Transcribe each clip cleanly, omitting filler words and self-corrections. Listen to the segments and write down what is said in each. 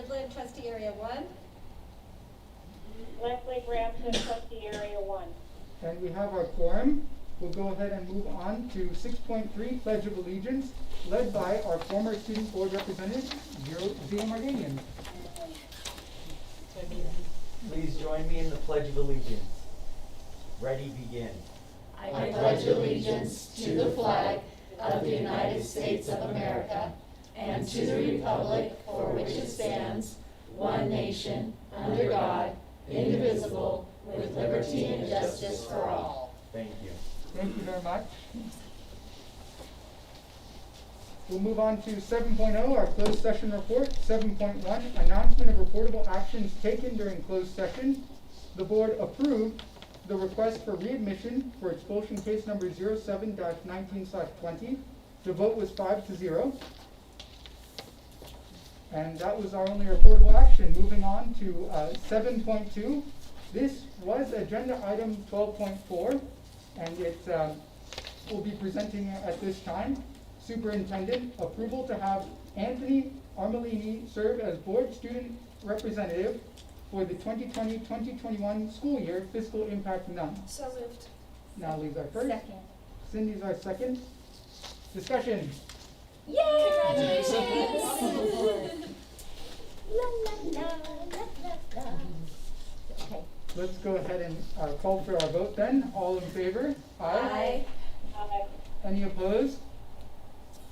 Woodland, trustee area 1. Leslie Brampton, trustee area 1. And we have our quorum. We'll go ahead and move on to 6.3, Pledge of Allegiance, led by our former Student Board Representative, Zia Marganian. Please join me in the Pledge of Allegiance. Ready, begin. I pledge allegiance to the flag of the United States of America and to the republic for which it stands, one nation, under God, indivisible, with liberty and justice for all. Thank you. Thank you very much. We'll move on to 7.0, our closed session report. 7.1, announcement of reportable actions taken during closed session. The board approved the request for readmission for expulsion case number 07-19/20. The vote was 5-0. And that was our only reportable action. Moving on to 7.2. This was agenda item 12.4, and it will be presenting at this time. Superintendent, approval to have Anthony Armelini serve as board student representative for the 2020-2021 school year, fiscal impact none. So moved. Natalie's our first. Second. Cindy's our second. Discussion. Yay! Congratulations! Okay. Let's go ahead and call for our vote then. All in favor? Aye. Any opposed?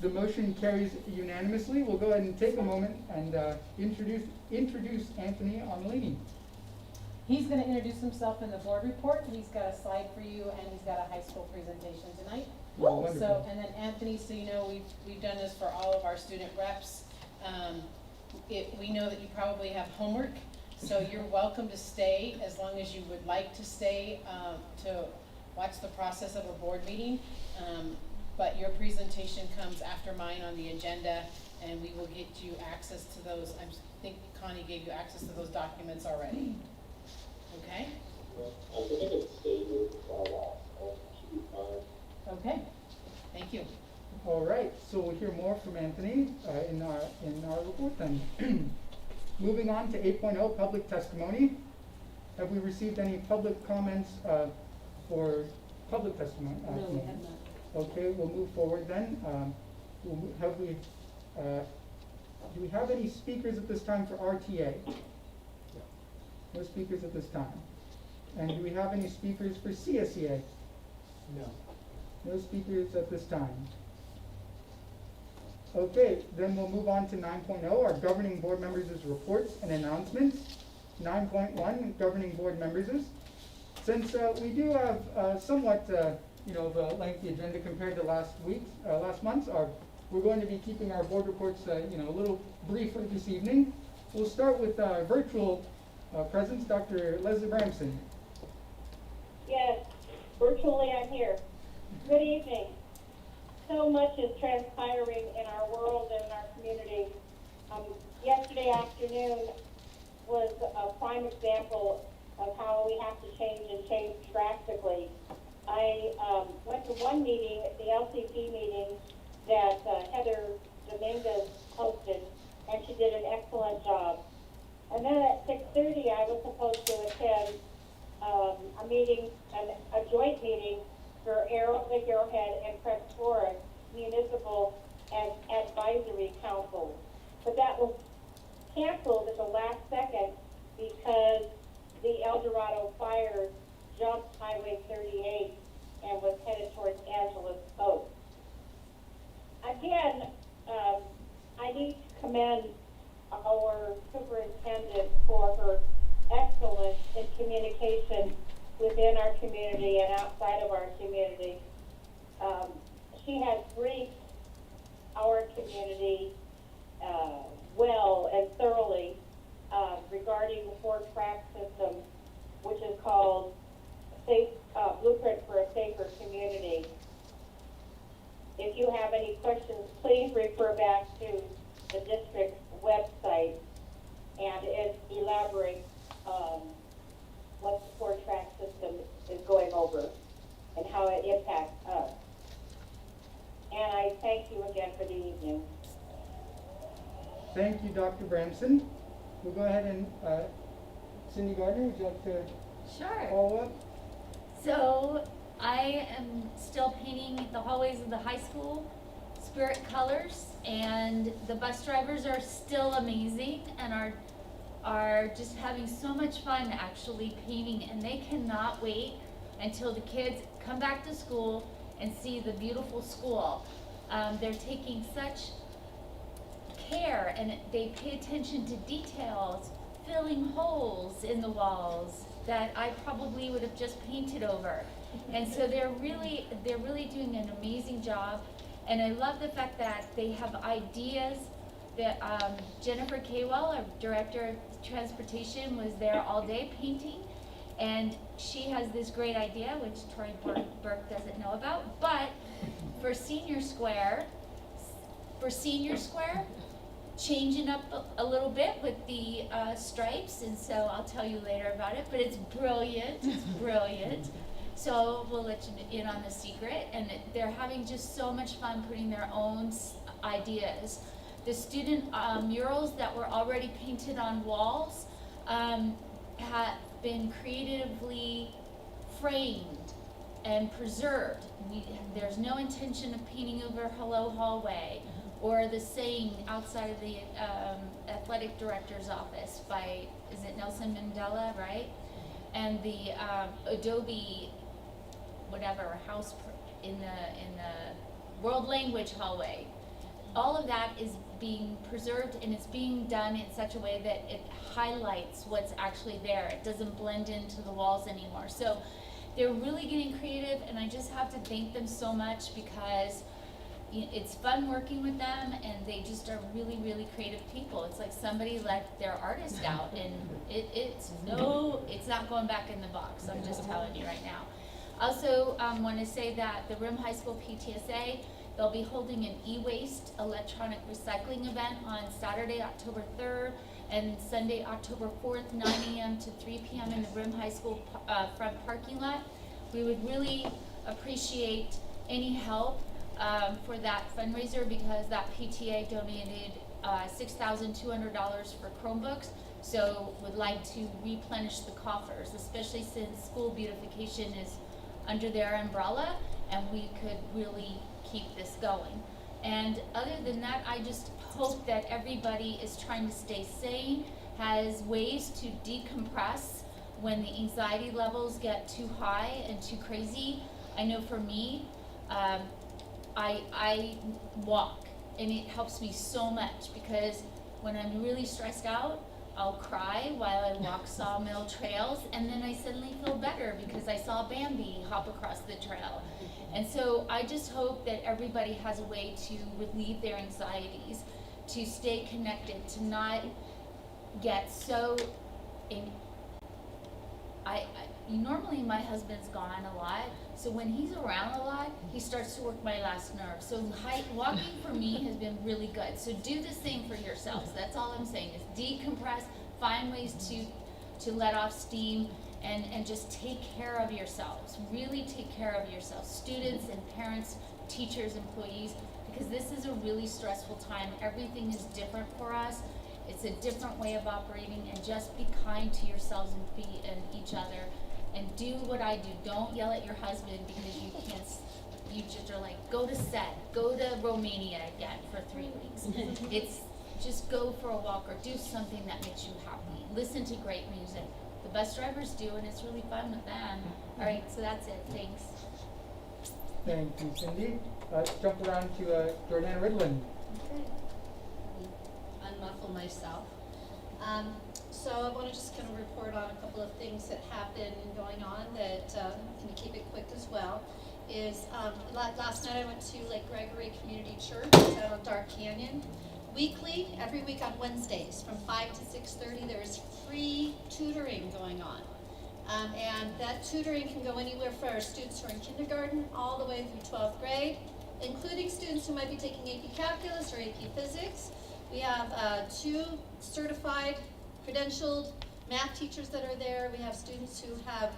The motion carries unanimously. We'll go ahead and take a moment and introduce Anthony Armelini. He's going to introduce himself in the board report. He's got a slide for you, and he's got a high school presentation tonight. Oh, wonderful. So, and then Anthony, so you know, we've done this for all of our student reps. We know that you probably have homework, so you're welcome to stay as long as you would like to stay to watch the process of a board meeting. But your presentation comes after mine on the agenda, and we will get you access to those. I think Connie gave you access to those documents already. Okay? I think I can stay here for a while. Should be fine. Okay. Thank you. All right, so we'll hear more from Anthony in our report then. Moving on to 8.0, public testimony. Have we received any public comments for public testimony? No, we have not. Okay, we'll move forward then. Do we have any speakers at this time for RTA? No speakers at this time. And do we have any speakers for CSEA? No. No speakers at this time. Okay, then we'll move on to 9.0, our governing board members' reports and announcements. 9.1, governing board members'. Since we do have somewhat of a lengthy agenda compared to last month's, we're going to be keeping our board reports a little briefer this evening. We'll start with our virtual presence, Dr. Leslie Bramson. Yes, virtually I'm here. Good evening. So much is transpiring in our world and in our community. Yesterday afternoon was a prime example of how we have to change and change drastically. I went to one meeting, the LCP meeting, that Heather Dominguez hosted, and she did an excellent job. And then at 6:30, I was supposed to attend a meeting, a joint meeting for Lake Arrowhead and Crest Forest Municipal and Advisory Council. But that was canceled at the last second because the El Dorado fire jumped Highway 38 and was headed towards Angeles Coast. Again, I need to commend our superintendent for her excellence in communication within our community and outside of our community. She has briefed our community well and thoroughly regarding the 4-track system, which is called Blueprint for a Safer Community. If you have any questions, please refer back to the district's website, and it elaborates what the 4-track system is going over and how it impacts us. And I thank you again for the evening. Thank you, Dr. Bramson. we'll go ahead and, Cindy Gardner, would you like to Sure. follow up? So I am still painting the hallways of the high school spirit colors, and the bus drivers are still amazing and are just having so much fun actually painting, and they cannot wait until the kids come back to school and see the beautiful school. They're taking such care and they pay attention to details, filling holes in the walls that I probably would have just painted over. And so they're really doing an amazing job. And I love the fact that they have ideas that Jennifer Kaywell, our Director of Transportation, was there all day painting. And she has this great idea, which Tori Burke doesn't know about, but for Senior Square, changing up a little bit with the stripes, and so I'll tell you later about it, but it's brilliant, So we'll let you in on the secret, and they're having just so much fun putting their own ideas. The student murals that were already painted on walls have been creatively framed and preserved. There's no intention of painting over Hello Hallway or the saying outside of the athletic director's office by, is it Nelson Mandela, right? And the Adobe, whatever, house in the world language hallway. All of that is being preserved, and it's being done in such a way that it highlights what's actually there. It doesn't blend into the walls anymore. So they're really getting creative, and I just have to thank them so much because it's fun working with them, and they just are really, really creative people. It's like somebody let their artist out, and it's not going back in the box. I'm just telling you right now. Also, want to say that the Rim High School PTSA, they'll be holding an e-waste electronic recycling event on Saturday, October 3rd, and Sunday, October 4th, 9 a.m. to 3 p.m. in the Rim High School front parking lot. We would really appreciate any help for that fundraiser, because that PTA donated $6,200 for Chromebooks. So would like to replenish the coffers, especially since school beautification is under their umbrella, and we could really keep this going. And other than that, I just hope that everybody is trying to stay sane, has ways to decompress when the anxiety levels get too high and too crazy. I know for me, I walk, and it helps me so much, because when I'm really stressed out, I'll cry while I walk Sawmill trails, and then I suddenly feel better because I saw Bambi hop across the trail. And so I just hope that everybody has a way to relieve their anxieties, to stay connected, to not get so normally my husband's gone a lot, so when he's around a lot, he starts to work my last nerve. So walking for me has been really good. So do the same for yourselves. That's all I'm saying, is decompress, find ways to let off steam, and just take care of yourselves. Really take care of yourselves, students and parents, teachers, employees, because this is a really stressful time. Everything is different for us. It's a different way of operating, and just be kind to yourselves and each other, and do what I do. Don't yell at your husband because you can't, you just are like, go to set, go to Romania again for 3 weeks. It's just go for a walk or do something that makes you happy. Listen to great music. The bus drivers do, and it's really fun with them. All right, so that's it. Thanks. Thank you, Cindy. Let's jump around to Jordana Ridlin. Okay. Unmuffle myself. So I want to just kind of report on a couple of things that have been going on that I'm going to keep it quick as well. Last night I went to Lake Gregory Community Church. It's out on Dark Canyon. Weekly, every week on Wednesdays from 5 to 6:30, there is free tutoring going on. And that tutoring can go anywhere for our students who are in kindergarten all the way through 12th grade, including students who might be taking AP Calculus or AP Physics. We have 2 certified, credentialed math teachers that are there. We have students who have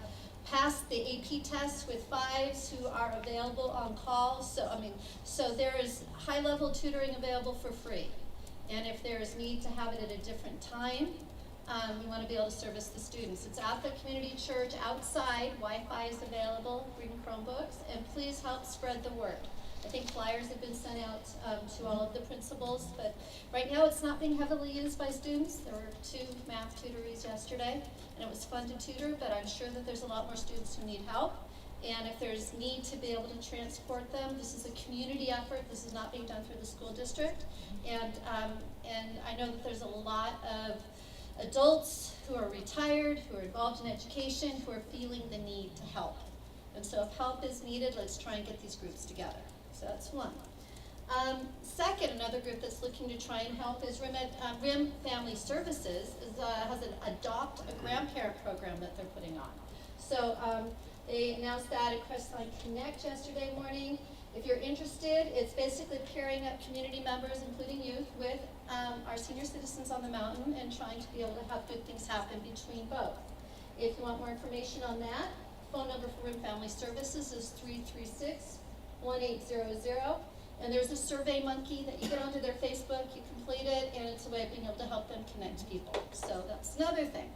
passed the AP tests with 5s who are available on call. So there is high-level tutoring available for free. And if there is need to have it at a different time, we want to be able to service the students. It's at the community church outside. Wi-Fi is available. Bring Chromebooks, and please help spread the word. I think flyers have been sent out to all of the principals, but right now it's not being heavily used by students. There were 2 math tutories yesterday, and it was fun to tutor, but I'm sure that there's a lot more students who need help. And if there's need to be able to transport them, this is a community effort. This is not being done through the school district. And I know that there's a lot of adults who are retired, who are involved in education, who are feeling the need to help. And so if help is needed, let's try and get these groups together. So that's one. Second, another group that's looking to try and help is RIM Family Services has an Adopt a Grandparent program that they're putting on. So they announced that at Crestline Connect yesterday morning. If you're interested, it's basically pairing up community members, including youth, with our senior citizens on the mountain and trying to be able to have good things happen between both. If you want more information on that, phone number for RIM Family Services is 336-1800. And there's a Survey Monkey that you get onto their Facebook, you complete it, and it's a way of being able to help them connect people. So that's another thing.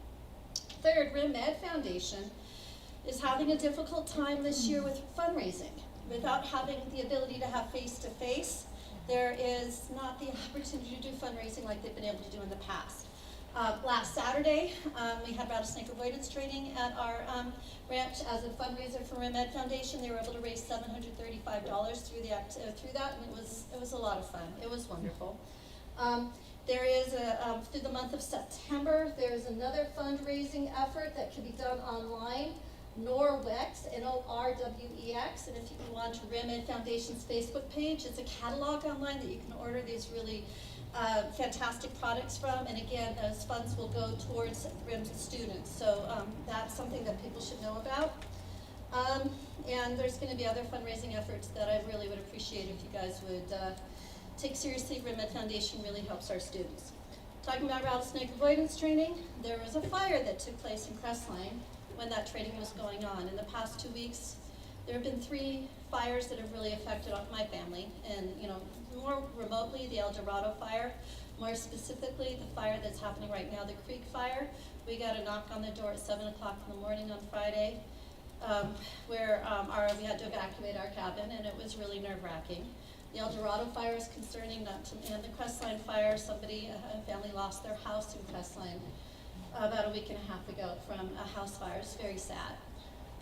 Third, RIM Ed Foundation is having a difficult time this year with fundraising. Without having the ability to have face-to-face, there is not the opportunity to do fundraising like they've been able to do in the past. Last Saturday, we had rattlesnake avoidance training at our ranch as a fundraiser for RIM Ed Foundation. They were able to raise $735 through that, and it was a lot of fun. It was wonderful. There is through the month of September, there's another fundraising effort that can be done online. Norwex, Norwex, and if you go on to RIM Ed Foundation's Facebook page, it's a catalog online that you can order these really fantastic products from, and again, those funds will go towards RIM students, so that's something that people should know about. And there's going to be other fundraising efforts that I really would appreciate if you guys would take seriously. RIM Ed Foundation really helps our students. Talking about rattlesnake avoidance training, there was a fire that took place in Crestline when that training was going on. In the past 2 weeks, there have been 3 fires that have really affected my family, and more remotely, the El Dorado fire, more specifically, the fire that's happening right now, the Creek fire. We got a knock on the door at 7 o'clock in the morning on Friday, where we had to evacuate our cabin, and it was really nerve-wracking. The El Dorado fire is concerning, and the Crestline fire, a family lost their house in Crestline about a week and a half ago from a house fire. It's very sad.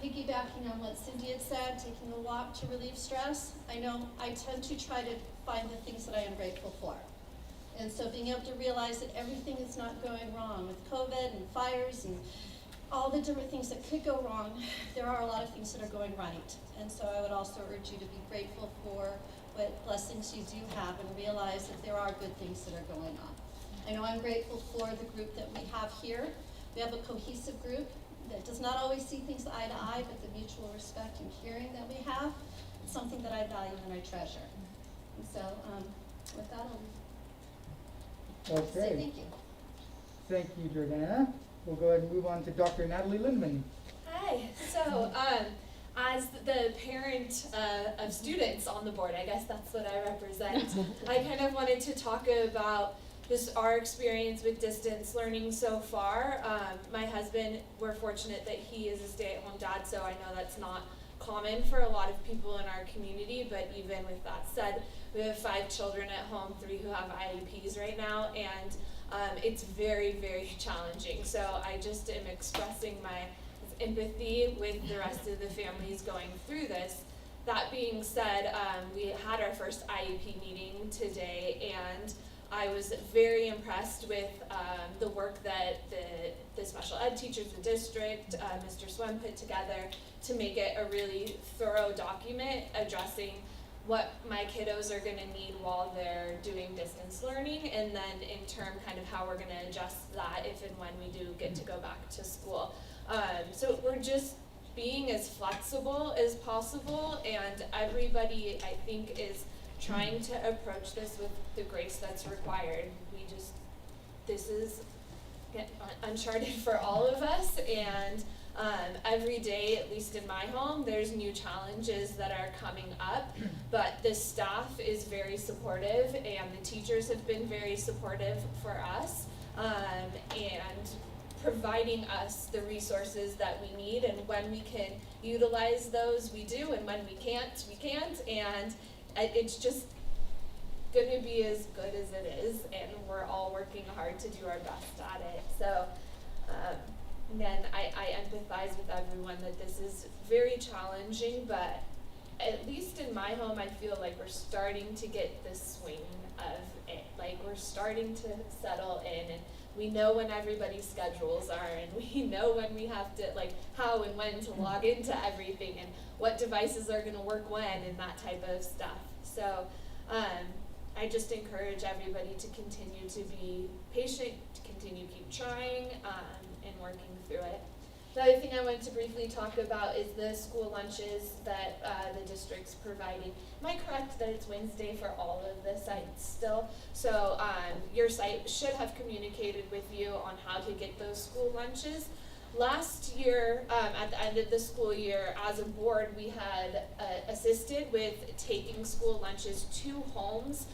Piggybacking on what Cindy had said, taking a walk to relieve stress, I know I tend to try to find the things that I am grateful for. And so being able to realize that everything is not going wrong with COVID and fires and all the different things that could go wrong, there are a lot of things that are going right. And so I would also urge you to be grateful for what blessings you do have and realize that there are good things that are going on. I know I'm grateful for the group that we have here. We have a cohesive group that does not always see things eye to eye, but the mutual respect and caring that we have, it's something that I value and I treasure. And so with that, I'll say Okay. thank you. Thank you, Jordana. We'll go ahead and move on to Dr. Natalie Lindman. Hi. So, as the parent of students on the board, I guess that's what I represent, I kind of wanted to talk about just our experience with distance learning so far. My husband, we're fortunate that he is a stay-at-home dad, so I know that's not common for a lot of people in our community, but even with that said, we have 5 children at home, 3 who have IEPs right now, and it's very, very challenging. So I just am expressing my empathy with the rest of the families going through this. That being said, we had our first IEP meeting today, and I was very impressed with the work that the special ed teachers, the district, Mr. Swem put together to make it a really thorough document addressing what my kiddos are going to need while they're doing distance learning, and then in turn kind of how we're going to adjust that if and when we do get to go back to school. So we're just being as flexible as possible, and everybody, I think, is trying to approach this with the grace that's required. This is uncharted for all of us, and Every day, at least in my home, there's new challenges that are coming up, but the staff is very supportive and the teachers have been very supportive for us, and providing us the resources that we need, and when we can utilize those, we do, and when we can't, we can't, and it's just gonna be as good as it is, and we're all working hard to do our best at it. So, again, I empathize with everyone that this is very challenging, but at least in my home, I feel like we're starting to get the swing of it. Like, we're starting to settle in, and we know when everybody's schedules are, and we know when we have to, like, how and when to log into everything, and what devices are gonna work when, and that type of stuff. So, I just encourage everybody to continue to be patient, to continue to keep trying, and working through it. The other thing I wanted to briefly talk about is the school lunches that the district's providing. Am I correct that it's Wednesday for all of the sites still? So your site should have communicated with you on how to get those school lunches. Last year, at the end of the school year, as a board, we had assisted with taking school lunches to homes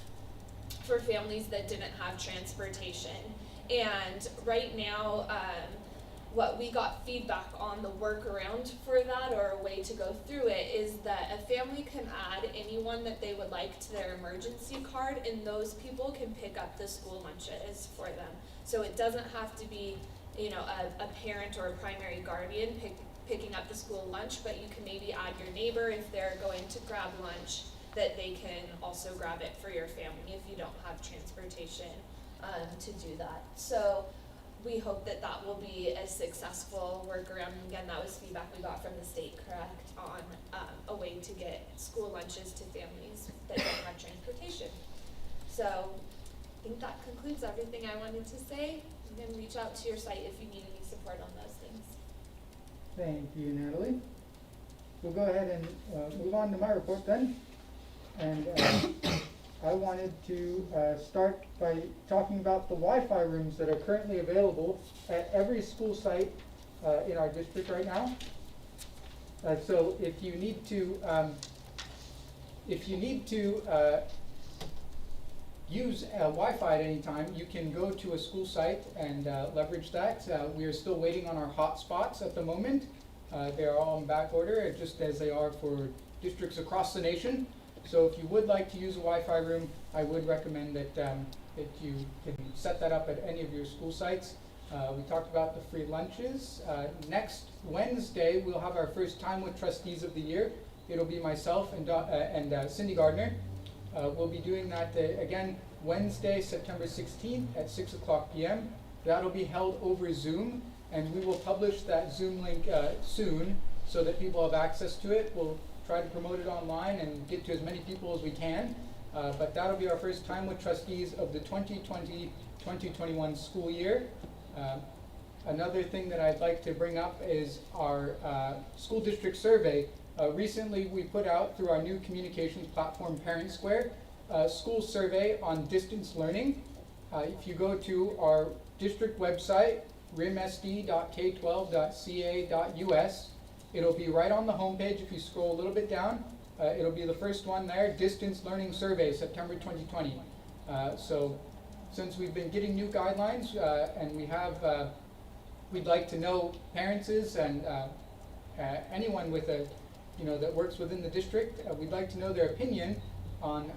for families that didn't have transportation. And right now, what we got feedback on the workaround for that, or a way to go through it, is that a family can add anyone that they would like to their emergency card, and those people can pick up the school lunches for them. So it doesn't have to be, you know, a parent or a primary guardian picking up the school lunch, but you can maybe add your neighbor if they're going to grab lunch, that they can also grab it for your family if you don't have transportation to do that. So we hope that that will be a successful workaround. And again, that was feedback we got from the state, correct, on a way to get school lunches to families that don't have transportation. So I think that concludes everything I wanted to say. You can reach out to your site if you need any support on those things. Thank you, Natalie. We'll go ahead and move on to my report then. And I wanted to start by talking about the Wi-Fi rooms that are currently available at every school site in our district right now. So if you need to use Wi-Fi at any time, you can go to a school site and leverage that. We are still waiting on our hotspots at the moment. They are all in back order, just as they are for districts across the nation. So if you would like to use a Wi-Fi room, I would recommend that you can set that up at any of your school sites. We talked about the free lunches. Next Wednesday, we'll have our first Time with Trustees of the year. It'll be myself and Cindy Gardner. We'll be doing that again Wednesday, September 16th at 6 o'clock p.m. That'll be held over Zoom, and we will publish that Zoom link soon so that people have access to it. We'll try to promote it online and get to as many people as we can. But that'll be our first Time with Trustees of the 2020-2021 school year. Another thing that I'd like to bring up is our school district survey. Recently we put out through our new communications platform, Parent Square, a school survey on distance learning. If you go to our district website, rimsd.k12.ca.us, it'll be right on the homepage. If you scroll a little bit down, it'll be the first one there, Distance Learning Survey, September 2020. So since we've been getting new guidelines and we have, we'd like to know parents and anyone with a, that works within the district, we'd like to know their opinion on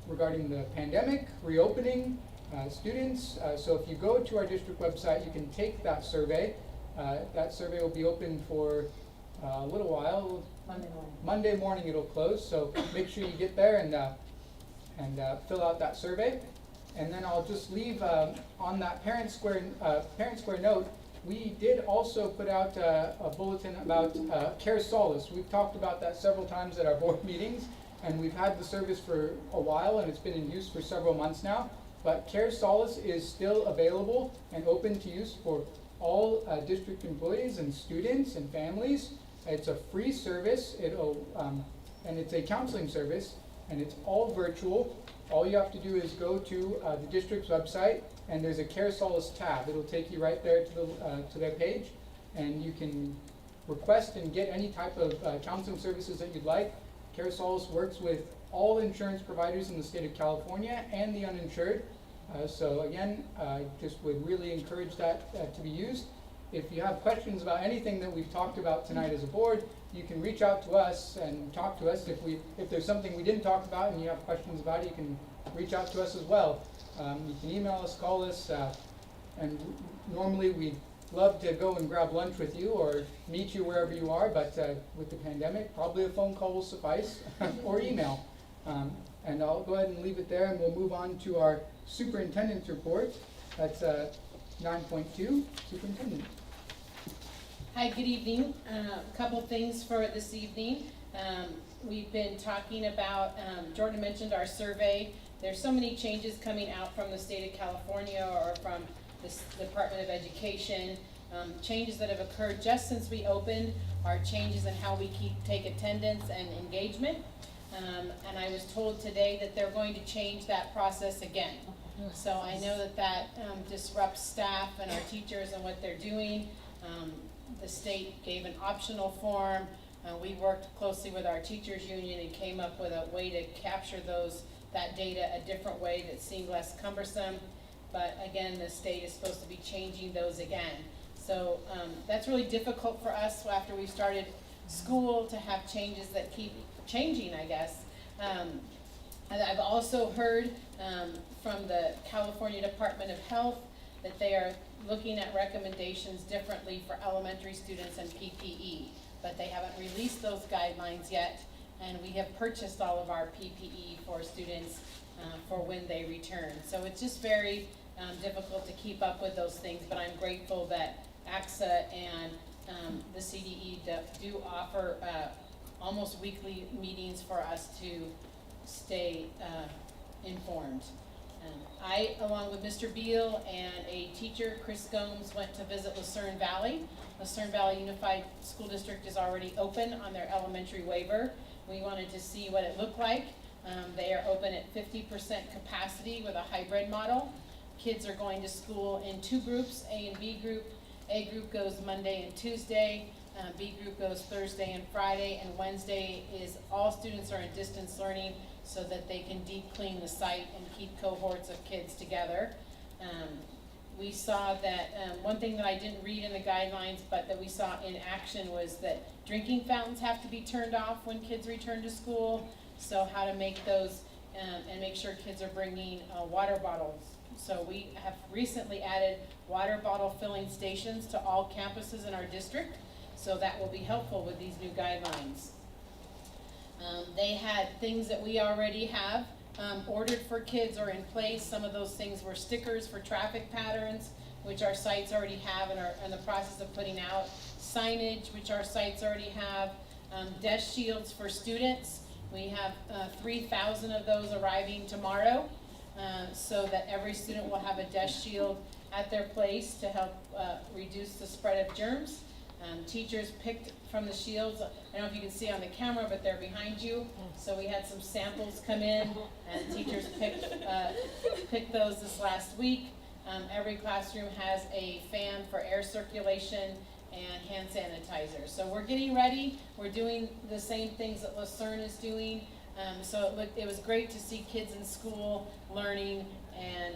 regarding the pandemic, reopening, students. So if you go to our district website, you can take that survey. That survey will be open for a little while. Monday morning it'll close, so make sure you get there and fill out that survey. And then I'll just leave on that Parent Square note. We did also put out a bulletin about Care Solace. We've talked about that several times at our board meetings, and we've had the service for a while, and it's been in use for several months now. But Care Solace is still available and open to use for all district employees and students and families. It's a free service. And it's a counseling service, and it's all virtual. All you have to do is go to the district's website, and there's a Care Solace tab. It'll take you right there to their page, and you can request and get any type of counseling services that you'd like. CareSolace works with all insurance providers in the state of California and the uninsured. So again, I just would really encourage that to be used. If you have questions about anything that we've talked about tonight as a board, you can reach out to us and talk to us. If there's something we didn't talk about and you have questions about it, you can reach out to us as well. You can email us, call us, and normally we'd love to go and grab lunch with you or meet you wherever you are, but with the pandemic, probably a phone call will suffice, or email. And I'll go ahead and leave it there, and we'll move on to our superintendent's report. That's 9.2, superintendent. Hi, good evening. A couple things for this evening. We've been talking about, Jordan mentioned our survey. There's so many changes coming out from the state of California or from the Department of Education. Changes that have occurred just since we opened are changes in how we take attendance and engagement. And I was told today that they're going to change that process again. So I know that disrupts staff and our teachers and what they're doing. The state gave an optional form. We worked closely with our teachers union and came up with a way to capture that data a different way that seemed less cumbersome. But again, the state is supposed to be changing those again. So that's really difficult for us after we started school to have changes that keep changing, I guess. And I've also heard from the California Department of Health that they are looking at recommendations differently for elementary students and PPE, but they haven't released those guidelines yet, and we have purchased all of our PPE for students for when they return. So it's just very difficult to keep up with those things, but I'm grateful that AXA and the CDE do offer almost weekly meetings for us to stay informed. I, along with Mr. Beal and a teacher, Chris Gomes, went to visit Lucerne Valley. Lucerne Valley Unified School District is already open on their elementary waiver. We wanted to see what it looked like. They are open at 50% capacity with a hybrid model. Kids are going to school in two groups, A and B group. A group goes Monday and Tuesday. B group goes Thursday and Friday, and Wednesday is all students are in distance learning so that they can deep clean the site and keep cohorts of kids together. We saw that one thing that I didn't read in the guidelines but that we saw in action was that drinking fountains have to be turned off when kids return to school. So how to make those and make sure kids are bringing water bottles. So we have recently added water bottle filling stations to all campuses in our district. So that will be helpful with these new guidelines. They had things that we already have ordered for kids or in place. Some of those things were stickers for traffic patterns, which our sites already have and are in the process of putting out. Signage, which our sites already have. Desk shields for students. We have 3,000 of those arriving tomorrow, so that every student will have a desk shield at their place to help reduce the spread of germs. Teachers picked from the shields. I don't know if you can see on the camera, but they're behind you. So we had some samples come in, and teachers picked those this last week. Every classroom has a fan for air circulation and hand sanitizer. So we're getting ready. We're doing the same things that Lucerne is doing. So it was great to see kids in school learning, and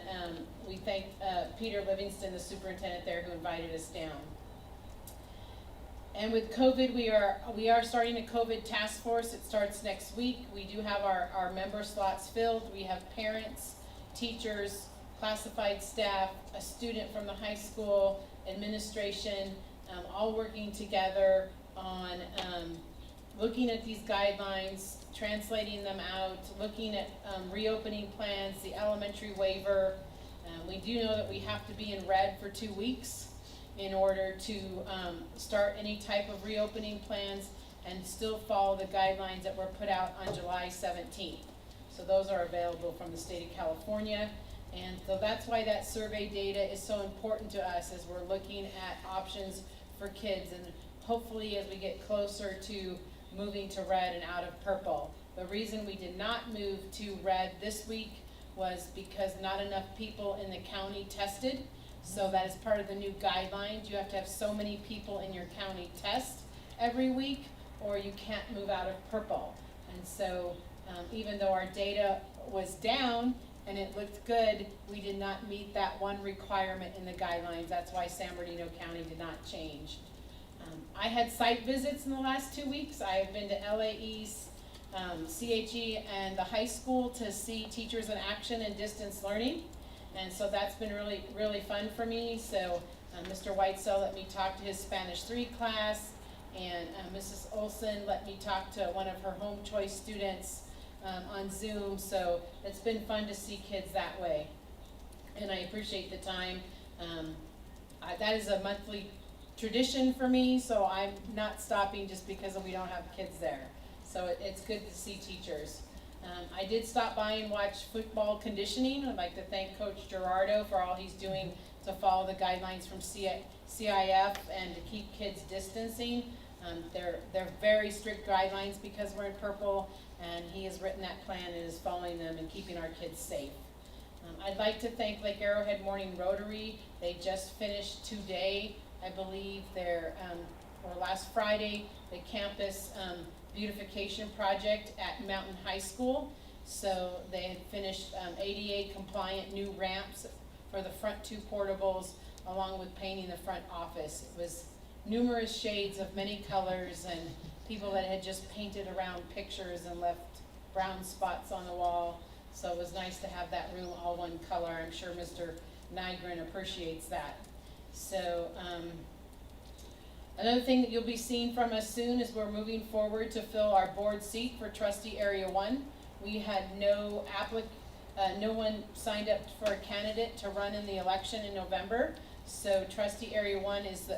we thank Peter Livingston, the superintendent there, who invited us down. And with COVID, we are starting a COVID task force. It starts next week. We do have our member slots filled. We have parents, teachers, classified staff, a student from the high school, administration, all working together on looking at these guidelines, translating them out, looking at reopening plans, the elementary waiver. We do know that we have to be in red for 2 weeks in order to start any type of reopening plans and still follow the guidelines that were put out on July 17th. So those are available from the state of California. And so that's why that survey data is so important to us as we're looking at options for kids, and hopefully as we get closer to moving to red and out of purple. The reason we did not move to red this week was because not enough people in the county tested. So that is part of the new guidelines. You have to have so many people in your county test every week, or you can't move out of purple. And so, even though our data was down and it looked good, we did not meet that one requirement in the guidelines. That's why San Bernardino County did not change. I had site visits in the last 2 weeks. I have been to LAE's, CHE, and the high school to see teachers in action and distance learning. And so that's been really, really fun for me. So Mr. Whitesell let me talk to his Spanish 3 class, and Mrs. Olson let me talk to one of her home choice students on Zoom. So it's been fun to see kids that way. And I appreciate the time. That is a monthly tradition for me, so I'm not stopping just because we don't have kids there. So it's good to see teachers. I did stop by and watch football conditioning. I'd like to thank Coach Gerardo for all he's doing to follow the guidelines from CIF and to keep kids distancing. They're very strict guidelines because we're in purple, and he has written that plan and is following them and keeping our kids safe. I'd like to thank Lake Arrowhead Morning Rotary. They just finished today, I believe, or last Friday, the campus beautification project at Mountain High School. So they had finished ADA compliant new ramps for the front 2 portables, along with painting the front office. It was numerous shades of many colors, and people that had just painted around pictures and left brown spots on the wall. So it was nice to have that room all one color. I'm sure Mr. Nygren appreciates that. So another thing that you'll be seeing from us soon is we're moving forward to fill our board seat for Trustee Area 1. We had no one signed up for a candidate to run in the election in November. So Trustee Area 1 is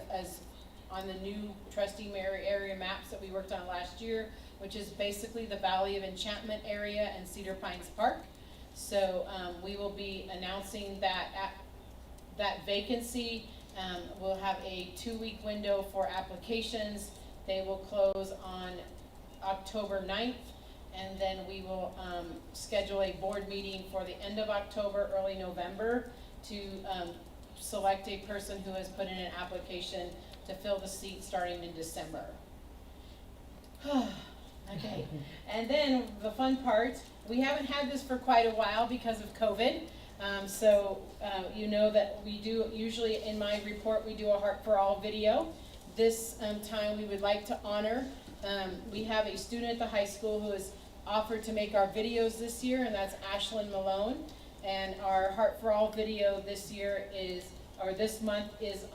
on the new Trustee Area maps that we worked on last year, which is basically the Valley of Enchantment area and Cedar Pines Park. So we will be announcing that vacancy. We'll have a 2-week window for applications. They will close on October 9th, and then we will schedule a board meeting for the end of October, early November, to select a person who has put in an application to fill the seat starting in December. Okay, and then the fun part, we haven't had this for quite a while because of COVID. You know that we do, usually in my report, we do a Heart for All video. This time we would like to honor, we have a student at the high school who has offered to make our videos this year, and that's Ashlyn Malone. And our Heart for All video this month is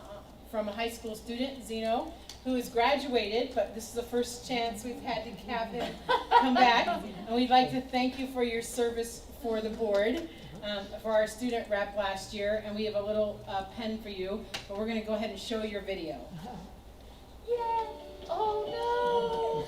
from a high school student, Zeno, who has graduated, but this is the first chance we've had to have him come back. And we'd like to thank you for your service for the board, for our student rep last year. And we have a little pen for you, but we're going to go ahead and show your video. Yay! Oh no!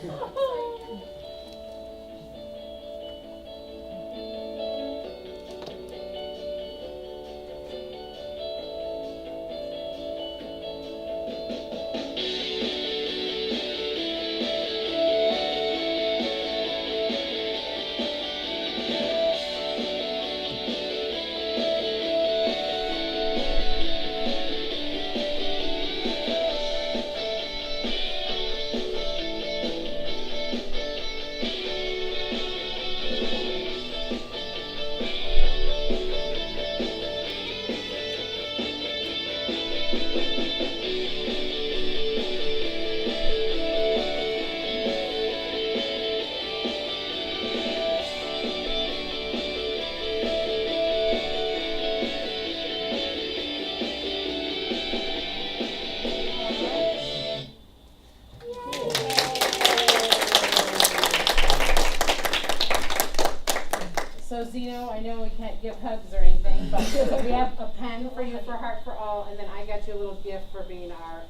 So Zeno, I know we can't give hugs or anything, but we have a pen for you for Heart for All, and then I got you a little gift for being our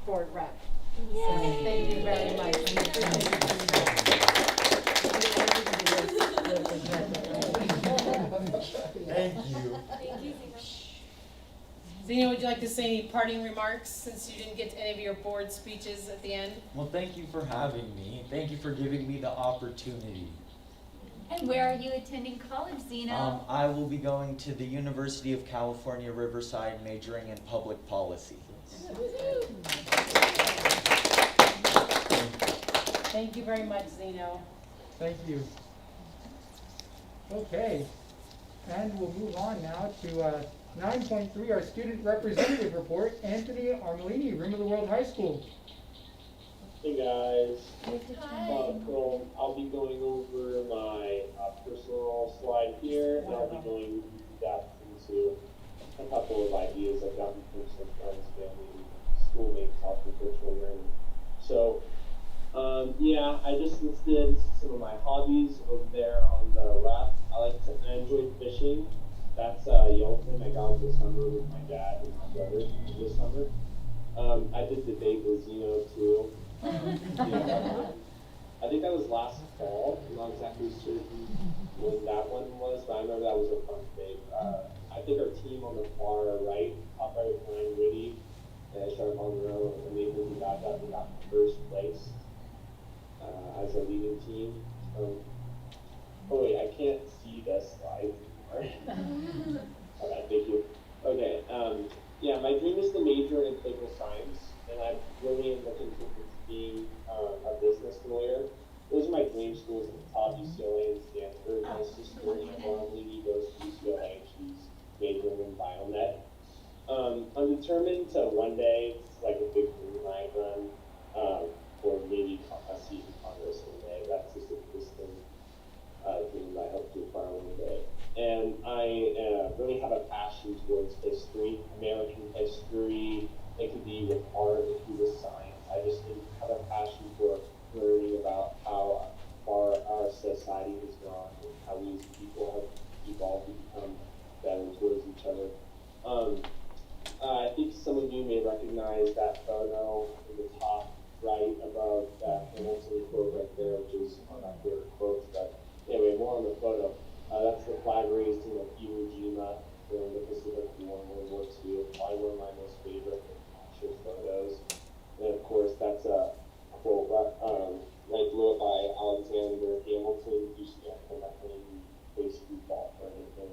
board rep. So thank you very much. We appreciate you coming back. Thank you. Thank you, Zeno, would you like to say any parting remarks since you didn't get to any of your board speeches at the end? Well, thank you for having me. Thank you for giving me the opportunity. And where are you attending college, Zeno? I will be going to the University of California, Riverside, majoring in public policy. Thank you very much, Zeno. Thank you. Okay, and we'll move on now to 9.3, our student representative report. Anthony Armelini, Rim of the World High School. Hey guys. Hi. So I'll be going over my personal slide here, and I'll be going depth into a couple of ideas I've gotten from some friends, family, schoolmates off of virtual learning. So, yeah, I just listed some of my hobbies over there on the left. I enjoy fishing. That's Yellowfin. I got this summer with my dad and my brother this summer. I did debate with Zeno too. Yeah. I think that was last fall. I'm not exactly certain when that one was, but I remember that was a fun debate. I think our team on the far right, top right behind Woody, and Sharp on the row, and they got that. We got first place as a leading team. Oh wait, I can't see this slide anymore. Okay, thank you. Okay, yeah, my dream is to major in political science, and I really am looking forward to being a business lawyer. Those are my dream schools at the top, UCLA and Stanford. My sister, Emily, goes to UCLA. She's majoring in biomed. I'm determined to one day, it's like a big dream I run, or maybe a seat in Congress one day. That's just a distant dream I hope to acquire one day. And I really have a passion towards history, American history. It could be with art, it could be with science. I just have a passion for learning about how far our society has gone and how we as people have evolved to become better towards each other. I think some of you may recognize that photo in the top right above that Hamilton quote right there, which is one of my favorite quotes. But anyway, more on the photo. That's the flag raising of Iwo Jima during the Pacific War and World War II. Probably one of my most favorite captured photos. And of course, that's a quote right below it by Alexander Hamilton. You see that from that when he basically fought for anything.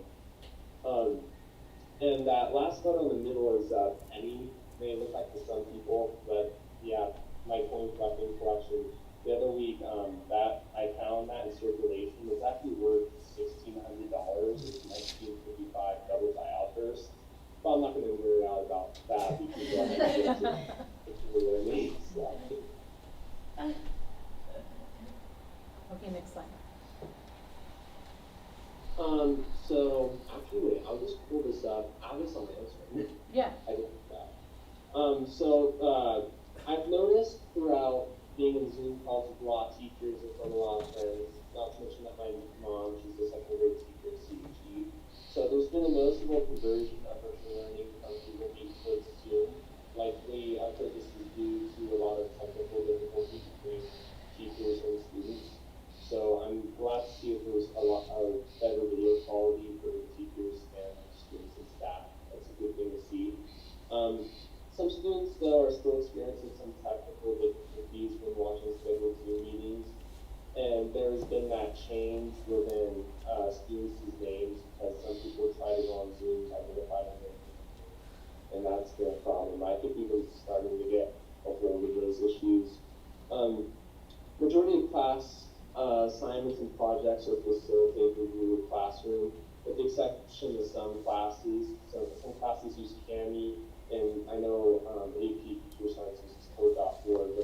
And that last photo in the middle is Penny. May look like to some people, but yeah, my coin collection. The other week, that I found that in circulation was actually worth $1,600 in 1955 double die outburst. But I'm not going to nerd out about that because it's really neat. So. Okay, next slide. So actually, wait, I'll just pull this up. I have this on my Instagram. Yeah. I did that. I've noticed throughout being in Zoom calls with a lot of teachers and from a lot of friends, not to mention that my mom, she's a second grade teacher at CEG. So there's been a noticeable conversion of virtual learning from Google Meet towards Zoom. Likely, I've heard this is due to a lot of technical difficulties between teachers and students. So I'm glad to see that there's a lot of better video quality for the teachers and students and staff. That's a good thing to see. Some students, though, are still experiencing some technical difficulties when watching scheduled Zoom meetings. And there's been that change within students' names because some people try to go on Zoom to identify them, and that's been a problem. I think we've starting to get over those issues. Majority of class assignments and projects are facilitated through Google Classroom, with the exception of some classes. So some classes use Kami, and I know AP Computer Science uses Code.org,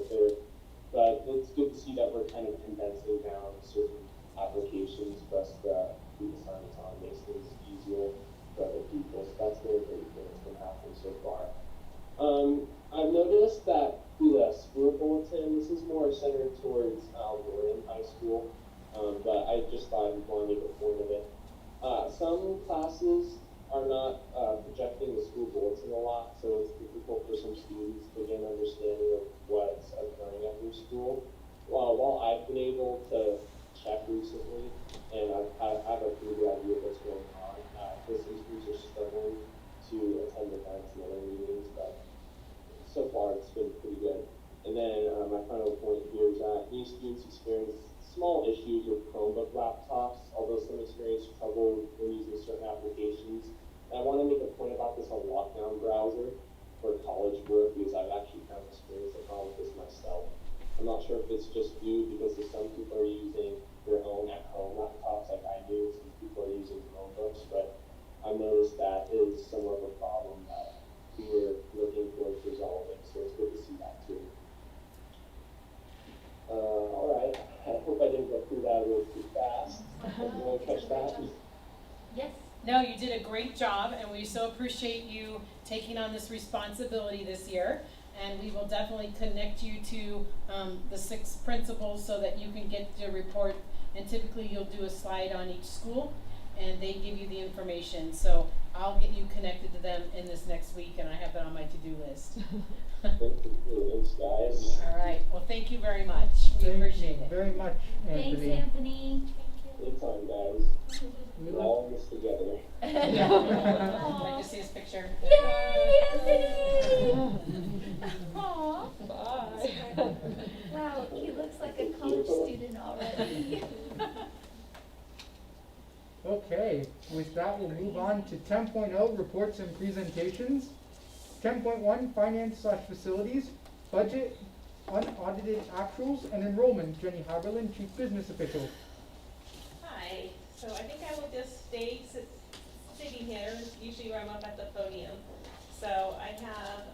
but it's good to see that we're kind of condensing down certain applications for us to do assignments on. Makes things easier for other people. So that's very great thing that's been happening so far. I've noticed that through the school bulletin, this is more centered towards Algorian High School, but I just thought I'd want to make a point of it. Some classes are not projecting the school bulletin a lot, so it's difficult for some students to get an understanding of what's occurring at their school. While I've been able to check recently, and I have a pretty good idea of what's going on, some students are struggling to attend events and other meetings, but so far it's been pretty good. And then my final point here is that many students experience small issues with Chromebook laptops. I want to make a point about this on Lockdown browser for college work because I've actually kind of experienced a problem with this myself. I'm not sure if it's just due because some people are using their own at-home laptops like I do, some people are using Chromebooks, but I noticed that is somewhat of a problem that we were looking towards resolving, so it's good to see that too. All right, I hope I didn't go through that a little too fast. You want to catch that? Yes. No, you did a great job, and we so appreciate you taking on this responsibility this year. And we will definitely connect you to the 6 principals so that you can get your report. And typically you'll do a slide on each school, and they give you the information. So I'll get you connected to them in this next week, and I have that on my to-do list. Thanks, guys. All right, well, thank you very much. We appreciate Thank you it. very much, Anthony. Thanks, Anthony. Anytime, guys. We're all in this together. I just see his picture. Yay, Anthony! Aw. Bye. Wow, he looks like a college student already. Okay, with that, we'll move on to 10.0, reports and presentations. 10.1, finance/facilities, budget, unaudited actuals, and enrollment. Jenny Haberlin, Chief Business Official. Hi, so I think I will just stay sitting here, usually where I'm up at the podium. So I have,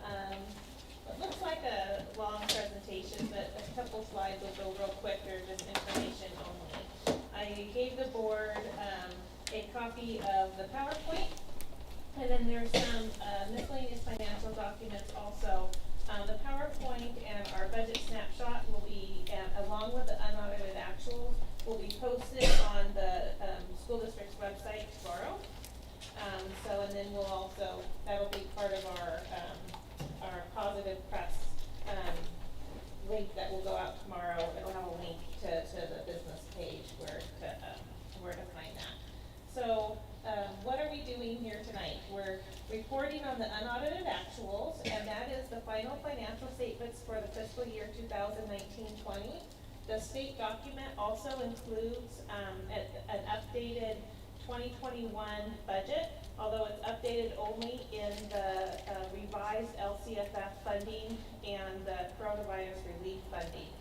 what looks like a long presentation, but a couple slides will go real quick, they're just information only. I gave the board, a copy of the PowerPoint, and then there's some, miscellaneous financial documents also. The PowerPoint and our budget snapshot will be, along with the unaudited actuals, will be posted on the school district's website tomorrow. And then we'll also, that'll be part of our positive press link that will go out tomorrow. It'll have a link to the business page where to find that. So what are we doing here tonight? We're reporting on the unaudited actuals, and that is the final financial statements for the fiscal year 2019-20. The state document also includes an updated 2021 budget, although it's updated only in the revised LCFF funding and the coronavirus relief funding.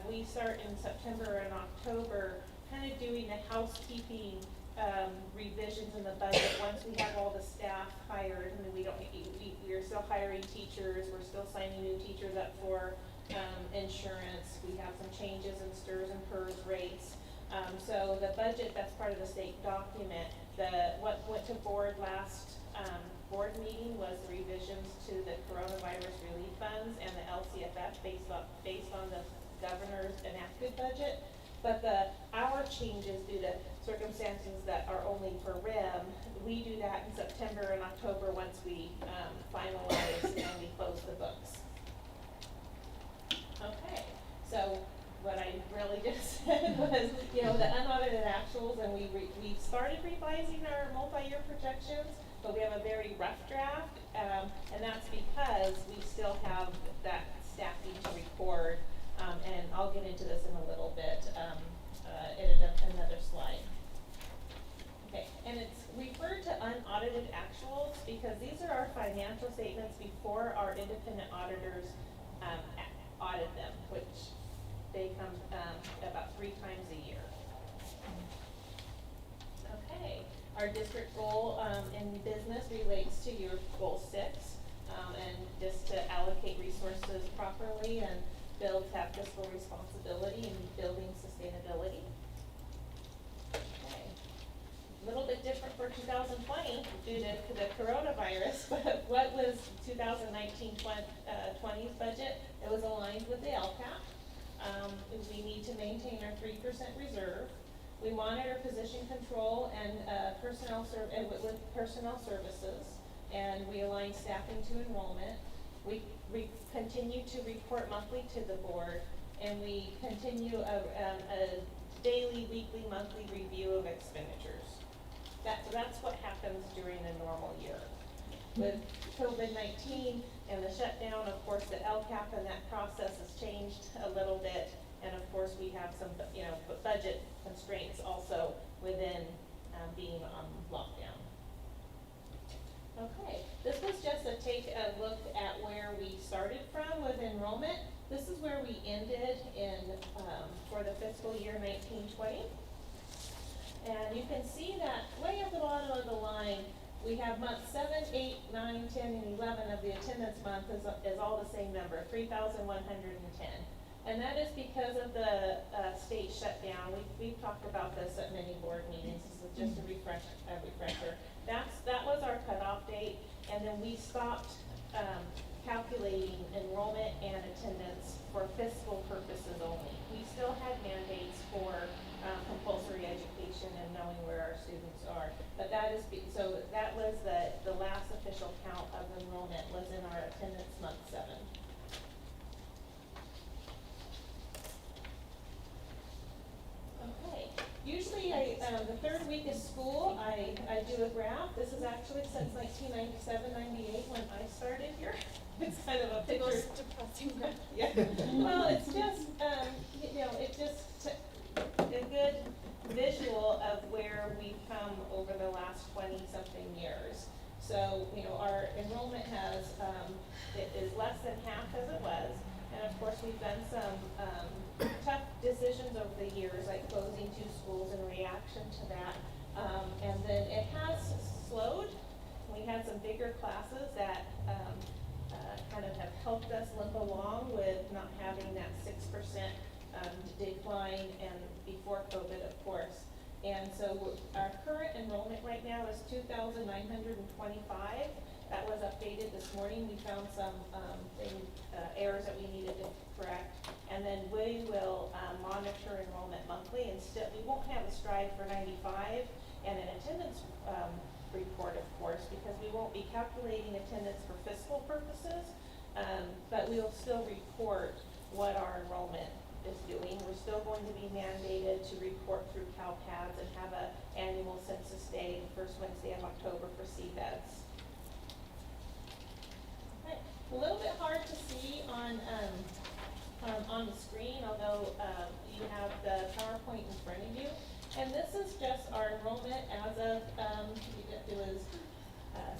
We start in September and October kind of doing the housekeeping revisions in the budget once we have all the staff hired. I mean, we're still hiring teachers, we're still signing new teachers up for insurance. We have some changes in STRS and PERS rates. So the budget, that's part of the state document. What went to board last board meeting was the revisions to the coronavirus relief funds and the LCFF based on the governor's enacted budget. But our changes due to circumstances that are only for RIM, we do that in September and October once we finalize and we close the books. Okay, so what I really just said was, the unaudited actuals, and we started revising our multi-year projections, but we have a very rough draft, and that's because we still have that staffing to record, and I'll get into this in a little bit in another slide. Okay, and it's referred to unaudited actuals because these are our financial statements before our independent auditors audit them, which they come about 3 times a year. Okay, our district goal in business relates to your goal 6, and just to allocate resources properly and have fiscal responsibility and building sustainability. Okay, a little bit different for 2020 due to the coronavirus, but what was 2019-20's budget? It was aligned with the LCAP. We need to maintain our 3% reserve. We monitor position control and with personnel services, and we align staffing to enrollment. We continue to report monthly to the board, and we continue a daily, weekly, monthly review of expenditures. That's what happens during a normal year. With COVID-19 and the shutdown, of course, the LCAP and that process has changed a little bit, and of course we have some, budget constraints also within being on lockdown. Okay, this was just to take a look at where we started from with enrollment. This is where we ended in, for the fiscal year 1920. And you can see that way at the bottom of the line, we have months 7, 8, 9, 10, and 11 of the attendance month is all the same number, 3,110. And that is because of the state shutdown. We've talked about this at many board meetings. This is just a refresher. That was our cutoff date, and then we stopped calculating enrollment and attendance for fiscal purposes only. We still had mandates for compulsory education and knowing where our students are. But that is, so that was the last official count of enrollment was in our attendance month 7. Okay, usually the third week of school, I do a graph. This is actually since 1997, 98 when I started here. It's kind of a picture. Most depressing graph. Yeah, well, it's just, it's just a good visual of where we've come over the last 20-something years. So, our enrollment has, it is less than half as it was. And of course, we've done some tough decisions over the years, like closing 2 schools in reaction to that. And then it has slowed. We had some bigger classes that kind of have helped us limp along with not having that 6% decline and before COVID, of course. And so our current enrollment right now is 2,925. That was updated this morning. We found some errors that we needed to correct. And then we will monitor enrollment monthly, and still we won't have a stride for 95 and an attendance report, of course, because we won't be calculating attendance for fiscal purposes, but we'll still report what our enrollment is doing. We're still going to be mandated to report through CalPADS and have an annual census day, the first Wednesday of October for CBEDS. Okay. A little bit hard to see on the screen, although you have the PowerPoint in front of you. And this is just our enrollment as of, it was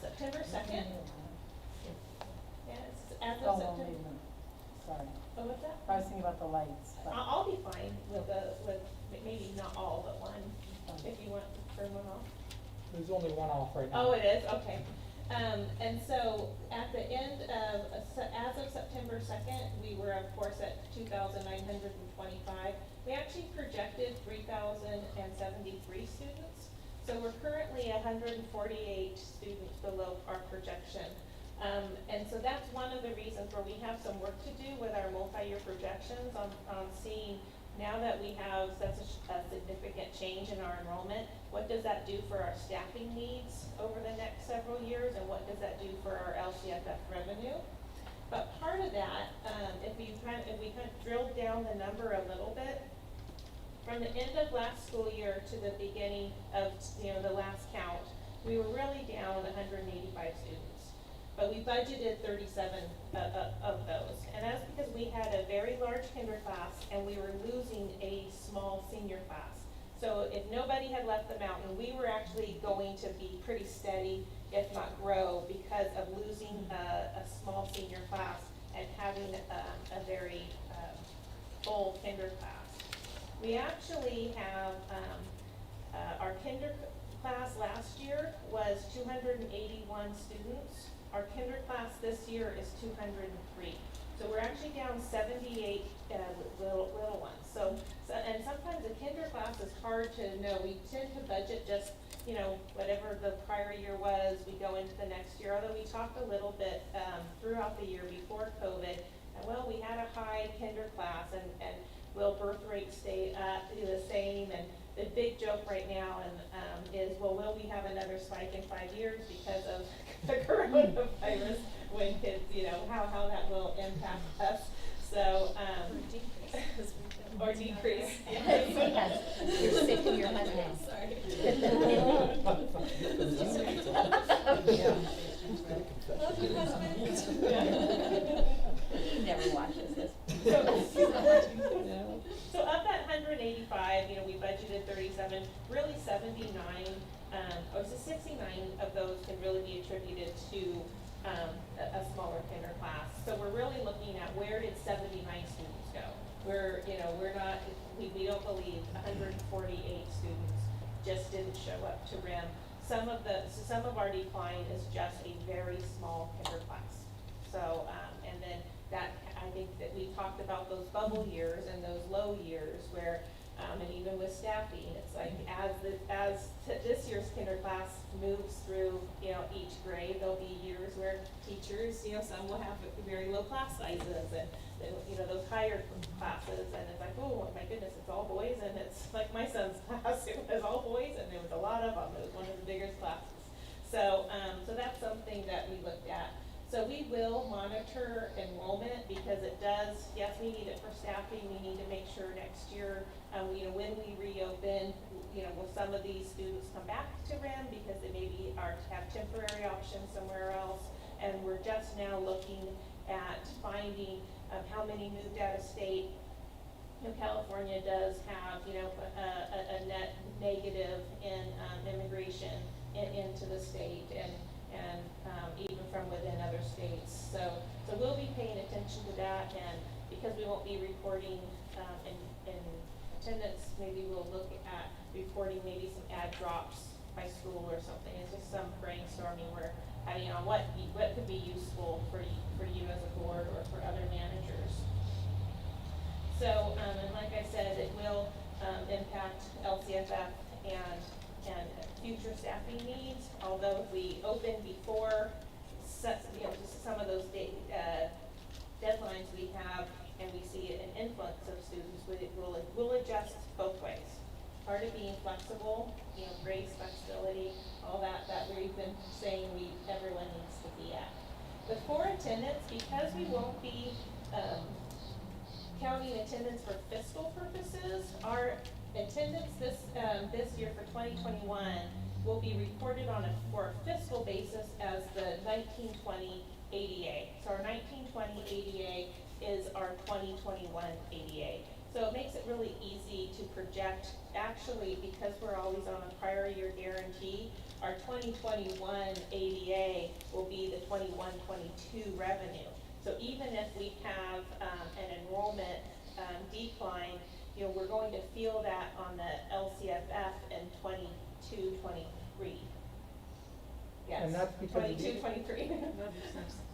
September 2nd. Yes, as of September. Sorry, Oh, what's that? I was thinking about the lights. but- I'll be fine with maybe not all, but one, if you want to turn one off. There's only one off right now. Oh, it is, okay. And so at the end of, as of September 2nd, we were of course at 2,925. We actually projected 3,073 students. So we're currently 148 students below our projection. And so that's one of the reasons where we have some work to do with our multi-year projections on seeing, now that we have such a significant change in our enrollment, what does that do for our staffing needs over the next several years, and what does that do for our LCFF revenue? But part of that, if we kind of drilled down the number a little bit, from the end of last school year to the beginning of the last count, we were really down 185 students. But we budgeted 37 of those. And that's because we had a very large kinder class and we were losing a small senior class. So if nobody had left the mountain, we were actually going to be pretty steady, if not grow, because of losing a small senior class and having a very full kinder class. We actually have, our kinder class last year was 281 students. Our kinder class this year is 203. So we're actually down 78 little ones. So, and sometimes a kinder class is hard to know. We tend to budget just, whatever the prior year was, we go into the next year. Although we talked a little bit throughout the year before COVID, and well, we had a high kinder class, and will birth rates stay the same? And the big joke right now is, well, will we have another spike in 5 years because of the coronavirus when kids, how that will impact us. So, or decrease. Yes. You're sick of your husband. Sorry. Love you, husband. He never watches this. So of that 185, we budgeted 37, really 79 or 69 of those can really be attributed to a smaller kinder class. So we're really looking at where did 79 students go? We're not, we don't believe 148 students just didn't show up to RIM. Some of our decline is just a very small kinder class. So, and then that, I think that we talked about those bubble years and those low years where, and even with staffing, it's like this year's kinder class moves through, each grade, there'll be years where teachers, some will have very low class sizes and, those higher classes, and it's like, oh my goodness, it's all boys, and it's like my son's class, it was all boys, and there was a lot of them, it was one of the biggest classes. So, so that's something that we looked at. So we will monitor enrollment because it does, yes, we need it for staffing, we need to make sure next year, when we reopen, will some of these students come back to RIM because they maybe have temporary options somewhere else, and we're just now looking at finding how many moved out of state. California does have, a net negative in immigration into the state and even from within other states. So we'll be paying attention to that, and because we won't be reporting in attendance, maybe we'll look at reporting maybe some add drops by school or something. It's just some brainstorming where, what could be useful for you as a board or for other managers. So, and like I said, it will impact LCFF and future staffing needs, although if we open before just some of those deadlines we have and we see an influx of students, we'll adjust both ways. Part of being flexible, grace, flexibility, all that we've been saying everyone needs to be at. But for attendance, because we won't be counting attendance for fiscal purposes, our attendance this year for 2021 will be reported for a fiscal basis as the 1920 ADA. So our 1920 ADA is our 2021 ADA. So it makes it really easy to project. Actually, because we're always on a prior year guarantee, our 2021 ADA will be the 21-22 revenue. So even if we have an enrollment decline, we're going to feel that on the LCFF in 22-23. Yes. And that's because 22-23.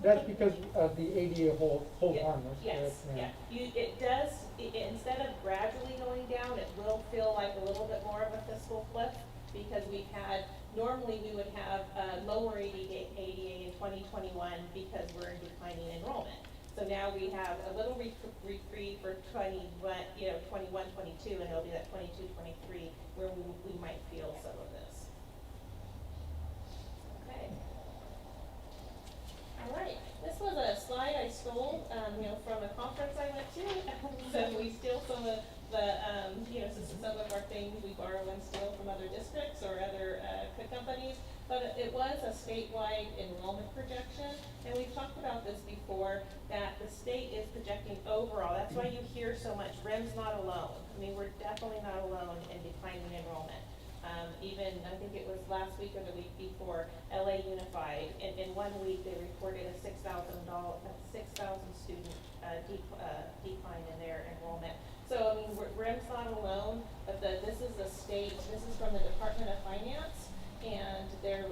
That's because of the ADA hold on. Yes, yeah. It does, instead of gradually going down, it will feel like a little bit more of a fiscal flip because normally we would have a lower ADA in 2021 because we're in declining enrollment. So now we have a little reprieve for 21, 22, and it'll be that 22, 23 where we might feel some of this. Okay. All right. This was a slide I stole, from a conference I went to. So we steal some of the, some of our things we borrow and steal from other districts or other companies. But it was a statewide enrollment projection, and we've talked about this before, that the state is projecting overall. That's why you hear so much, RIM's not alone. We're definitely not alone in declining enrollment. Even, I think it was last week or the week before, LA Unified, in 1 week they reported a 6,000 student decline in their enrollment. So, RIM's not alone, but this is the state, this is from the Department of Finance, and they're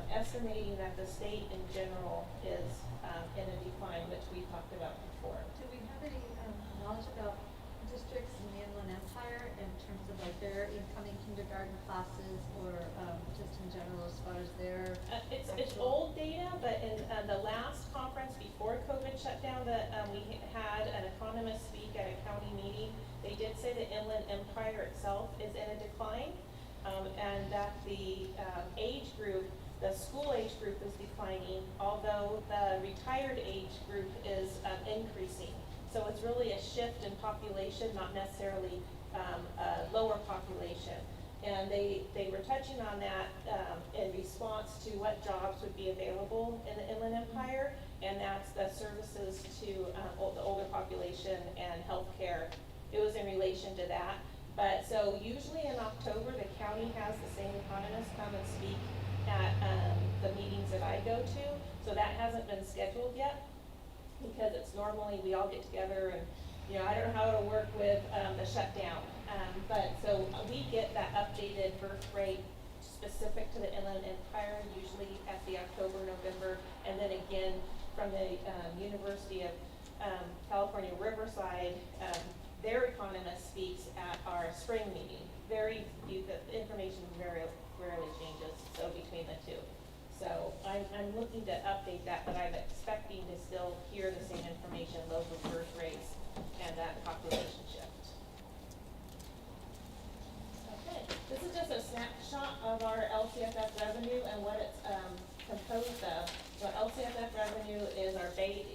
estimating that the state in general is in a decline, which we talked about before. Do we have any knowledge about districts in the Inland Empire in terms of like their incoming kindergarten classes or just in general as far as their It's old data, but in the last conference before COVID shut down that we had an economist speak at a county meeting, they did say the Inland Empire itself is in a decline. And that the age group, the school age group is declining, although the retired age group is increasing. So it's really a shift in population, not necessarily a lower population. And they were touching on that in response to what jobs would be available in the Inland Empire, and that's the services to the older population and healthcare. It was in relation to that. But so usually in October, the county has the same economists come and speak at, the meetings that I go to. So that hasn't been scheduled yet, because it's normally, we all get together and, you know, I don't know how it'll work with, the shutdown. But so we get that updated birth rate specific to the Inland Empire, usually at the October, November, and then again from the, University of, California, Riverside, their economist speaks at our spring meeting. The information very rarely changes, so between the two. So I'm looking to update that, but I'm expecting to still hear the same information, local birth rates and that population shift. Okay, this is just a snapshot of our LCFF revenue and what it's composed of. So LCFF revenue is our base,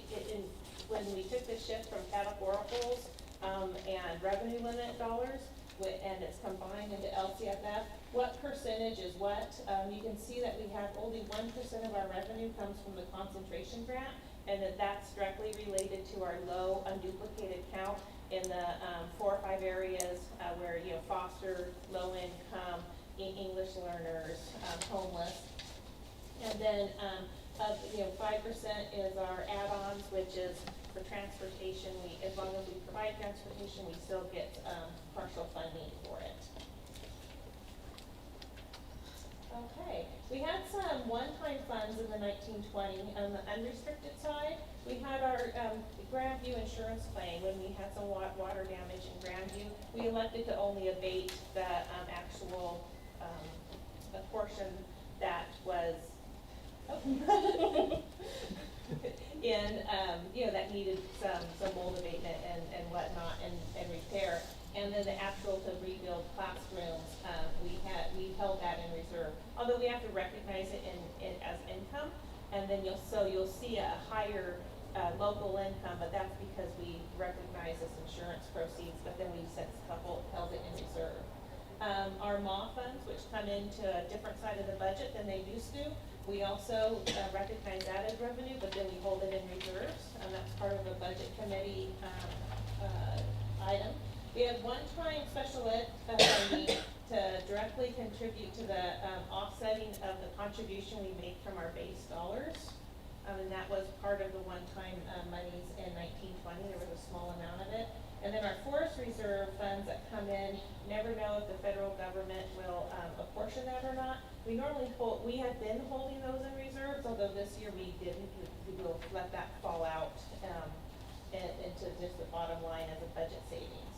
when we took the shift from categoricals and revenue limit dollars, and it's combined into LCFF, what percentage is what? You can see that we have only 1% of our revenue comes from the concentration grant, and that's directly related to our low unduplicated count in the 4 or 5 areas where, you know, foster, low income, English learners, homeless. And then, 5% is our add-ons, which is for transportation. As long as we provide transportation, we still get partial funding for it. Okay, we had some one-time funds in the 1920 on the unrestricted side. We had our Grandview insurance claim when we had some water damage in Grandview. We elected to only abate the actual the portion that was in that needed some mold abatement and whatnot and repair. And then the actual to rebuild classrooms, we held that in reserve. Although we have to recognize it in as income, and then you'll see a higher local income, but that's because we recognize this insurance proceeds. But then we held it in reserve. Our MAW funds, which come into a different side of the budget than they used to, we also recognize that as revenue, but then we hold it in reserves, and that's part of a budget committee item. We have one-time special ed funding to directly contribute to the offsetting of the contribution we make from our base dollars. And that was part of the one-time monies in 1920. There was a small amount of it. And then our forest reserve funds that come in, never know if the federal government will apportion that or not. We normally we have been holding those in reserves, although this year we didn't. We will let that fall out into just the bottom line as a budget savings.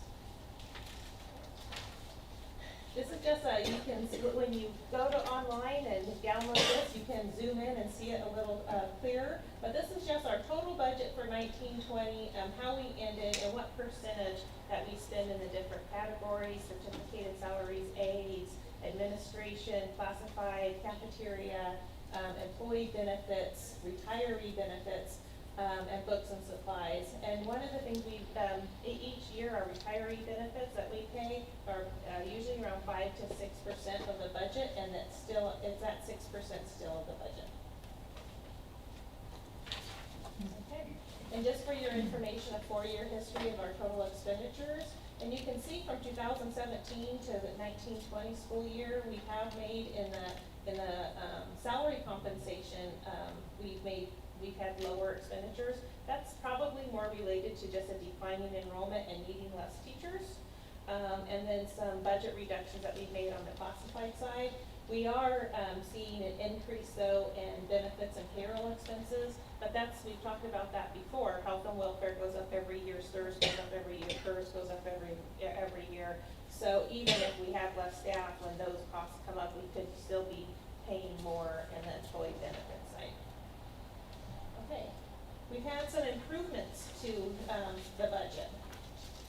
This is just you can see, when you go to online and download this, you can zoom in and see it a little clearer. But this is just our total budget for 1920, how we ended, and what percentage that we spend in the different categories: certificated salaries, aides, administration, classified, cafeteria, employee benefits, retiree benefits, and books and supplies. And one of the things we each year, our retiree benefits that we pay are usually around 5 to 6% of the budget, and it's at 6% still of the budget. Okay, and just for your information, a 4-year history of our total expenditures. And you can see from 2017 to the 1920 school year, we have made in the salary compensation, we've had lower expenditures. That's probably more related to just a declining enrollment and needing less teachers. And then some budget reductions that we've made on the classified side. We are seeing an increase though in benefits and payroll expenses, but we've talked about that before. Health and welfare goes up every year, STRS goes up every year, PERS goes up every year. So even if we have less staff, when those costs come up, we could still be paying more in the employee benefit side. Okay, we've had some improvements to the budget.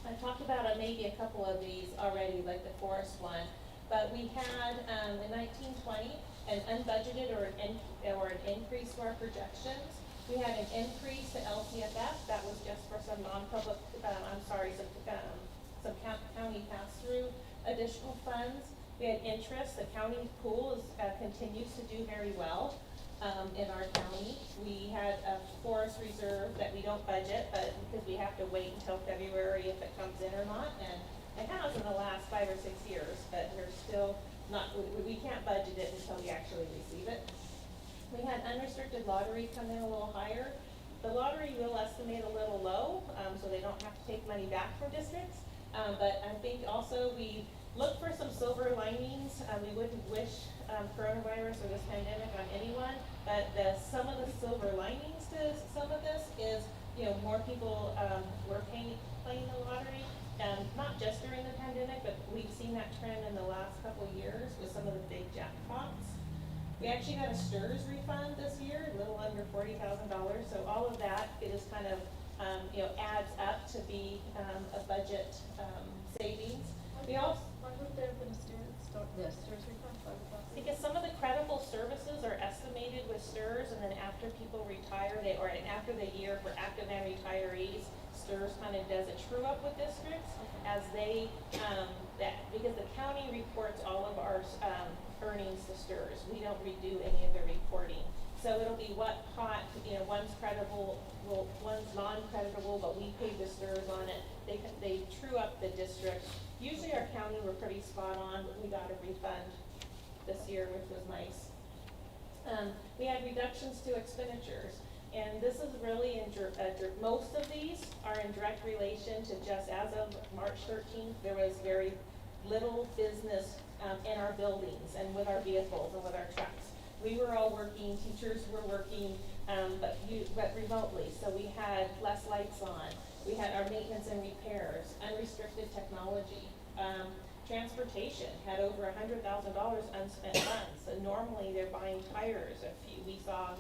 I talked about maybe a couple of these already, like the forest one, but we had in 1920 an unbudgeted or an increase to our projections. We had an increase to LCFF that was just for some non-public, some county pass-through additional funds. We had interest. The county pool continues to do very well. in our county. We had a forest reserve that we don't budget, but because we have to wait until February if it comes in or not, and it has in the last 5 or 6 years, but we're still not, we can't budget it until we actually receive it. We had unrestricted lottery come in a little higher. The lottery will estimate a little low, so they don't have to take money back from districts. But I think also we look for some silver linings. We wouldn't wish coronavirus or this pandemic on anyone, but some of the silver linings to some of this is, more people were playing the lottery. Not just during the pandemic, but we've seen that trend in the last couple of years with some of the big jackpots. We actually got a STRS refund this year, a little under $40,000. So all of that, it is kind of, adds up to be a budget savings. We also, Why would there have been a STRS refund? Why would that be? because some of the credible services are estimated with STRS, and then after people retire, after the year for active and retirees, STRS kind of does a true up with districts as they, because the county reports all of our earnings to STRS. We don't redo any of the reporting. So it'll be what pot, one's creditable, one's non-creditable, but we paid the STRS on it. They true up the district. Usually our county were pretty spot on, but we got a refund this year, which was nice. We had reductions to expenditures. And this is really most of these are in direct relation to just as of March 13th, there was very little business in our buildings and with our vehicles and with our trucks. We were all working, teachers were working, but remotely. So we had less lights on. We had our maintenance and repairs, unrestricted technology. Transportation had over $100,000 unspent funds. So normally they're buying tires. We saw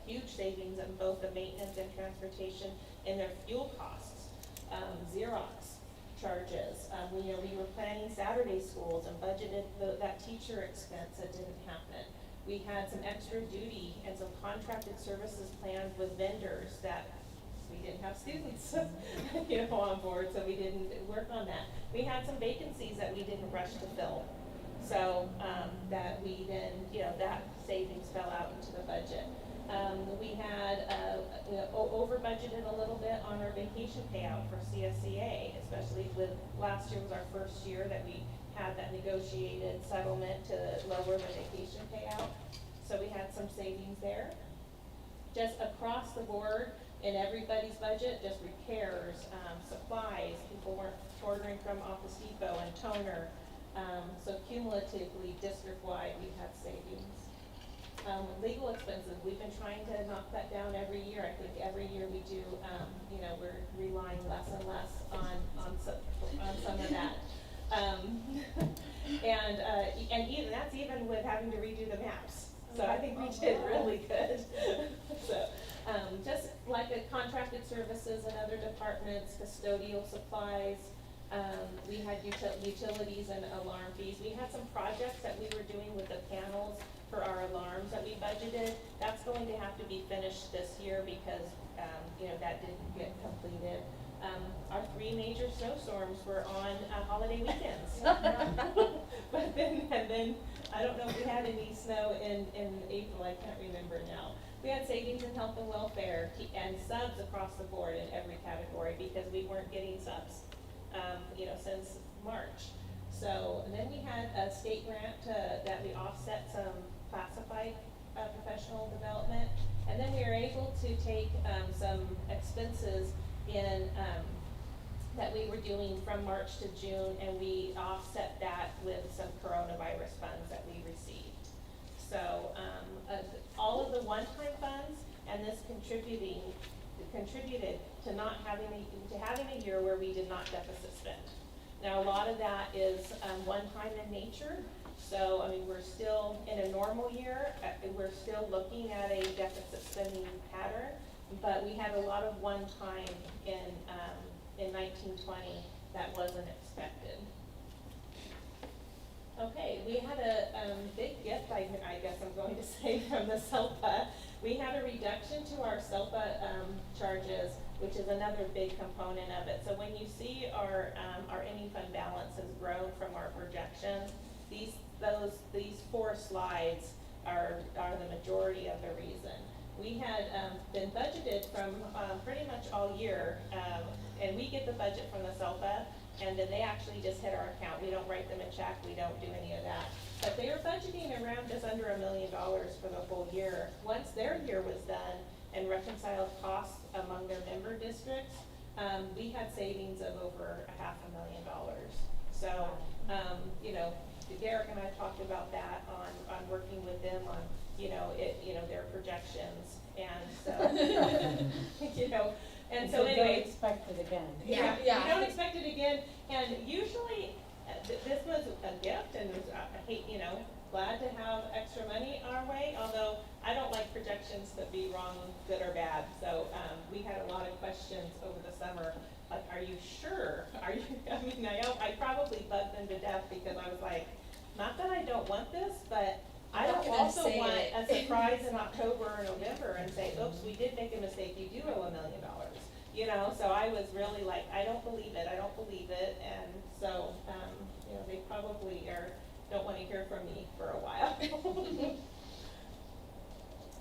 huge savings in both the maintenance and transportation in their fuel costs. Xerox charges. We were planning Saturday schools and budgeted that teacher expense that didn't happen. We had some extra duty and some contracted services planned with vendors that we didn't have students, on board, so we didn't work on that. We had some vacancies that we didn't rush to fill. So, that we then, that savings fell out into the budget. We had, over budgeted a little bit on our vacation payout for CSCA, especially with last year was our first year that we had that negotiated settlement to lower the vacation payout. So we had some savings there. Just across the board in everybody's budget, just repairs, supplies, people weren't ordering from Office Depot and toner. So cumulatively, district-wide, we've had savings. Legal expenses, we've been trying to knock that down every year. I think every year we do, we're relying less and less on some of that. And even that's even with having to redo the maps. So I think we did really good. So, just like the contracted services and other departments, custodial supplies, we had utilities and alarm fees. We had some projects that we were doing with the panels for our alarms that we budgeted. That's going to have to be finished this year because, that didn't get completed. Our 3 major snowstorms were on holiday weekends. But then, I don't know if we had any snow in April, I can't remember now. We had savings in health and welfare and subs across the board in every category because we weren't getting subs, since March. So, and then we had a state grant that we offset some classified professional development. And then we were able to take some expenses in that we were doing from March to June, and we offset that with some coronavirus funds that we received. So all of the one-time funds and this contributed to not having a year where we did not deficit spend. Now a lot of that is one-time in nature. So we're still in a normal year. We're still looking at a deficit spending pattern, but we had a lot of one-time in 1920 that wasn't expected. Okay, we had a big gift, I guess I'm going to say, from the SELPA. We had a reduction to our SELPA charges, which is another big component of it. So when you see our ending fund balance has grown from our projections, these 4 slides are the majority of the reason. We had, been budgeted from, pretty much all year, and we get the budget from the SELPA, and then they actually just hit our account. We don't write them a check, we don't do any of that. But they are budgeting around just under $1 million for the whole year. Once their year was done and reconciled costs among their member districts, we had savings of over $500,000. So, you know, Derek and I talked about that on working with them on, their projections, and so, and so Don't anyway. expect it again. Yeah, Yeah. you don't expect it again, and usually, this was a gift, and I hate, glad to have extra money our way, although I don't like projections to be wrong, good or bad, so, we had a lot of questions over the summer, like, are you sure? Are you, I probably bugged them to death, because I was like, not that I don't want this, but I I'm not don't gonna also say want it. a surprise in October or November and say, oops, we did make a mistake, you do owe $1 million. So I was really like, I don't believe it, and so, they probably don't wanna hear from me for a while.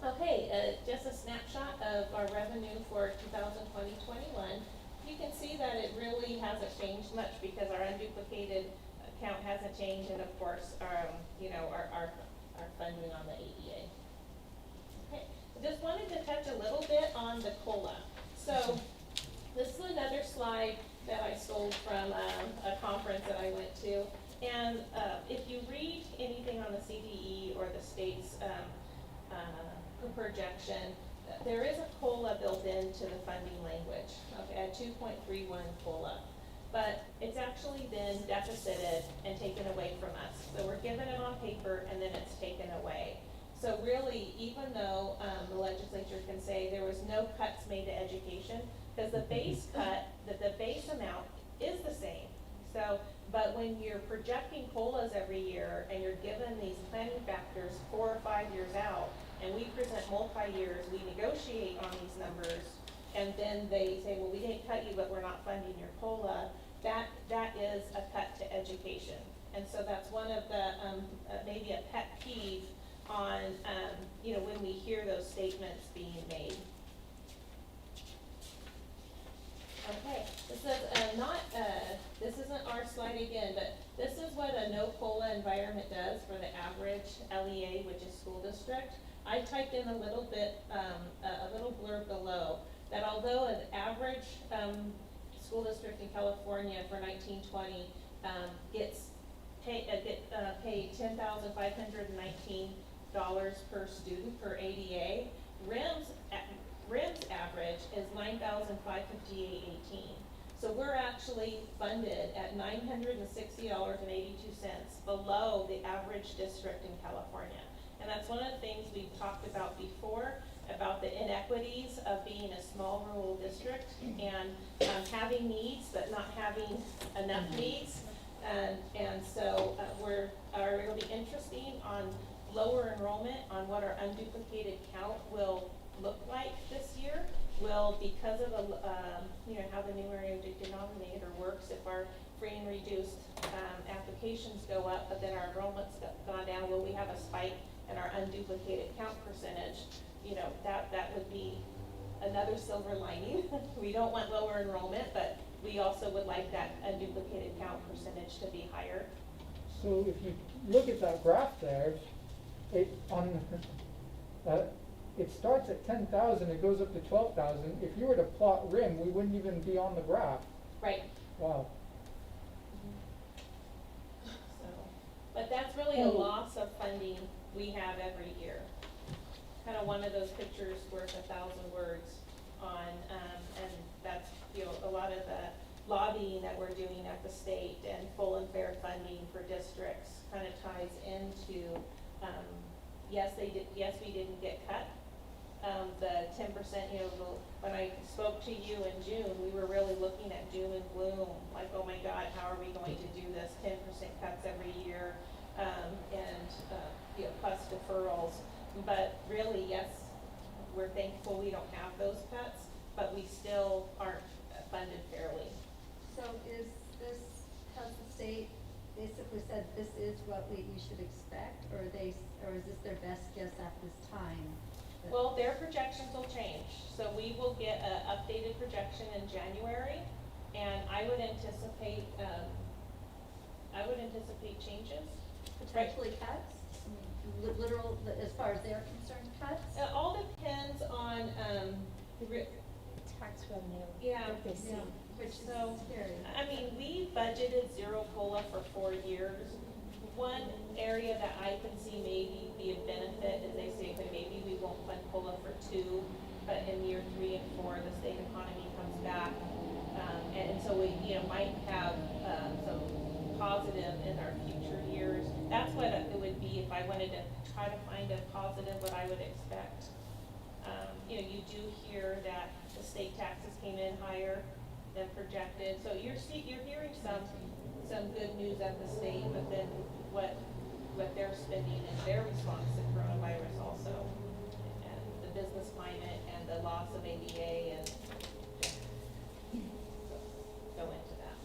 Okay, just a snapshot of our revenue for 2020-21. You can see that it really hasn't changed much because our unduplicated account hasn't changed, and of course, our funding on the AEA. Okay, I just wanted to touch a little bit on the COLA. So, this is another slide that I stole from a conference that I went to. And if you read anything on the CDE or the state's projection, there is a COLA built into the funding language, okay, at 2.31 COLA. But it's actually been deficited and taken away from us. So we're given it on paper and then it's taken away. So really, even though the legislature can say there was no cuts made to education, because the base cut, the base amount is the same. So, but when you're projecting COLAs every year and you're given these planning factors 4 or 5 years out, and we present multi-years, we negotiate on these numbers, and then they say, well, we didn't cut you, but we're not funding your COLA, that is a cut to education. And so that's one of the, maybe a pet peeve on, when we hear those statements being made. Okay, this is this isn't our slide again, but this is what a no COLA environment does for the average LEA, which is school district. I typed in a little bit, a little blurb below, that although an average school district in California for 1920 gets paid $10,519 per student per ADA, RIM's average is $9,558.18. So we're actually funded at $960.82 below the average district in California. And that's one of the things we've talked about before, about the inequities of being a small rural district and having needs but not having enough needs. And so it'll be interesting on lower enrollment, on what our unduplicated count will look like this year. Will, because of the, how the numerator denominator works, if our free and reduced applications go up, but then our enrollment's gone down, will we have a spike in our unduplicated count percentage? That would be another silver lining. We don't want lower enrollment, but we also would like that unduplicated count percentage to be higher. So if you look at that graph there, it starts at 10,000, it goes up to 12,000. If you were to plot RIM, we wouldn't even be on the graph. Right. Wow. So, but that's really a loss of funding we have every year. Kind of one of those pictures worth 1,000 words on, and that's, a lot of the lobbying that we're doing at the state and full and fair funding for districts kind of ties into, yes, we didn't get cut. The 10%, when I spoke to you in June, we were really looking at doom and gloom, like, oh my God, how are we going to do this? 10% cuts every year, plus deferrals. But really, yes, we're thankful we don't have those cuts, but we still aren't funded fairly. So has the state basically said this is what you should expect, or or is this their best guess at this time? Well, their projections will change, so we will get an updated projection in January, and I would anticipate changes. Potentially cuts? Literal, as far as they're concerned, cuts? It all depends on, Tax revenue. Yeah. That they see. Yeah, which is So, scary. I mean, we budgeted zero COLA for 4 years. One area that I can see maybe be a benefit is they say, okay, maybe we won't fund COLA for 2, but in year 3 and 4, the state economy comes back. And so we, might have, some positive in our future years. That's what it would be if I wanted to try to find a positive, what I would expect. You do hear that the state taxes came in higher than projected, so you're hearing some good news at the state, but then what they're spending in their response to coronavirus also, and the business climate and the loss of ADA and go into that.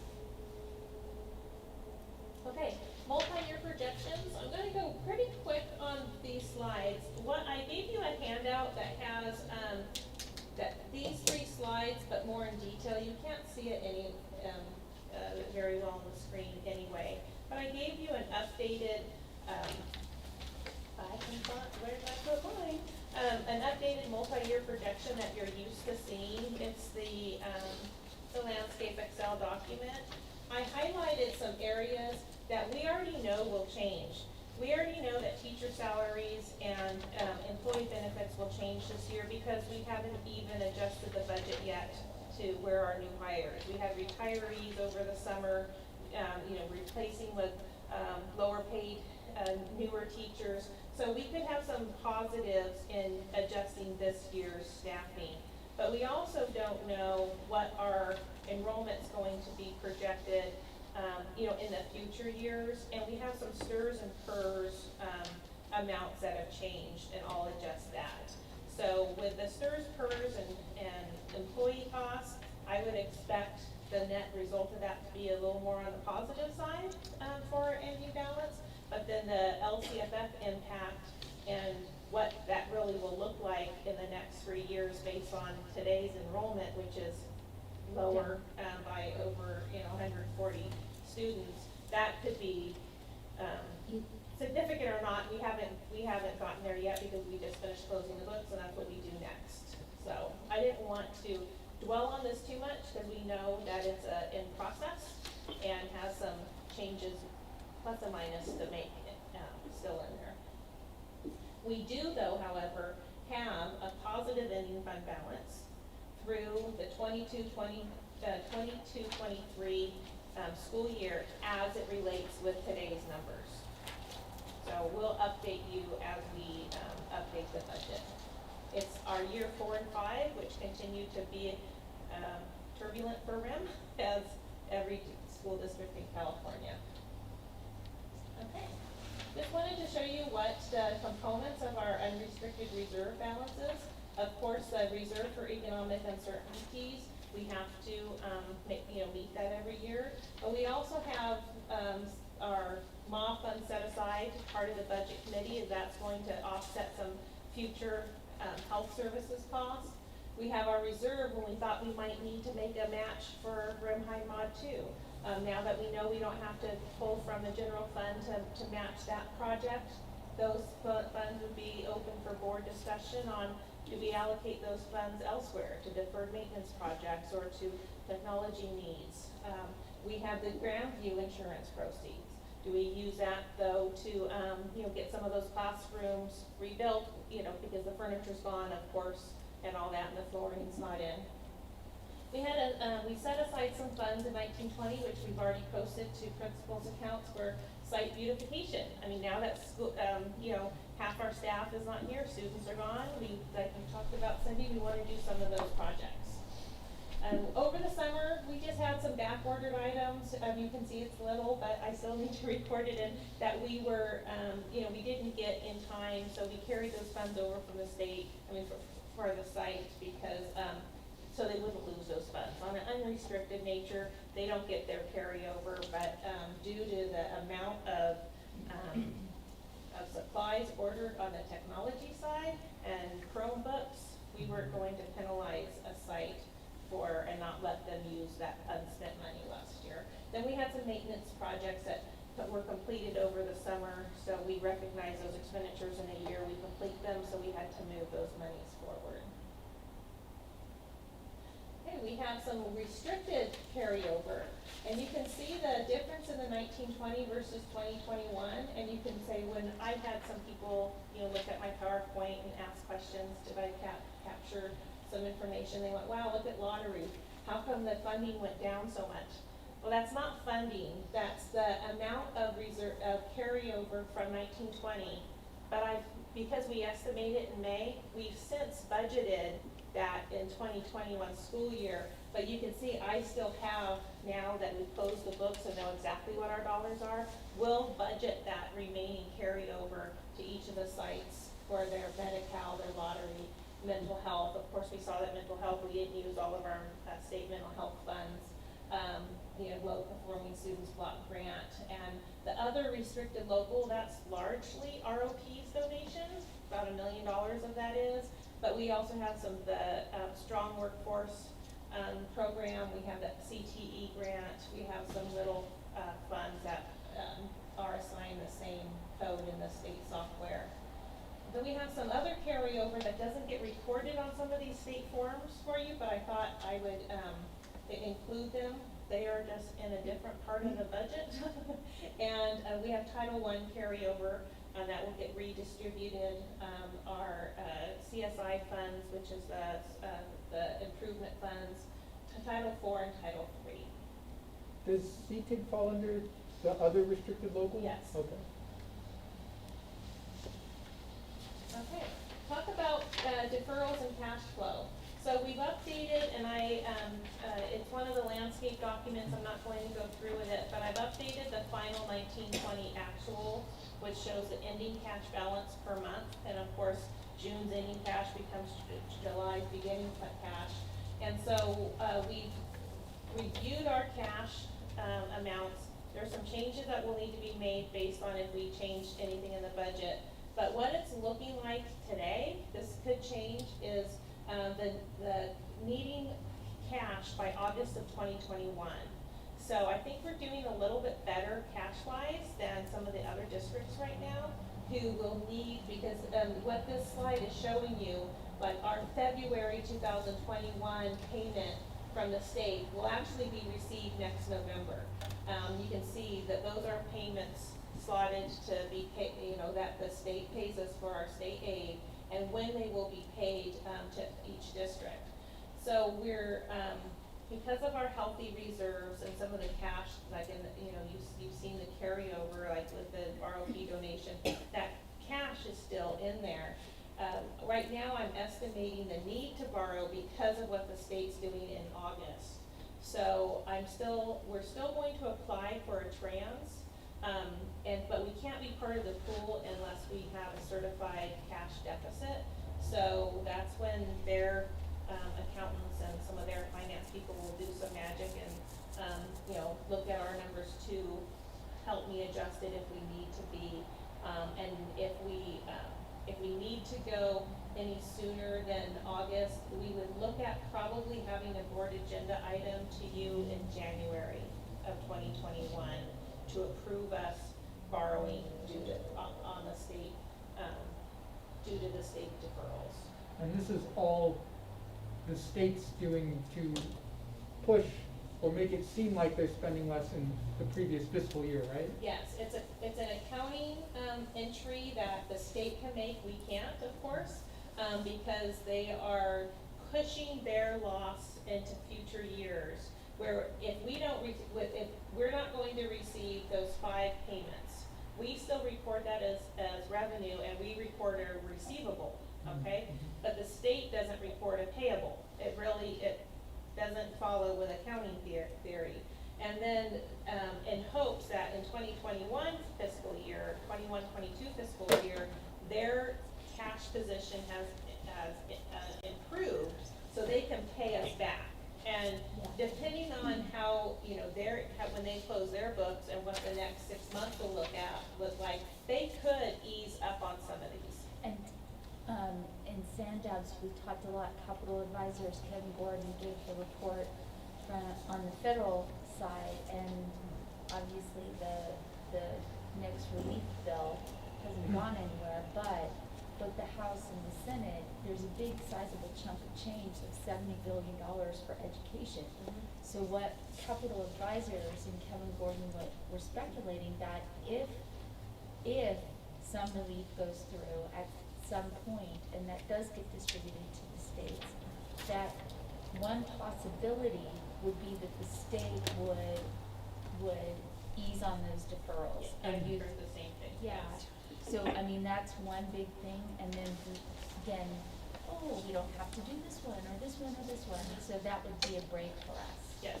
Okay, multi-year projections. I'm gonna go pretty quick on these slides. I gave you a handout that has, these 3 slides, but more in detail. You can't see it very well on the screen anyway. But I gave you an updated, where did I put mine? An updated multi-year projection that you're used to seeing. It's the landscape Excel document. I highlighted some areas that we already know will change. We already know that teacher salaries and employee benefits will change this year because we haven't even adjusted the budget yet to where our new hires. We had retirees over the summer, replacing with lower paid, newer teachers. So we could have some positives in adjusting this year's staffing. But we also don't know what our enrollment's going to be projected in the future years, and we have some STRS and PERS amounts that have changed, and I'll adjust that. So with the STRS, PERS, and employee costs, I would expect the net result of that to be a little more on the positive side for ending balance, but then the LCFF impact and what that really will look like in the next 3 years based on today's enrollment, which is lower by over 140 students, that could be significant or not. We haven't gotten there yet because we just finished closing the books, and that's what we do next. So I didn't want to dwell on this too much because we know that it's in process and has some changes, plus and minus, to make it still in there. We do, though, however, have a positive ending fund balance through the 22-23 school year as it relates with today's numbers. So we'll update you as we update the budget. It's our year 4 and 5, which continue to be turbulent for RIM, as every school district in California. Okay. Just wanted to show you what the components of our unrestricted reserve balances. Of course, the reserve for economic uncertainties, we have to meet that every year. But we also have our MA fund set aside, part of the budget committee, and that's going to offset some future health services costs. We have our reserve when we thought we might need to make a match for RIM High Mod 2. Now that we know we don't have to pull from the general fund to match that project, those funds would be open for board discussion on, do we allocate those funds elsewhere to deferred maintenance projects or to technology needs? We have the Grandview insurance proceeds. Do we use that though to get some of those classrooms rebuilt, because the furniture's gone, of course, and all that, and the flooring's not in. We set aside some funds in 1920, which we've already posted to principals' accounts for site beautification. I mean, now that school, half our staff is not here, students are gone. Like we talked about, Cindy, we want to do some of those projects. Over the summer, we just had some back ordered items. You can see it's little, but I still need to record it in that we were, we didn't get in time, so we carried those funds over from the state, for the site because, so they wouldn't lose those funds. On an unrestricted nature, they don't get their carryover, but, due to the amount of supplies ordered on the technology side and Chromebooks, we weren't going to penalize a site for, and not let them use that unspent money last year. Then we had some maintenance projects that were completed over the summer, so we recognize those expenditures in a year, we complete them, so we had to move those monies forward. Okay, we have some restricted carryover, and you can see the difference in the 1920 versus 2021, and you can say, when I had some people, look at my PowerPoint and ask questions, did I capture some information? They went, wow, look at lottery, how come the funding went down so much? Well, that's not funding, that's the amount of carryover from 1920, but because we estimate it in May, we've since budgeted that in 2021 school year, but you can see I still have, now that we've closed the books and know exactly what our dollars are, we'll budget that remaining carryover to each of the sites for their Medi-Cal, their lottery, mental health. Of course, we saw that mental health, we didn't use all of our state mental health funds. Low performing students block grant, and the other restricted local, that's largely ROP's donations, about $1 million of that is, but we also have some of the strong workforce program, we have that CTE grant, we have some little funds that are assigned the same code in the state software. Then we have some other carryover that doesn't get recorded on some of these state forms for you, but I thought I would include them. They are just in a different part of the budget. And we have Title I carryover that will get redistributed. Our CSI funds, which is the improvement funds, Title IV and Title III. Does CTIG fall under the other restricted local? Yes. Okay. Okay, talk about deferrals and cash flow. So we've updated, and it's one of the landscape documents, I'm not going to go through with it, but I've updated the final 1920 actual, which shows the ending cash balance per month, and of course, June's ending cash becomes July's beginning cash. And so we've reviewed our cash amounts. There's some changes that will need to be made based on if we changed anything in the budget. But what it's looking like today, this could change, is the needing cash by August of 2021. So I think we're doing a little bit better cash-wise than some of the other districts right now, who will need, because what this slide is showing you, like our February 2021 payment from the state will actually be received next November. You can see that those are payments slotted to be paid, that the state pays us for our state aid, and when they will be paid to each district. So we're, because of our healthy reserves and some of the cash, like you've seen the carryover, like with the ROP donation, that cash is still in there. Right now, I'm estimating the need to borrow because of what the state's doing in August. So we're still going to apply for a trans, but we can't be part of the pool unless we have a certified cash deficit. So that's when their accountants and some of their finance people will do some magic and look at our numbers to help me adjust it if we need to be, and if we need to go any sooner than August, we would look at probably having a board agenda item to you in January of 2021 to approve us borrowing on the state, due to the state deferrals. And this is all the state's doing to push or make it seem like they're spending less in the previous fiscal year, right? Yes, it's an accounting entry that the state can make. We can't, of course, because they are pushing their loss into future years. Where if we're not going to receive those 5 payments, we still report that as revenue, and we report a receivable, okay? But the state doesn't report a payable. It doesn't follow with accounting theory. And then in hopes that in 2021 fiscal year, 21-22 fiscal year, their cash position has improved, so they can pay us back. And depending on how, you know, when they close their books and what the next 6 months will look like, they could ease up on some of these. And, in Sandabs, we talked a lot, capital advisors, Kevin Gordon gave the report on the federal side, and obviously the next relief bill hasn't gone anywhere, but both the House and the Senate, there's a big sizable chunk of change, like $70 billion for education. So what capital advisors and Kevin Gordon were speculating that if some relief goes through at some point, and that does get distributed to the states, that one possibility would be that the state would ease on those deferrals. I And heard the same thing. yeah, so, I mean, that's one big thing, and then, again, oh, we don't have to do this one, or this one, or this one, so that would be a break for us. Yes.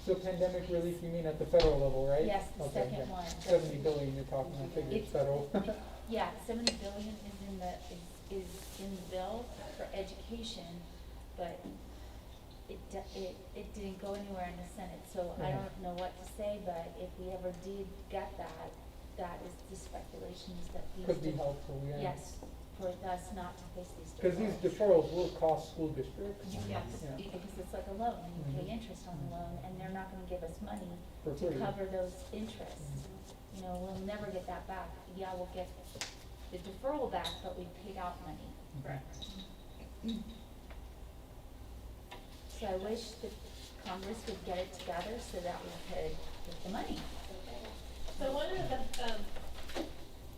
So pandemic relief, you mean at the federal level, right? Yes, the Okay, second yeah. one. 70 billion you're talking, I figured It's- federal. Yeah, 70 billion is in the bill for education, but it didn't go anywhere in the Senate, so I Mhm. don't know what to say, but if we ever did get that, that is the speculations that these. Could be helpful, yeah. Yes, for us not to face these deferrals. Because these deferrals will cost school districts. Yes, Yeah. because it's like a loan, and you pay Mhm. interest on the loan, and they're not gonna give us money For to free. cover those interests. You know, we'll never get that back. Yeah, we'll get the deferral back, but we paid out money. Correct. So I wish that Congress would get it together so that we could get the money. So one of the,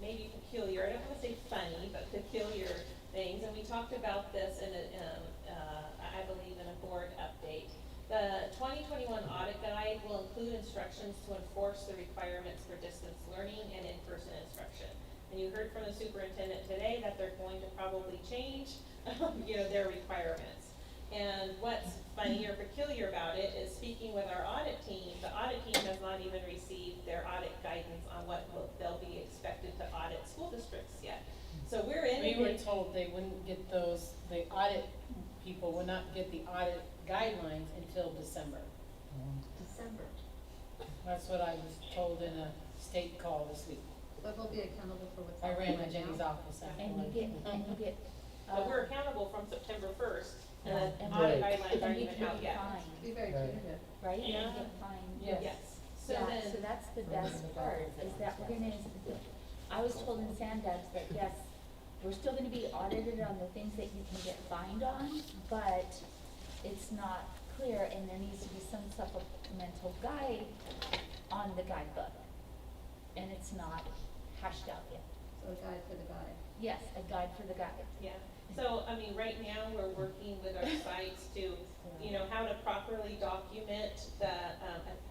maybe peculiar, I don't wanna say funny, but peculiar things, and we talked about this in I believe in a board update. The 2021 audit guide will include instructions to enforce the requirements for distance learning and in-person instruction. And you heard from the superintendent today that they're going to probably change, their requirements. And what's funny or peculiar about it is speaking with our audit team, the audit team has not even received their audit guidance on what they'll be expected to audit school districts yet. So we're in. We were told they wouldn't get those, the audit people would not get the audit guidelines until December. December, That's what I was told in a state call this week. but we'll be accountable for what's I happening ran to right Jenny's now. office after. And you get, But we're accountable from September 1st, and the and audit Right. guidelines and aren't you even can out be yet. fined, Be very Right. punitive. right? You Yeah. can get fined. Yes. Yes, so Yeah, then. so that's the best part, is that we're gonna, I was told in Sandbags that yes, we're still gonna be audited on the things that you can get fined on, but it's not clear, and there needs to be some supplemental guide on the guidebook. And it's not hashed out yet. So a guide for the guide. Yes, a guide for the guide. Yeah, so, I mean, right now, we're working with our sites to, how to properly document the,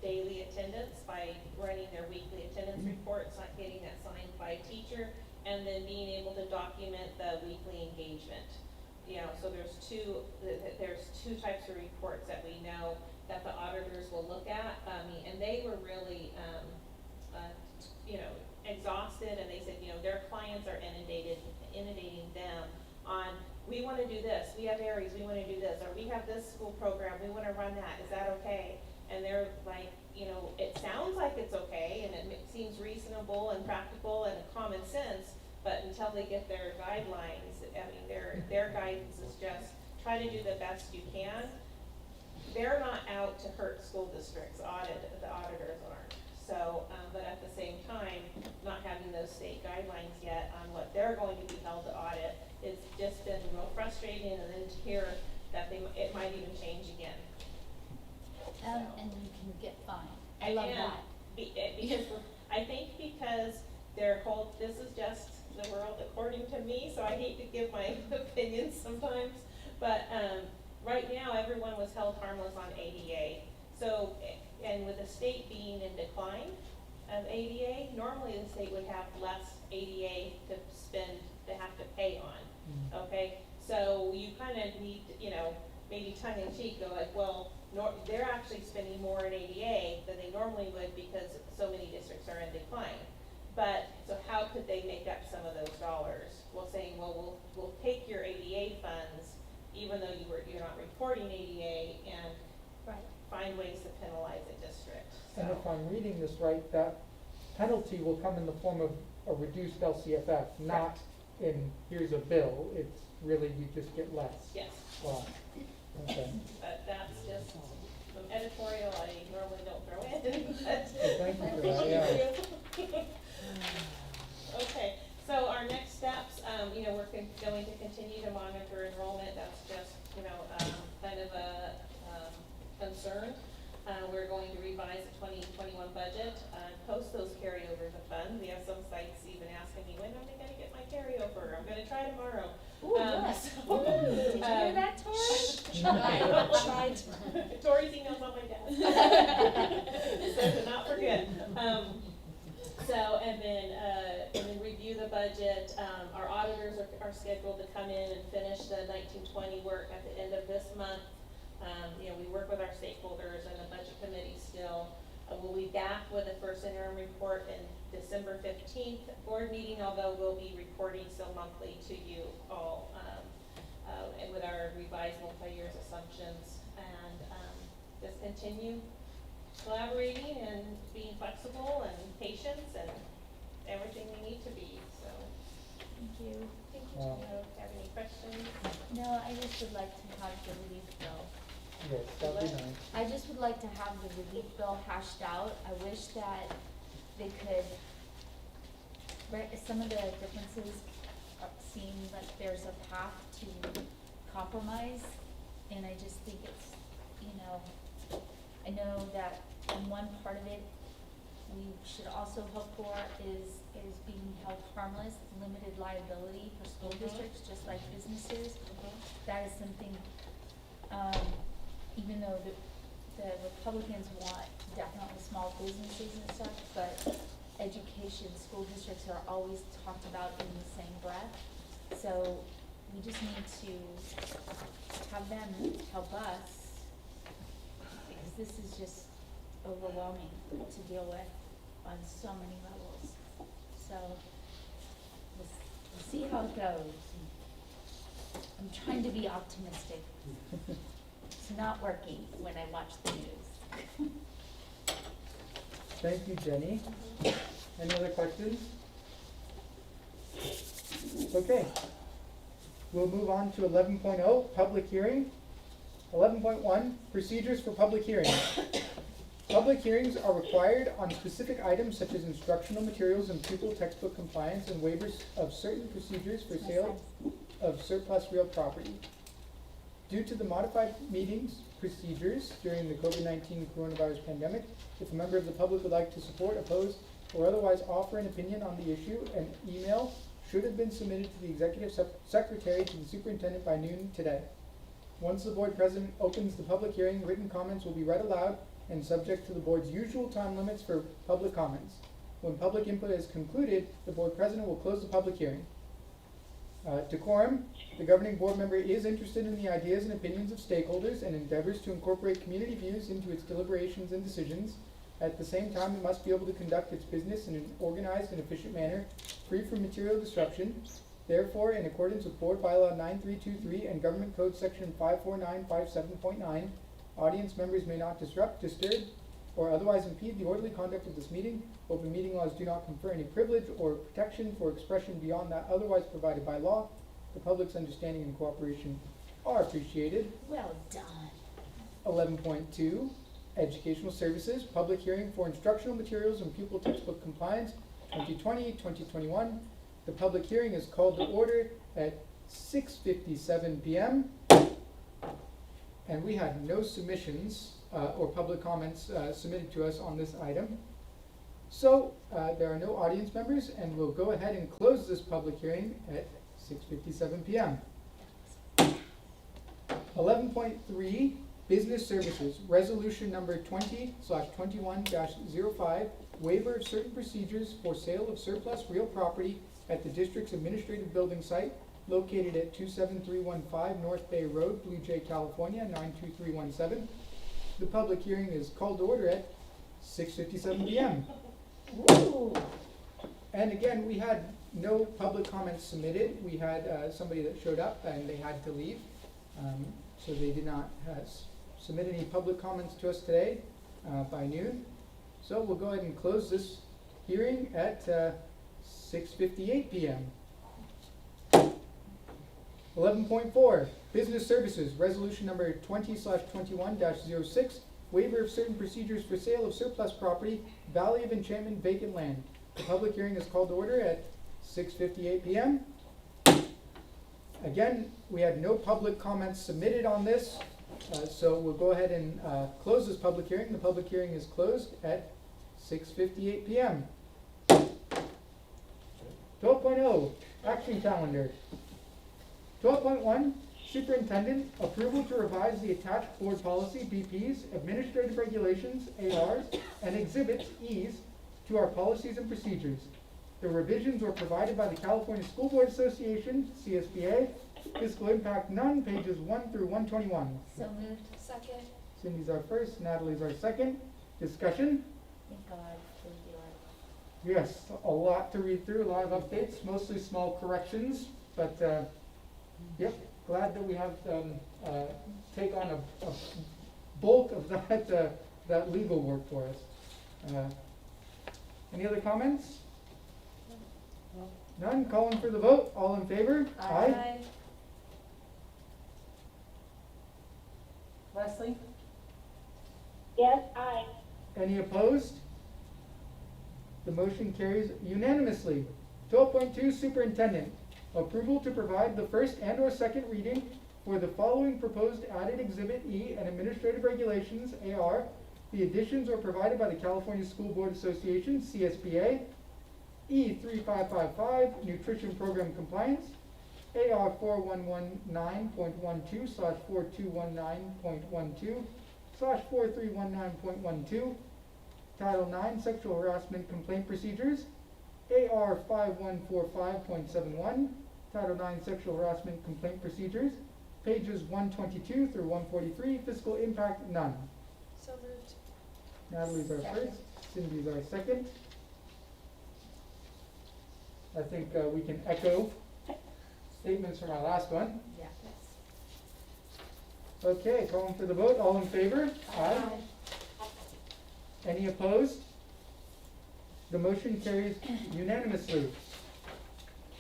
daily attendance by running their weekly attendance reports, like getting that signed by a teacher, and then being able to document the weekly engagement. So there's two types of reports that we know that the auditors will look at, and they were really, exhausted, and they said, their clients are inundating them on, we wanna do this, we have Aries, we wanna do this, or we have this school program, we wanna run that, is that okay? And they're like, it sounds like it's okay, and it seems reasonable and practical and common sense, but until they get their guidelines, I mean, their guidance is just, try to do the best you can. They're not out to hurt school districts, the auditors aren't. So, but at the same time, not having those state guidelines yet on what they're going to be held to audit, it's just been real frustrating, and then to hear that it might even change again. And you can get fined. I love that. Because I think because this is just the world according to me, so I hate to give my opinions sometimes, but, right now, everyone was held harmless on ADA. So, and with the state being in decline of ADA, normally the state would have less ADA to have to pay on, okay? So you kind of need, maybe tongue in cheek, go like, well, they're actually spending more in ADA than they normally would because so many districts are in decline. But, so how could they make up some of those dollars? Well, saying, well, we'll take your ADA funds, even though you're not reporting ADA, and Right. find find ways to penalize a district, so. And if I'm reading this right, that penalty will come in the form of a reduced LCFF, not in here's a bill, it's really you just get less. Yes, Wow, okay. but that's just some editorial I normally don't throw in, but. Well, thank you for that, yeah. Okay, so our next steps, we're going to continue to monitor enrollment, that's just, kind of a, concern. We're going to revise the 2021 budget, post those carryovers of funds. We have some sites even asking me, when am I gonna get my carryover? I'm gonna try tomorrow. Ooh, yes. Did you hear that, Tori? Try tomorrow. Tori's email's on my desk. So to not forget. And then review the budget. Our auditors are scheduled to come in and finish the 1920 work at the end of this month. We work with our stakeholders and the budget committee still. We'll be back with the first interim report in December 15th board meeting, although we'll be reporting still monthly to you all and with our revised multi-years assumptions, and just continue collaborating and being flexible and patient and everything we need to be, so. Thank you. Thank you. Wow. Do you have any questions? No, I just would like to have the relief bill. Yes, that'd be nice. I just would like to have the relief bill hashed out. I wish that they could, some of the differences seem like there's a path to compromise, and I just think it's, I know that in one part of it, we should also hope for is being held harmless, limited liability for school districts, just like businesses. That is something, even though the Republicans want definitely small businesses and stuff, but education, school districts are always talked about in the same breath. So we just need to have them help us, because this is just overwhelming to deal with on so many levels. So we'll see how it goes. I'm trying to be optimistic. It's not working when I watch the news. Thank you, Jenny. Any other questions? Okay. We'll move on to 11.0, public hearing. 11.1, procedures for public hearings. Public hearings are required on specific items such as instructional materials and pupil textbook compliance and waivers of certain procedures for sale of surplus real property. Due to the modified meetings procedures during the COVID-19 coronavirus pandemic, if a member of the public would like to support, oppose, or otherwise offer an opinion on the issue, an email should have been submitted to the executive secretary to the superintendent by noon today. Once the board president opens the public hearing, written comments will be read aloud and subject to the board's usual time limits for public comments. When public input is concluded, the board president will close the public hearing. Decorum, the governing board member is interested in the ideas and opinions of stakeholders and endeavors to incorporate community views into its deliberations and decisions. At the same time, it must be able to conduct its business in an organized and efficient manner, free from material disruption. Therefore, in accordance with Board Bylaw 9323 and Government Code Section 54957.9, audience members may not disrupt, disturb, or otherwise impede the orderly conduct of this meeting. Open meeting laws do not confer any privilege or protection for expression beyond that otherwise provided by law. The public's understanding and cooperation are appreciated. Well done. 11.2, educational services, public hearing for instructional materials and pupil textbook compliance, 2020-2021. The public hearing is called to order at 6:57 p.m. And we had no submissions or public comments submitted to us on this item. So there are no audience members, and we'll go ahead and close this public hearing at 6:57 p.m. 11.3, business services, resolution number 20/21-05, waiver of certain procedures for sale of surplus real property at the district's administrative building site located at 27315 North Bay Road, Blue Jay, California, 92317. The public hearing is called to order at 6:57 p.m. Woo! And again, we had no public comments submitted. We had somebody that showed up and they had to leave, so they did not submit any public comments to us today by noon. So we'll go ahead and close this hearing at 6:58 p.m. 11.4, Business Services, Resolution Number 20/21-06, Waiver of certain procedures for sale of surplus property, Valley of Enchantment vacant land. The public hearing is called to order at 6:58 p.m. Again, we had no public comments submitted on this, so we'll go ahead and close this public hearing. The public hearing is closed at 6:58 p.m. 12.0, Action Calendar. 12.1, Superintendent, approval to revise the attached board policy, BPs, administrative regulations, ARs, and exhibits, Es, to our policies and procedures. The revisions were provided by the California School Board Association, CSBA, fiscal impact none, pages 1 through 121. So moved. Second. Cindy's our first, Natalie's our second. Discussion? Thank God, thank you, Lord. Yes, a lot to read through, a lot of updates, mostly small corrections, but, yep, glad that we have, take on a bulk of that legal work for us. Any other comments? None, calling for the vote, all in favor? Aye. Leslie? Yes, aye. Any opposed? The motion carries unanimously. 12.2, Superintendent, approval to provide the first and/or second reading for the following proposed added Exhibit E and Administrative Regulations, AR. The additions were provided by the California School Board Association, CSBA, E3555, Nutrition Program Compliance, AR 4119.12/4219.12/4319.12, Title IX, Sexual Harassment Complaint Procedures, AR 5145.71, Title IX, Sexual Harassment Complaint Procedures, pages 122 through 143, fiscal impact none. So moved. Natalie's our Second. first, Cindy's our second. I think we can echo statements from our last one. Yeah. Okay, calling for the vote, all in favor? Aye. Any opposed? The motion carries unanimously.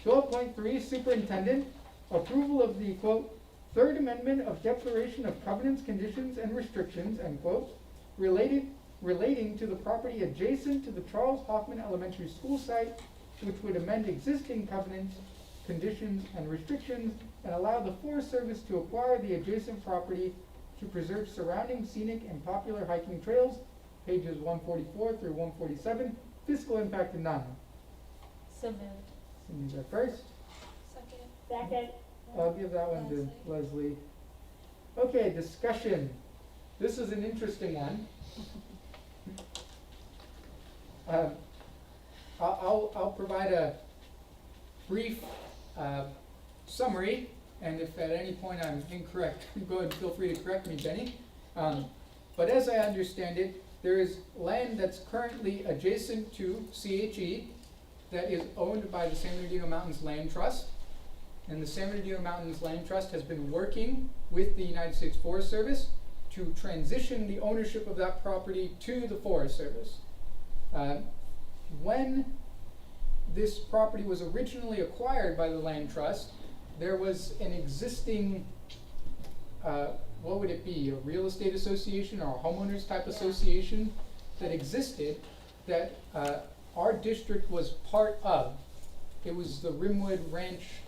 12.3, Superintendent, approval of the, quote, Third Amendment of Declaration of Covenants, Conditions, and Restrictions, end quote, relating to the property adjacent to the Charles Hoffman Elementary School site, which would amend existing covenants, conditions, and restrictions, and allow the Forest Service to acquire the adjacent property to preserve surrounding scenic and popular hiking trails, pages 144 through 147, fiscal impact none. So moved. Cindy's our first. Second. Second. I'll give that one to Leslie. Okay, discussion. This is an interesting one. I'll provide a brief summary, and if at any point I'm incorrect, go ahead and feel free to correct me, Benny. But as I understand it, there is land that's currently adjacent to CHE that is owned by the San Bernardino Mountains Land Trust. And the San Bernardino Mountains Land Trust has been working with the United States Forest Service to transition the ownership of that property to the Forest Service. When this property was originally acquired by the Land Trust, there was an existing, what would it be, a real estate association or a homeowners type association that existed that our district was part of. It was the Rimwood Ranch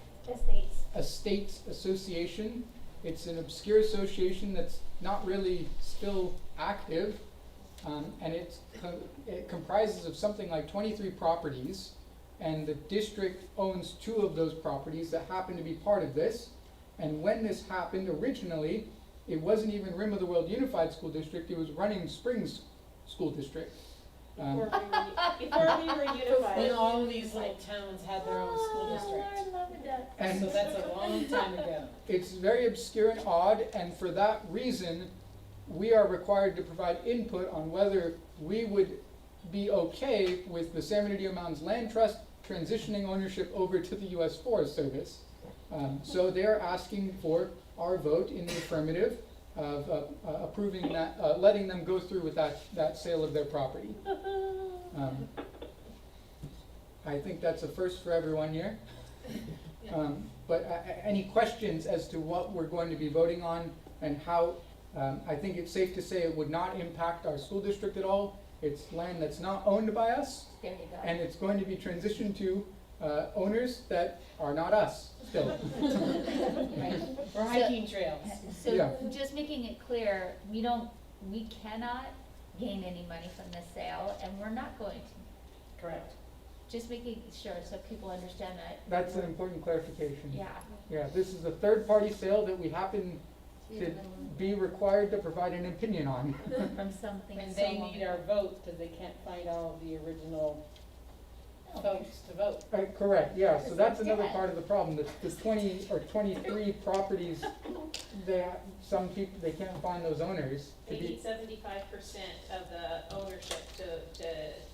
Estates Association. It's an obscure association that's not really still active, and it comprises of something like 23 properties, and the district owns 2 of those properties that happen to be part of this. And when this happened originally, it wasn't even Rim of the World Unified School District, it was Running Springs School District. Before we were unified. When all of these little towns had their own school district. And So that's a long time ago. it's very obscure and odd, and for that reason, we are required to provide input on whether we would be okay with the San Bernardino Mountains Land Trust transitioning ownership over to the U.S. Forest Service. So they're asking for our vote in the affirmative of approving that, letting them go through with that sale of their property. I think that's a first for everyone here. But any questions as to what we're going to be voting on and how, I think it's safe to say it would not impact our school district at all. It's land that's not owned by us, There you go. and it's going to be transitioned to owners that are not us still. Right, for hiking trails. So Yeah. just making it clear, we cannot gain any money from this sale, and we're not going to. Correct. Just making sure so people understand that. That's an important clarification. Yeah. Yeah, this is a third-party sale that we happen to be required to provide an opinion on. From something And so they long need ago. our vote because they can't find all of the original folks to vote. Correct, yeah, so Because that's they're another dead. part of the problem, the 20 or 23 properties, some people, they can't find those owners to They be. need 75% of the ownership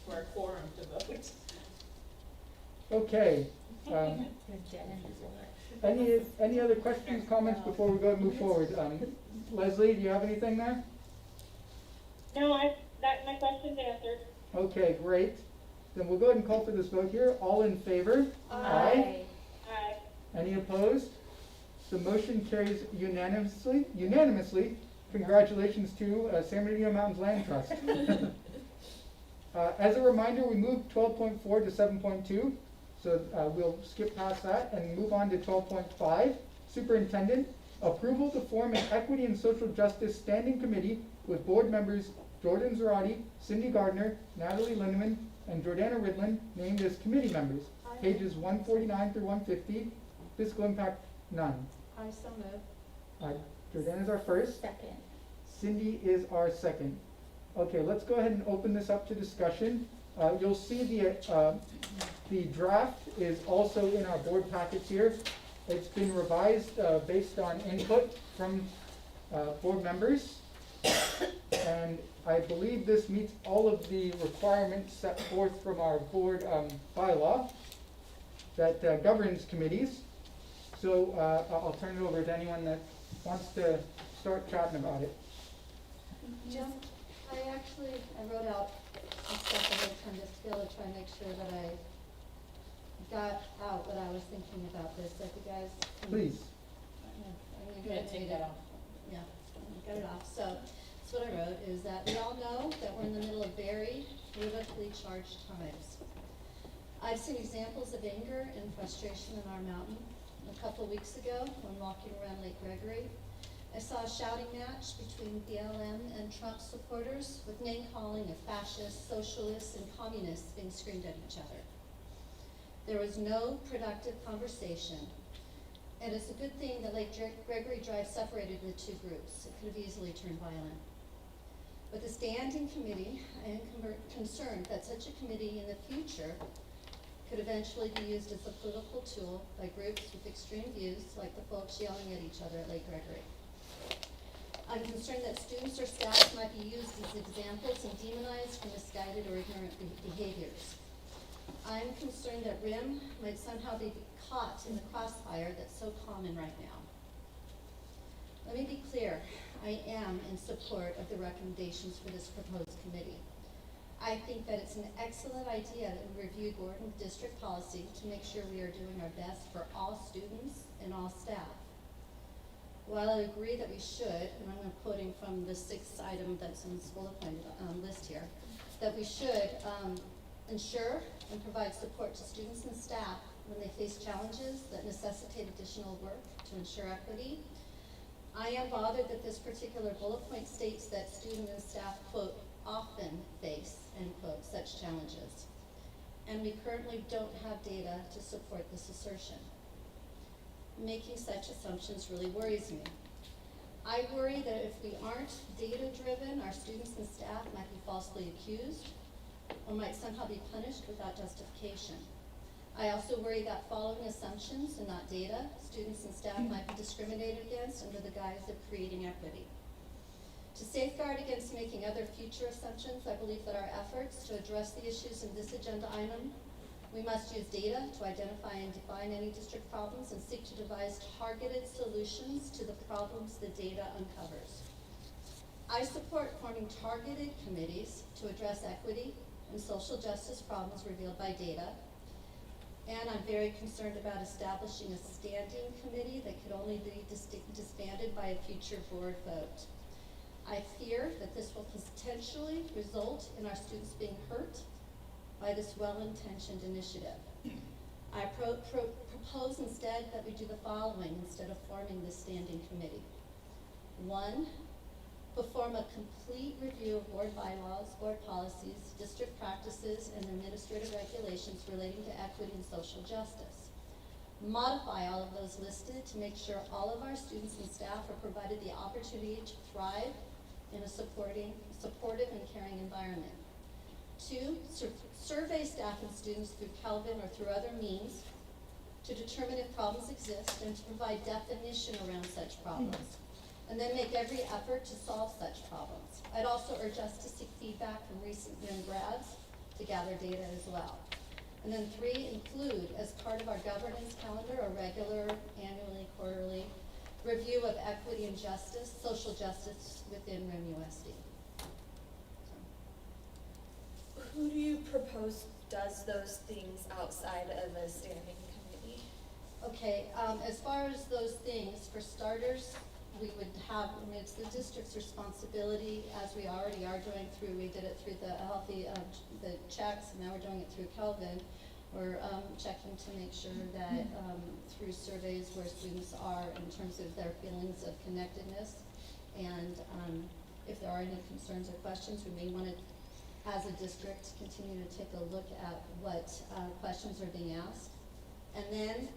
for a quorum to vote. Okay, They're dead. any other questions, comments before we go and move forward? Leslie, do you have anything there? No, my question's answered. Okay, great. Then we'll go ahead and call for this vote here. All in favor? Aye. Aye. Any opposed? The motion carries unanimously. Congratulations to San Bernardino Mountains Land Trust. As a reminder, we moved 12.4 to 7.2, so we'll skip past that and move on to 12.5. Superintendent, approval to form an Equity and Social Justice Standing Committee with board members Jordan Zarate, Cindy Gardner, Natalie Lindeman, and Jordana Ridlin named as committee members. Pages 149 through 150. Fiscal impact, none. I so move. Jordana is our first. Second. Cindy is our second. Okay, let's go ahead and open this up to discussion. You'll see the draft is also in our board packets here. It's been revised based on input from board members. And I believe this meets all of the requirements set forth from our board bylaw that governs committees. So I'll turn it over to anyone that wants to start chatting about it. Jim, I wrote out some stuff ahead of time just to be able to try and make sure that I got out what I was thinking about this, so if you guys. Please. I'm Go ahead, take that off. Yeah, get it off. So, that's what I wrote, is that we all know that we're in the middle of very politically charged times. I've seen examples of anger and frustration in our mountain. A couple of weeks ago, when walking around Lake Gregory, I saw a shouting match between BLM and Trump supporters with name-calling of fascists, socialists, and communists being screamed at each other. There was no productive conversation, and it's a good thing that Lake Gregory Drive separated the two groups. It could have easily turned violent. With the standing committee, I am concerned that such a committee in the future could eventually be used as a political tool by groups with extreme views, like the folks yelling at each other at Lake Gregory. I'm concerned that students or staff might be used as examples and demonized for misguided or ignorant behaviors. I'm concerned that RIM might somehow be caught in the crossfire that's so common right now. Let me be clear, I am in support of the recommendations for this proposed committee. I think that it's an excellent idea that we review board and district policy to make sure we are doing our best for all students and all staff. While I agree that we should, and I'm quoting from the sixth item that's in this bullet point list here, that we should ensure and provide support to students and staff when they face challenges that necessitate additional work to ensure equity. I am bothered that this particular bullet point states that students and staff, quote, often face, end quote, such challenges. And we currently don't have data to support this assertion. Making such assumptions really worries me. I worry that if we aren't data-driven, our students and staff might be falsely accused or might somehow be punished without justification. I also worry that following assumptions and not data, students and staff might be discriminated against under the guise of creating equity. To safeguard against making other future assumptions, I believe that our efforts to address the issues in this agenda item, we must use data to identify and define any district problems and seek to devise targeted solutions to the problems the data uncovers. I support forming targeted committees to address equity and social justice problems revealed by data. And I'm very concerned about establishing a standing committee that could only be disbanded by a future board vote. I fear that this will potentially result in our students being hurt by this well-intentioned initiative. I propose instead that we do the following instead of forming this standing committee. 1, perform a complete review of board bylaws, board policies, district practices, and administrative regulations relating to equity and social justice. Modify all of those listed to make sure all of our students and staff are provided the opportunity to thrive in a supportive and caring environment. 2, survey staff and students through Kelvin or through other means to determine if problems exist and to provide definition around such problems. And then make every effort to solve such problems. I'd also urge us to seek feedback from recent young grads to gather data as well. And then 3, include as part of our governance calendar a regular, annually, quarterly review of equity and justice, social justice within RIM USD. Who do you propose does those things outside of a standing committee? Okay, as far as those things, for starters, we would have, I mean, it's the district's responsibility, as we already are doing through, we did it through the healthy, the checks, and now we're doing it through Kelvin. We're checking to make sure that through surveys where students are in terms of their feelings of connectedness, and if there are any concerns or questions, we may want to, as a district, continue to take a look at what questions are being asked. And then,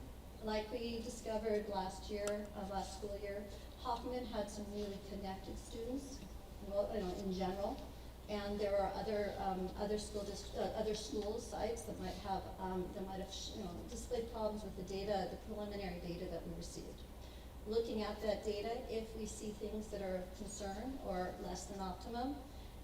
like we discovered last school year, Hoffman had some really connected students, well, in general, and there are other school sites that might have displayed problems with the data, the preliminary data that we received. Looking at that data, if we see things that are of concern or less than optimum,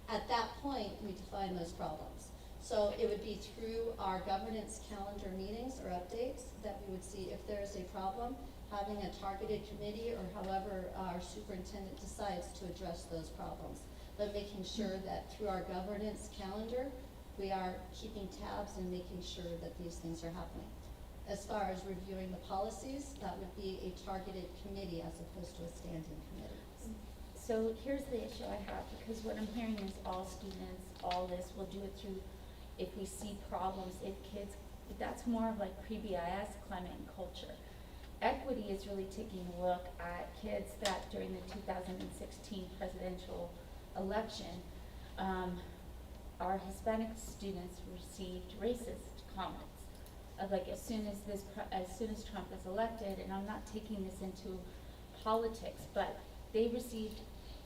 at that point we define those problems. So it would be through our governance calendar meetings or updates that we would see if there is a problem, having a targeted committee or however our superintendent decides to address those problems. But making sure that through our governance calendar, we are keeping tabs and making sure that these things are happening. As far as reviewing the policies, that would be a targeted committee as opposed to a standing committee. So here's the issue I have, because what I'm hearing is all students, all this, we'll do it through, if we see problems, if kids, that's more of like pre-BIS, climate and culture. Equity is really taking a look at kids that during the 2016 presidential election, our Hispanic students received racist comments of like as soon as Trump was elected, and I'm not taking this into politics, but they received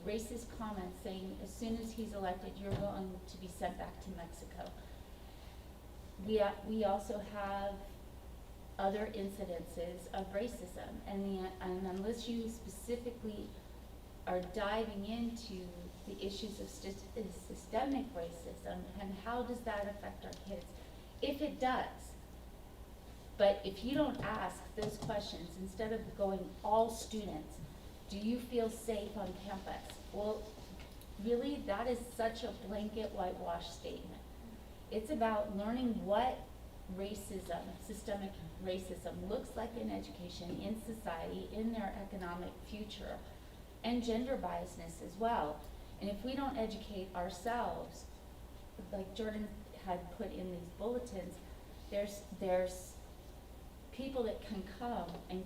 racist comments saying as soon as he's elected, you're going to be sent back to Mexico. We also have other incidences of racism, and unless you specifically are diving into the issues of systemic racism and how does that affect our kids, if it does, but if you don't ask those questions, instead of going all students, do you feel safe on campus? Well, really, that is such a blanket whitewash statement. It's about learning what racism, systemic racism looks like in education, in society, in their economic future, and gender biasness as well. And if we don't educate ourselves, like Jordan had put in these bulletins, there's people that can come and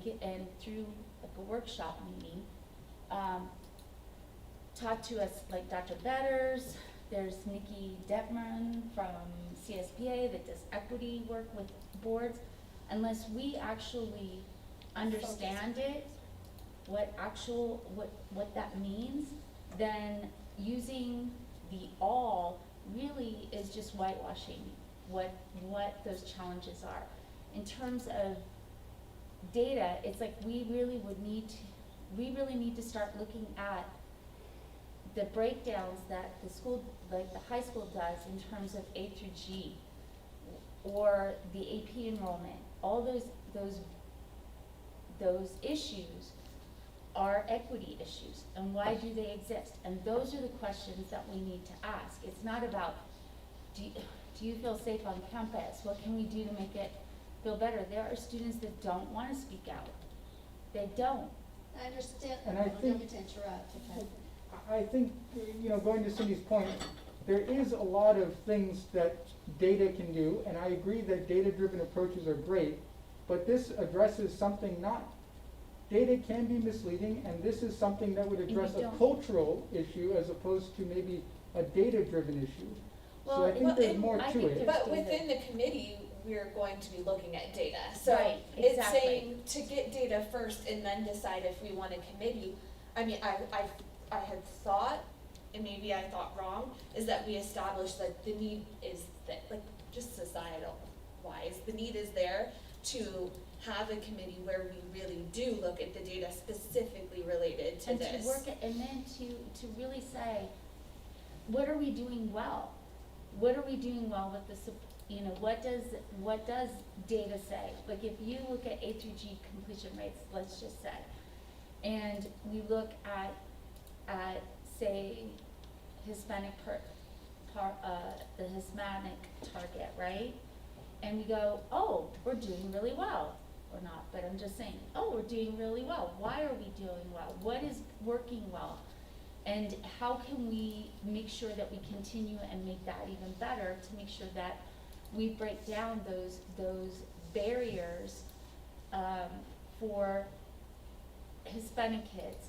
through like a workshop meeting, talk to us, like Dr. Betters, there's Nikki Detman from CSPA that does equity work with boards. Unless we actually understand it, what that means, then using the all really is just whitewashing what those challenges are. In terms of data, it's like we really need to start looking at the breakdowns that the school, like the high school does in terms of A through G, or the AP enrollment, all those issues are equity issues, and why do they exist? And those are the questions that we need to ask. It's not about, do you feel safe on campus? What can we do to make it feel better? There are students that don't want to speak out. They don't. I understand, And I I don't think- mean to interrupt, okay? I think, going to Cindy's point, there is a lot of things that data can do, and I agree that data-driven approaches are great, but this addresses something data can be misleading, and this is something that would address a don't- cultural issue as opposed to maybe a data-driven issue. So Well, I think there's more I to think it. there's But within the committee, we're going to be looking at data, so Right, it's exactly. saying to get data first and then decide if we want a committee. I mean, I had thought, and maybe I thought wrong, is that we established that the need is that, like, just societal wise, the need is there to have a committee where we really do look at the data specifically related to And this. to work it, and then to really say, what are we doing well? What are we doing well with the, what does data say? Like, if you look at A through G completion rates, let's just say, and we look at say, Hispanic the Hispanic target, right? And we go, oh, we're doing really well, or not, but I'm just saying, oh, we're doing really well. Why are we doing well? What is working well? And how can we make sure that we continue and make that even better, to make sure that we break down those barriers for Hispanic kids,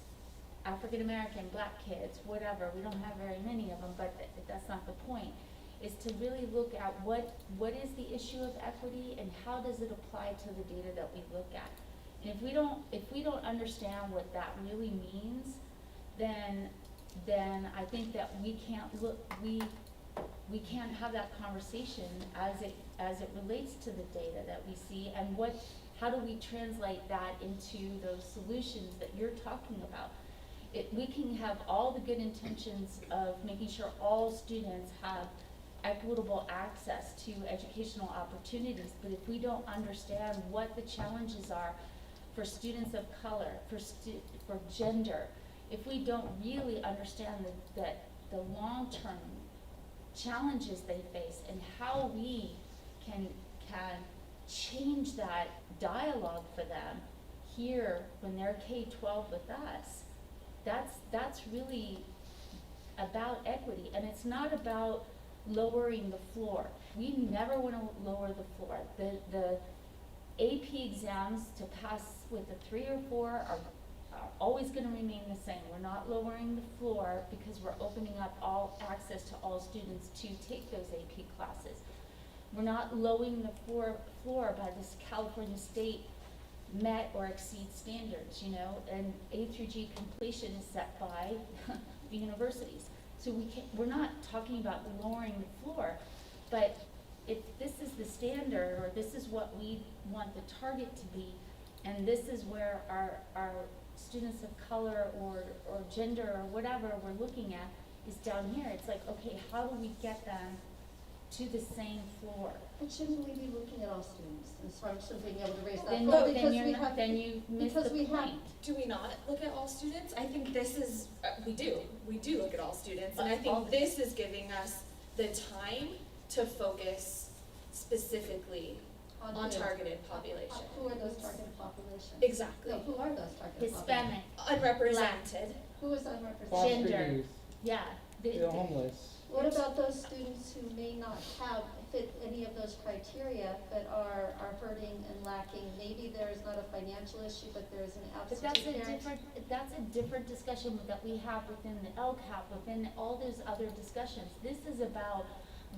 African American, Black kids, whatever. We don't have very many of them, but that's not the point. Is to really look at what is the issue of equity and how does it apply to the data that we look at. And if we don't understand what that really means, then I think that we can't have that conversation as it relates to the data that we see, and how do we translate that into those solutions that you're talking about. We can have all the good intentions of making sure all students have equitable access to educational opportunities, but if we don't understand what the challenges are for students of color, for gender, if we don't really understand the long-term challenges they face and how we can change that dialogue for them here when they're K-12 with us, that's really about equity. And it's not about lowering the floor. We never want to lower the floor. The AP exams to pass with a 3 or 4 are always going to remain the same. We're not lowering the floor because we're opening up all access to all students to take those AP classes. We're not lowering the floor by this California state met or exceed standards, and A through G completion is set by the universities. So we're not talking about lowering the floor, but if this is the standard, or this is what we want the target to be, and this is where our students of color or gender or whatever we're looking at is down here, it's like, okay, how do we get them to the same floor? But shouldn't we be looking at all students, as far as being able to raise that Then, goal? then Because you're we not, have- then you miss because the we have- point. Do we not look at all students? I think this is, we do look at all students, and I All think this is giving us the time to focus specifically on who? targeted population. Who are those targeted populations? Exactly. No, who are those targeted populations? Hispanic, Unrepresented. Who is unrepresented? Foster Gender. youth, yeah. the homeless. What about those students who may not fit any of those criteria, but are hurting and lacking? Maybe there is not a financial issue, but there is an But that's absentee a parent. different discussion that we have within the LCAP, within all those other discussions. This is about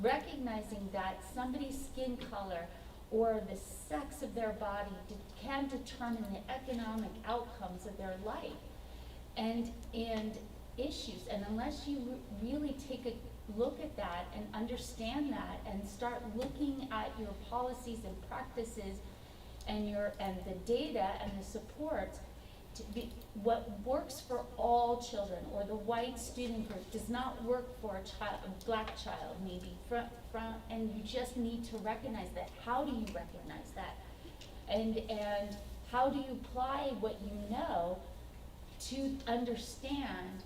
recognizing that somebody's skin color or the sex of their body can determine the economic outcomes of their life and issues. And unless you really take a look at that and understand that and start looking at your policies and practices and the data and the supports, what works for all children, or the white student group, does not work for a Black child, maybe, and you just need to recognize that. How do you recognize that? And how do you apply what you know to understand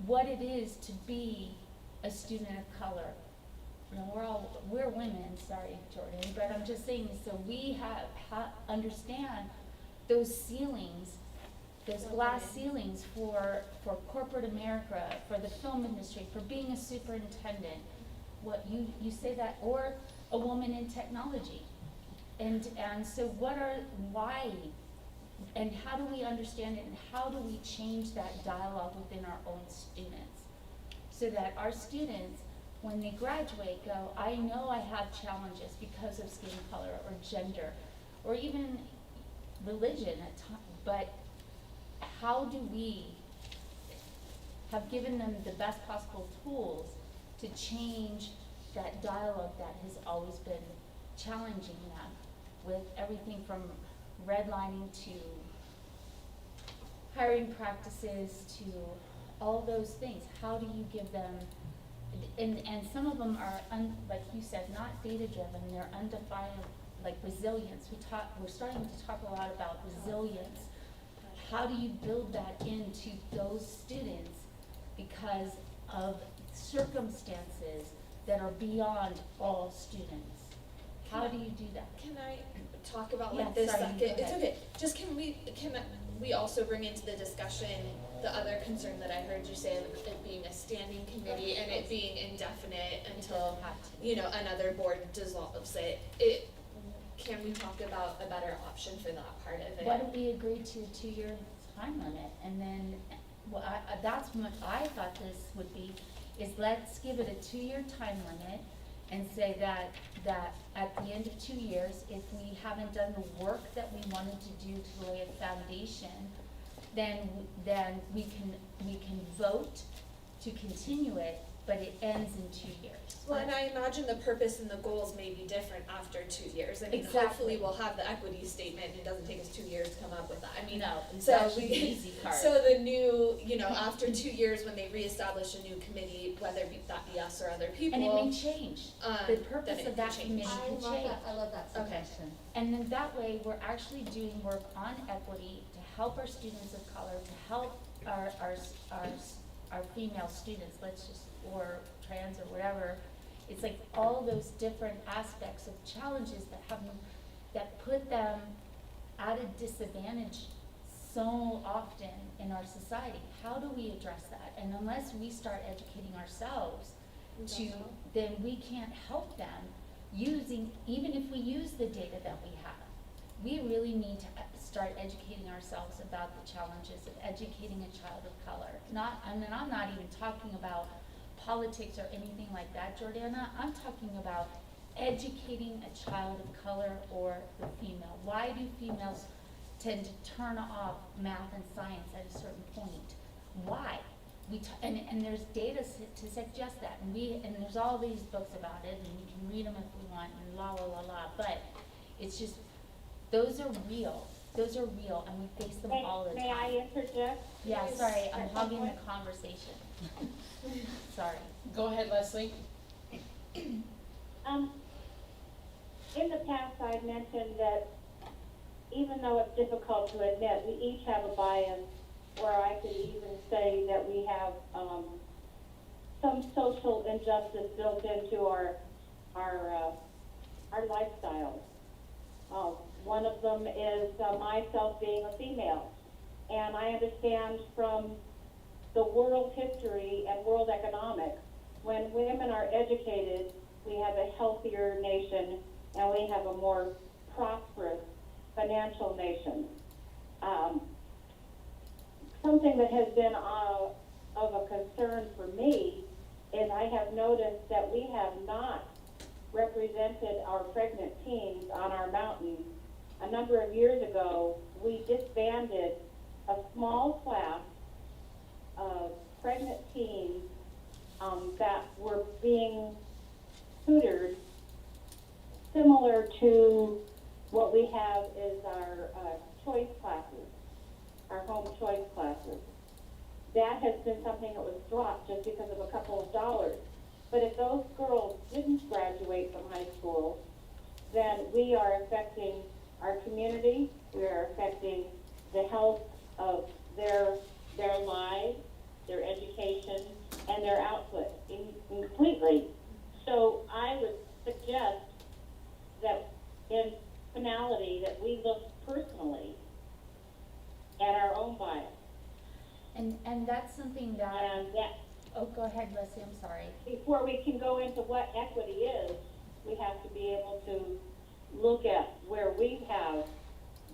what it is to be a student of color. You know, we're women, sorry, Jordan, but I'm just saying, so we understand those ceilings, those glass ceilings for corporate America, for the film industry, for being a superintendent. What you say that, or a woman in technology. And so why, and how do we understand it, and how do we change that dialogue within our own students? So that our students, when they graduate, go, I know I have challenges because of skin color or gender, or even religion at times, but how do we have given them the best possible tools to change that dialogue that has always been challenging them, with everything from redlining to hiring practices to all those things? How do you give them, and some of them are, like you said, not data driven, they're undefined, like resilience. We're starting to talk a lot about resilience. How do you build that into those students because of circumstances that are beyond all students? How do you do that? Can I talk about Yeah, like this sorry, second? go It's ahead. okay. Just can we also bring into the discussion the other concern that I heard you say of it being a standing committee and it being indefinite until, you know, another board dissolves it. Can we talk about a better option for that part of it? Why don't we agree to a 2-year time limit, and then, well, that's what I thought this would be, is let's give it a 2-year time limit and say that at the end of 2 years, if we haven't done the work that we wanted to do to lay a foundation, then we can vote to continue it, but it ends in 2 years. Well, and I imagine the purpose and the goals may be different after 2 years. I mean, Exactly. hopefully we'll have the equity statement and it doesn't take us 2 years to come up with that. I mean, No, so that's we, the easy part. so the new, you know, after 2 years when they reestablish a new committee, whether that be us or other people. And it may change. The then purpose it of can that change. committee I can love change. that, I love that Okay. suggestion. And then that way, we're actually doing work on equity to help our students of color, to help our female students, or trans or whatever. It's like all those different aspects of challenges that put them at a disadvantage so often in our society. How do we address that? And unless we start educating ourselves then we can't help them even if we use the data that we have. We really need to start educating ourselves about the challenges of educating a child of color. I'm not even talking about politics or anything like that, Jordana. I'm talking about educating a child of color or the female. Why do females tend to turn off math and science at a certain point? Why? And there's data to suggest that, and there's all these books about it, and we can read them if we want, and la la la la. But it's just, those are real, and we face them all the time. May I interject? Yeah, please? sorry, I'm At some hogging the point? conversation. Sorry. Go ahead, Leslie. In the past, I've mentioned that even though it's difficult to admit, we each have a bias, or I could even say that we have some social injustice built into our lifestyles. One of them is myself being a female, and I understand from the world history and world economics, when women are educated, we have a healthier nation and we have a more prosperous financial nation. Something that has been of a concern for me is I have noticed that we have not represented our pregnant teens on our mountain. A number of years ago, we disbanded a small class of pregnant teens that were being tutored, similar to what we have is our choice classes, our home choice classes. That has been something that was dropped just because of a couple of dollars. But if those girls didn't graduate from high school, then we are affecting our community, we are affecting the health of their commonality that we look personally at our own bias. And that's something that, And that, oh, go ahead, Leslie, I'm sorry. before we can go into what equity is, we have to be able to look at where we have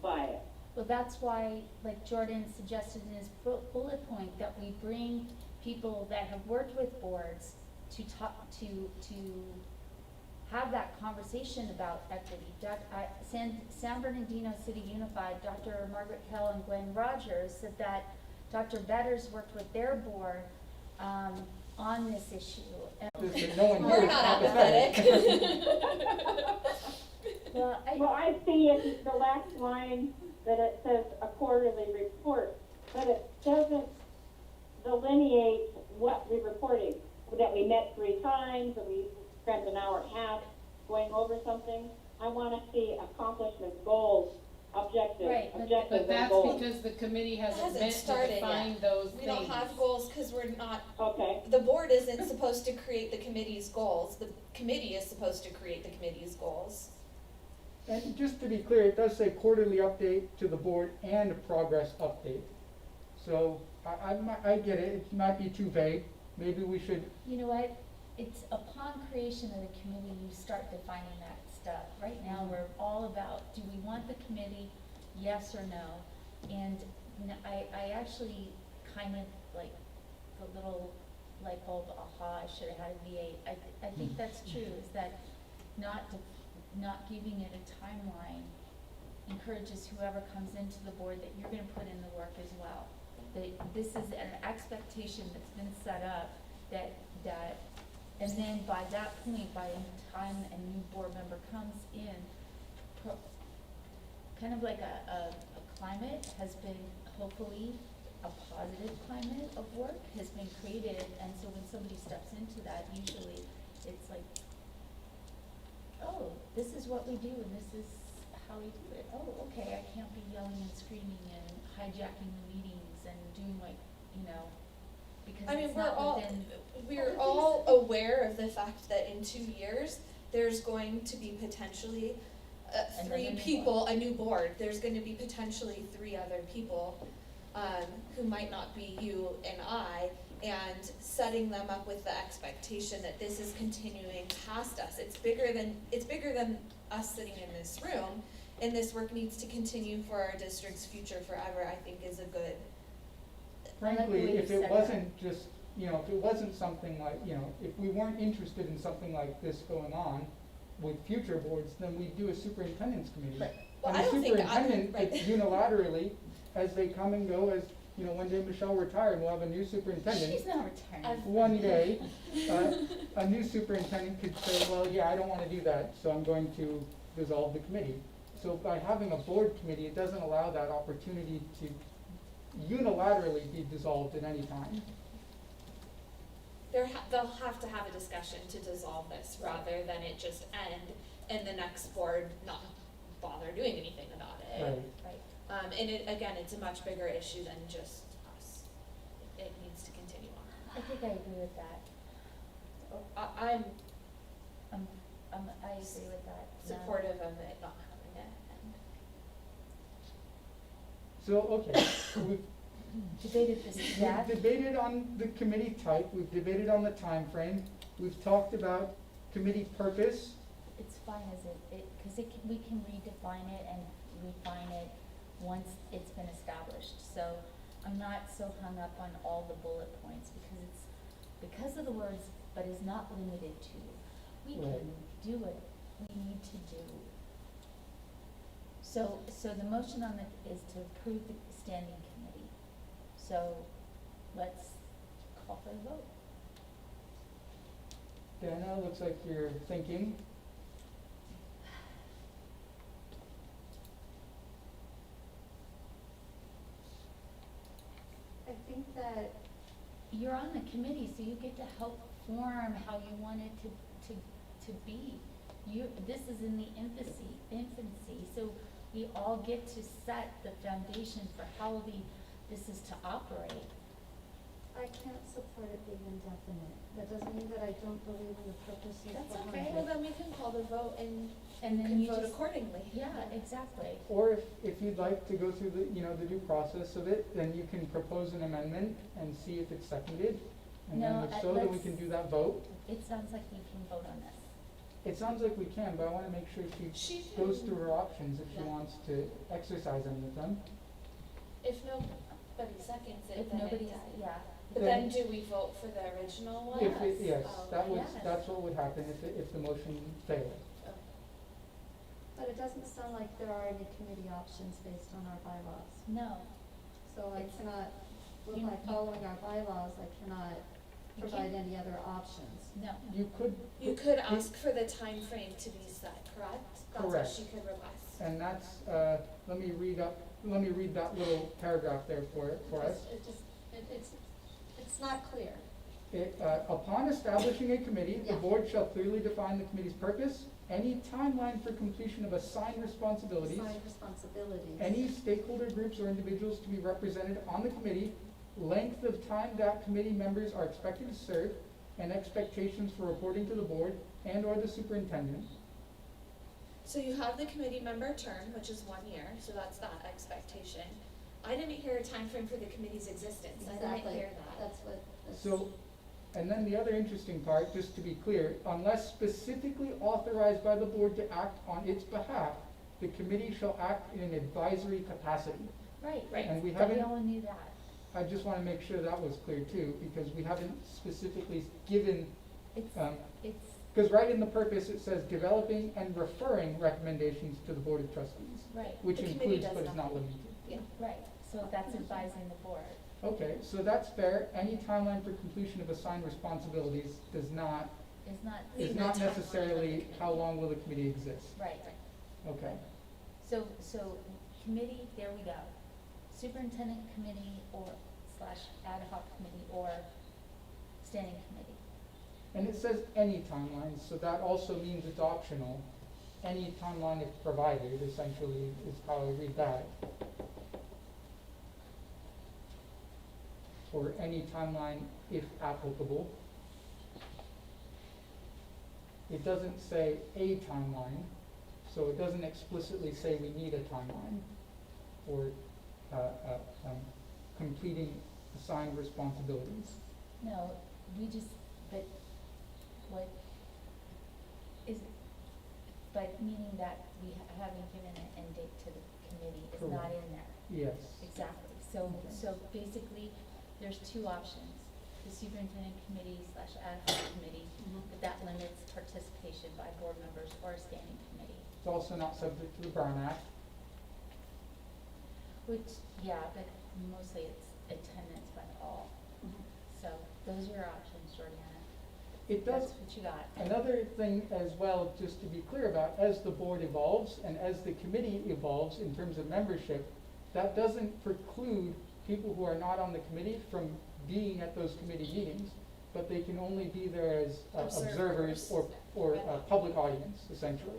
bias. Well, that's why, like Jordan suggested in his bullet point, that we bring people that have worked with boards to talk, to have that conversation about equity. San Bernardino City Unified, Dr. Margaret Kell and Gwen Rogers said that Dr. Betters worked with their board, on this issue. Just that no one here We're is not apathetic. Well, Well, I see in the last line that it says a quarterly report, but it doesn't delineate what we're reporting. That we met 3 times, that we spent an hour and a half going over something. I want to see accomplishments, goals, objectives, Right, but objectives But and that's goals. because the committee It hasn't hasn't met to started define yet. those things. We don't have goals because we're not, Okay, the board isn't supposed to create the committee's goals. The committee is supposed to create the committee's goals. And just to be clear, it does say quarterly update to the board and a progress update. So I get it, it might be too vague, maybe we should, you know what, it's upon creation of the committee, you start defining that stuff. Right now, we're all about, do we want the committee, yes or no? And, you know, I actually kind of like the little light bulb, aha, I should have had a V8. I think that's true, is that not giving it a timeline encourages whoever comes into the board that you're gonna put in the work as well. That this is an expectation that's been set up that, and then by that point, by the time a new board member comes in, kind of like a climate has been, hopefully, a positive climate of work has been created, and so when somebody steps into that, usually it's like, oh, this is what we do and this is how we do it. Oh, okay, I can't be yelling and screaming and hijacking the meetings and doing like, you know, because I mean, it's not within. we're all aware of the fact that in 2 years, there's going to be potentially Another 3 new people, a new board. There's gonna be potentially 3 other people, who might not be you and I, and setting them up with the expectation that this is continuing past us. It's bigger than us sitting in this room, and this work needs to continue for our district's future forever, I think is a good. I like the frankly, way if you it said wasn't just, you know, if it wasn't something like, you know, if we weren't interested in something like this going on with future boards, then we'd do a superintendent's committee. Right. Well, And I the don't think superintendent right. could unilaterally, as they come and go, as, you know, one day Michelle retired, we'll have a new superintendent. She's not retiring. One day, a new superintendent could say, well, yeah, I don't wanna do that, so I'm going to dissolve the committee. So by having a board committee, it doesn't allow that opportunity to unilaterally be dissolved at any time. They'll have to have a discussion to dissolve this, rather than it just end and the next board not bother doing anything about it. Right. Right. And again, it's a much bigger issue than just us. It needs to continue on. I think I agree with that. I'm I agree with that. supportive of it not having it end. So, okay, we've Debated this to death. we've debated on the committee type, we've debated on the time frame. We've talked about committee purpose. It's fine as cause we can redefine it and refine it once it's been established. So I'm not so hung up on all the bullet points because of the words, but is not limited to. We Right. can do what we need to do. So the motion on is to approve the standing committee. So let's call for the vote. Dana, looks like you're thinking. I think that You're on the committee, so you get to help form how you want it to be. This is in the infancy, so we all get to set the foundation for how this is to operate. I can't support it being indefinite. That doesn't mean that I don't believe in the purpose behind That's it. okay, well then we can call the vote and And then can you vote just, accordingly. yeah, exactly. Or if you'd like to go through the, the due process of it, then you can propose an amendment and see if it's seconded. And then No, if so, then we let's- can do that vote. It sounds like we can vote on this. It sounds like we can, but I wanna make sure she She goes can, through her options if she Yeah. wants to exercise any of them. if nobody seconds it, If then it nobody, dies. yeah, But then do we vote for the original one? If it, yes, Oh, yes. that's what would happen if the motion failed. But it doesn't sound like there are any committee options based on our bylaws. no, So I cannot, with You- my following our bylaws, I cannot You provide can't. any other options. no. You could, You could ask for the time frame to be set, correct? That's what Correct. she could request. and that's, let me read that little paragraph there for us. It's not clear. Upon establishing a committee, the Yeah. board shall clearly define the committee's purpose, any timeline for completion of assigned responsibilities, Assigned responsibilities. any stakeholder groups or individuals to be represented on the committee, length of time that committee members are expected to serve, and expectations for reporting to the board and/or the superintendent. So you have the committee member term, which is 1 year, so that's that expectation. I didn't hear a time frame for the committee's existence. I didn't Exactly. hear that. That's what. So, and then the other interesting part, just to be clear, unless specifically authorized by the board to act on its behalf, the committee shall act in an advisory capacity. Right, Right. And we but we haven't, all knew that. I just wanna make sure that was clear too, because we haven't specifically given, It's, um, it's, because right in the purpose, it says developing and referring recommendations to the board of trustees, right, which The committee includes does but is not nothing. limited. Yeah. right, so that's advising the board. Okay, so that's fair, any timeline for completion of assigned responsibilities Is not, is no not timeline. necessarily how long will the committee exist. right. Okay, So committee, there we go. Superintendent committee or slash ad hoc committee or standing committee. and it says any timeline, so that also means it's optional. Any timeline if provided, essentially, is how I read that. Or any timeline if applicable. It doesn't say a timeline, so it doesn't explicitly say we need a timeline for completing assigned responsibilities. No, we just, but what is, but meaning that we haven't given an end date to the committee is not Correct. in there. Yes. Exactly, so, Okay. so basically, there's two options, the superintendent committee slash ad hoc committee, but that limits participation by board members or a standing committee. It's also not subject to the Brown Act. Which, yeah, but mostly it's attendance by all. So those are your options, Jordana. It does, That's what you got. another thing as well, just to be clear about, as the board evolves and as the committee evolves in terms of membership, that doesn't preclude people who are not on the committee from being at those committee meetings, but they can only be there as observers or public audience, essentially.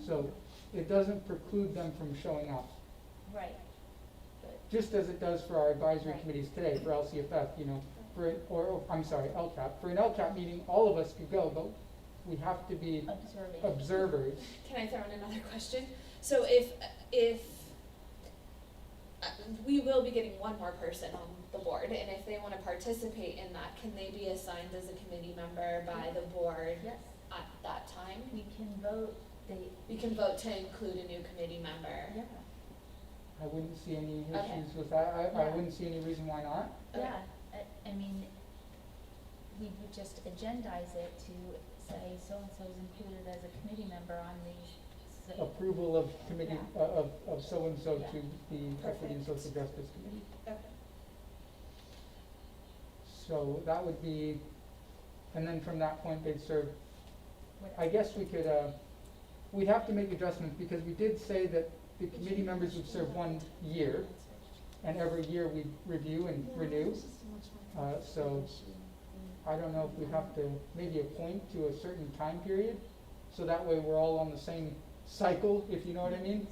So it doesn't preclude them from showing up, Right. Good. just as it does for our advisory Right. committees today, for LCFF, I'm sorry, LCAP. For an LCAP meeting, all of us could go, but we have to be Observing. observers. Can I throw in another question? So if we will be getting one more person on the board, and if they wanna participate in that, can they be assigned as a committee member by the board Yes, at that time? we can vote, We can vote to include a new committee member. yeah, I wouldn't see any Okay. issues with that. I Yeah. wouldn't see any reason why not. Okay. yeah, I mean, we would just agendize it to say so-and-so's included as a committee member on these, so, Approval of committee, Yeah. of so-and-so Yeah. to the Equity and Social Justice Committee. Okay. So that would be, and then from that point, they'd serve, what, I guess we could, we'd have to make adjustments because we did say that the committee members would serve 1 year, and every year we review and renew. So I don't know if we have to maybe appoint to a certain time period, so that way we're all on the same cycle, if you know what I mean?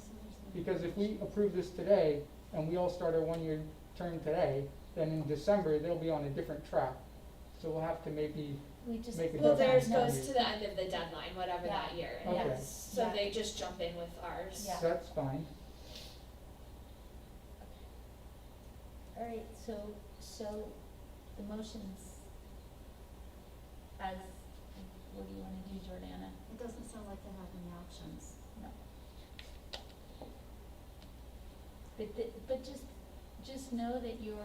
Because if we approve this today, and we all start our 1 year term today, then in December, they'll be on a different track. So we'll have to maybe We just. make a Well, theirs deadline. goes to the end of the deadline, whatever Yeah. that year, Okay. and so Yeah. they just jump in with ours. Yeah. So that's fine. All right, so the motions as, what do you wanna do, Jordana? It doesn't sound like they have any options. No. But just know that you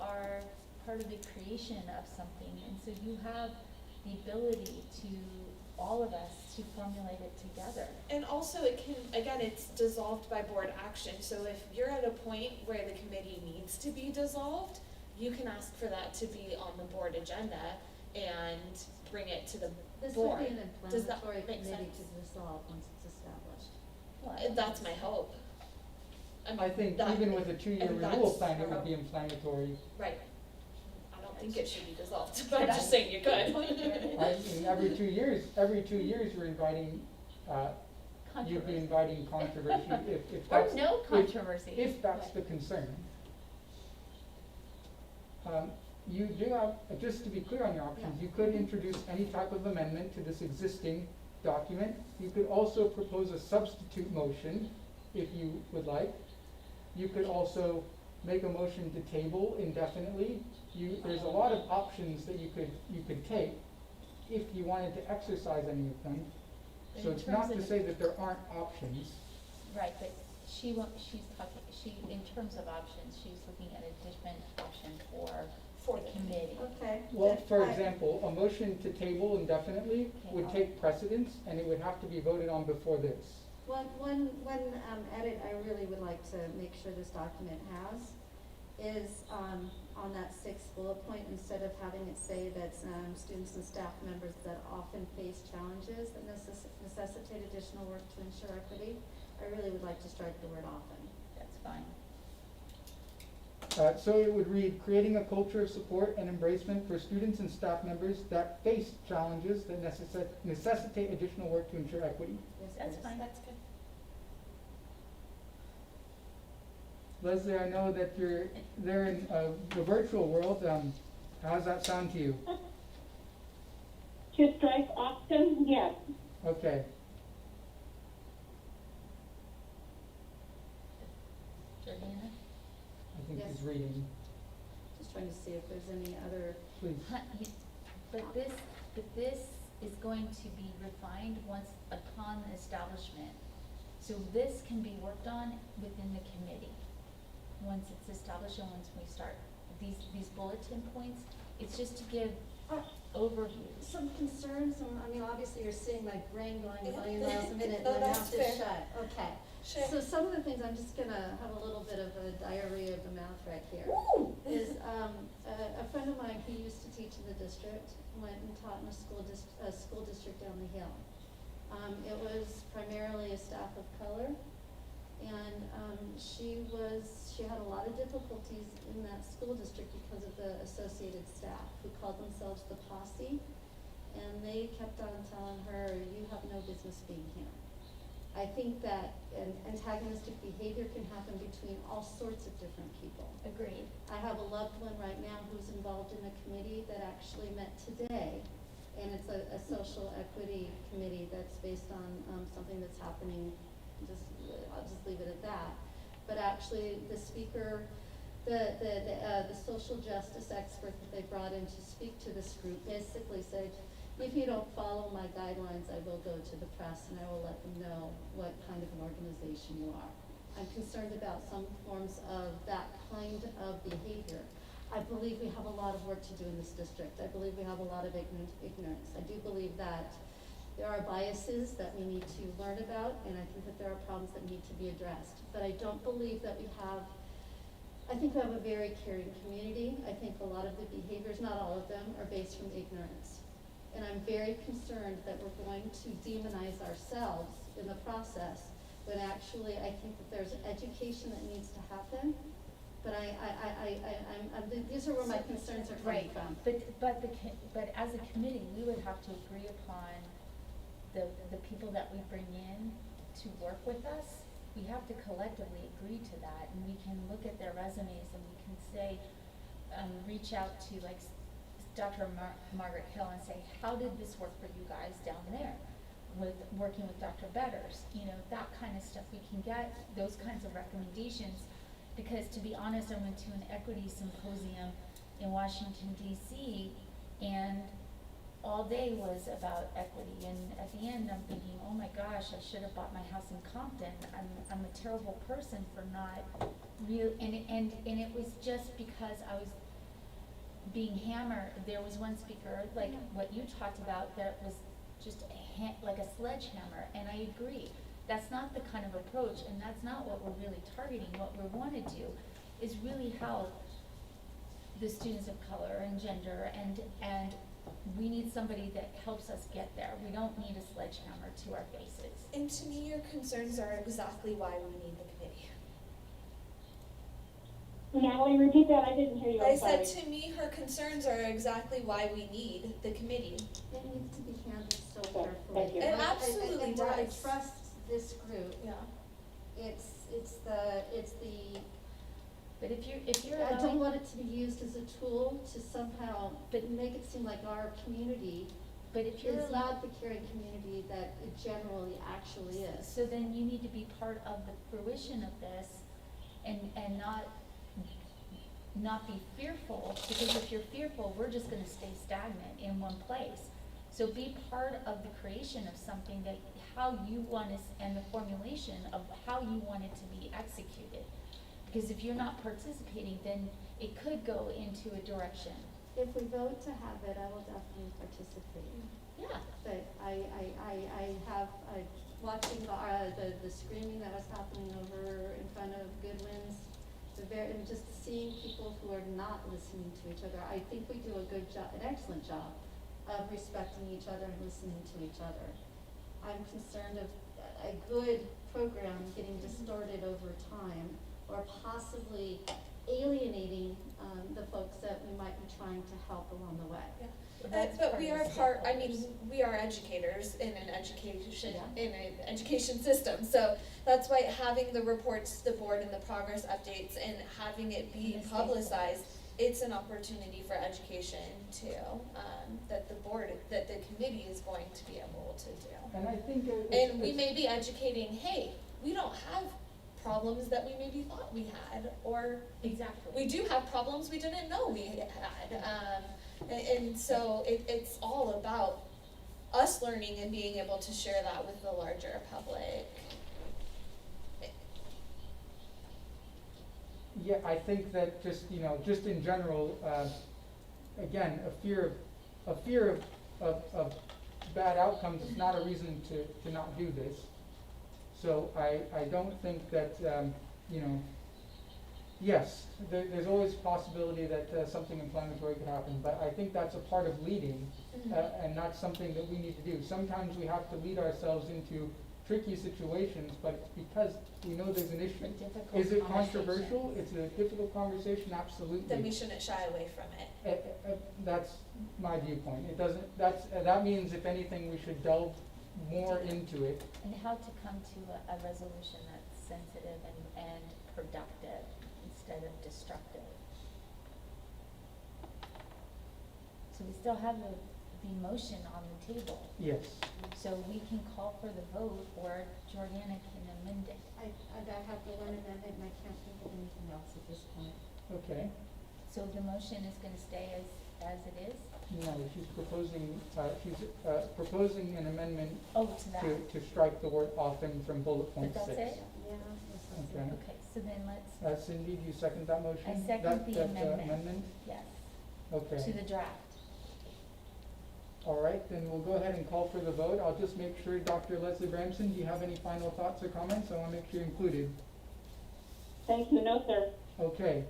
are part of the creation of something, and so you have the ability to, all of us, to formulate it together. And also it can, again, it's dissolved by board action, so if you're at a point where the committee needs to be dissolved, you can ask for that to be on the board agenda and bring it to the This would board. be an Does that inflammatory make committee sense? to dissolve once it's established. Well, I That's my hope. mean, I think that- even with a 2-year and renewal that's plan, it our would be inflammatory. Right. I don't think it should be dissolved, but I'm just saying you could. I mean, every 2 years, you're inviting, you'd be Controversy. inviting controversy if Or that's, no controversy. if that's the concern. You do have, just to be clear on your options, you could introduce any type of amendment to this existing document. You could also propose a substitute motion, if you would like. You could also make a motion to table indefinitely. There's a lot of options that you could take if you wanted to exercise any of them. But So in it's not terms to of- say that there aren't options. Right, but she's talking, in terms of options, she's looking at a different option for the committee. Okay. Well, for I- example, a motion to table indefinitely would take precedence, and it would have to be voted on before this. One edit I really would like to make sure this document has is, on that 6th bullet point, instead of having it say that, students and staff members that often face challenges that necessitate additional work to ensure equity, I really would like to strike the word often. That's fine. So it would read, creating a culture of support and embracement for students and staff members that face challenges that necessitate additional work to ensure equity. Yes, That's please. fine. That's good. Leslie, I know that you're there in the virtual world. How does that sound to you? To strike often, yes. Okay. Jordana? I think Yes. he's reading. Just trying to see if there's any other, Please. But this is going to be refined once upon the establishment. So this can be worked on within the committee. Once it's established and once we start. These bulletin points, it's just to give overviews. some concerns, I mean, obviously you're seeing my brain going a Yeah. million miles a minute, No, and my that's mouth is fair. shut, okay. Sure. So some of the things, I'm just gonna have a little bit of a diarrhea of the mouth right here. Is, a friend of mine who used to teach in the district, went and taught in a school district down the hill. It was primarily a staff of color, and, she had a lot of difficulties in that school district because of the associated staff who called themselves the posse, and they kept on telling her, you have no business being here. I think that an antagonistic behavior can happen between all sorts of different people. Agreed. I have a loved one right now who's involved in a committee that actually met today, and it's a social equity committee that's based on, something that's happening, I'll just leave it at that. But actually, the speaker, the social justice expert that they brought in to speak to this group basically said, if you don't follow my guidelines, I will go to the press and I will let them know what kind of an organization you are. I'm concerned about some forms of that kind of behavior. I believe we have a lot of work to do in this district. I believe we have a lot of ignorance. I do believe that there are biases that we need to learn about, and I think that there are problems that need to be addressed. But I don't believe that I think we have a very caring community. I think a lot of the behaviors, not all of them, are based from ignorance. And I'm very concerned that we're going to demonize ourselves in the process, when actually I think that there's education that needs to happen. But these are where my concerns are coming Right, from. but as a committee, we would have to agree upon the people that we bring in to work with us. We have to collectively agree to that, and we can look at their resumes and we can say, reach out to like Dr. Margaret Hill and say, how did this work for you guys down there? With working with Dr. Betters, you know, that kind of stuff, we can get those kinds of recommendations. Because to be honest, I went to an equity symposium in Washington DC, and all day was about equity, and at the end I'm thinking, oh my gosh, I should have bought my house in Compton. I'm a terrible person for not real, and it was just because I was being hammered. There was one speaker, like what you talked about, that was just like a sledgehammer, and I agree. That's not the kind of approach, and that's not what we're really targeting. What we want to do is really help the students of color and gender, and we need somebody that helps us get there. We don't need a sledgehammer to our faces. And to me, your concerns are exactly why we need the committee. Natalie, repeat that, I didn't hear you, I I'm sorry. said to me, her concerns are exactly why we need the committee. It needs to be handled so Okay, carefully. thank you. It And I- absolutely and where I does. trust this group, Yeah. it's the, But if you're I don't allowing, want it to be used as a tool to somehow But- make it seem like our community but if you're is allowed, not the caring community that it generally actually is. so then you need to be part of the fruition of this, and not be fearful, because if you're fearful, we're just gonna stay stagnant in one place. So be part of the creation of something that, how you want it, and the formulation of how you want it to be executed. Because if you're not participating, then it could go into a direction. If we vote to have it, I will definitely participate. Yeah. But I have, watching the screaming that was happening over in front of Goodwin's, and just seeing people who are not listening to each other. I think we do a good job, an excellent job of respecting each other and listening to each other. I'm concerned of a good program getting distorted over time, or possibly alienating the folks that we might be trying to help along the way. But we are we are educators in an education system, so that's why having the reports to the board and the progress updates and having it be publicized, it's an opportunity for education too, that the committee is going to be able to do. And I think And we may be educating, hey, we don't have problems that we maybe thought we had, or Exactly. we do have problems we didn't know we had. And so it's all about us learning and being able to share that with the larger public. Yeah, I think that just in general, again, a fear of bad outcomes is not a reason to not do this. So I don't think that, yes, there's always a possibility that something inflammatory could happen, but I think that's a part of leading, and not something that we need to do. Sometimes we have to lead ourselves into tricky situations, but because we know there's an issue. Is it controversial? It's a difficult conversation, absolutely. Then we shouldn't shy away from it. That's my viewpoint. It doesn't, that means if anything, we should delve more into it. And how to come to a resolution that's sensitive and productive instead of destructive. So we still have the motion on the table. Yes. So we can call for the vote, or Jordana can amend it. I have the one amendment and I can't think of anything else at this point. Okay. So the motion is gonna stay as it is? No, she's proposing an amendment Oh, to that. to strike the word often from bullet point But 6. that's it? Yeah, that sounds Okay. good. Okay, so then let's, Cindy, do you second that motion? I second the That amendment. amendment? yes, Okay. to the draft. All right, then we'll go ahead and call for the vote. I'll just make sure, Dr. Leslie Bramson, do you have any final thoughts or comments? I want to make sure you're included. Thank you, no, sir. Okay,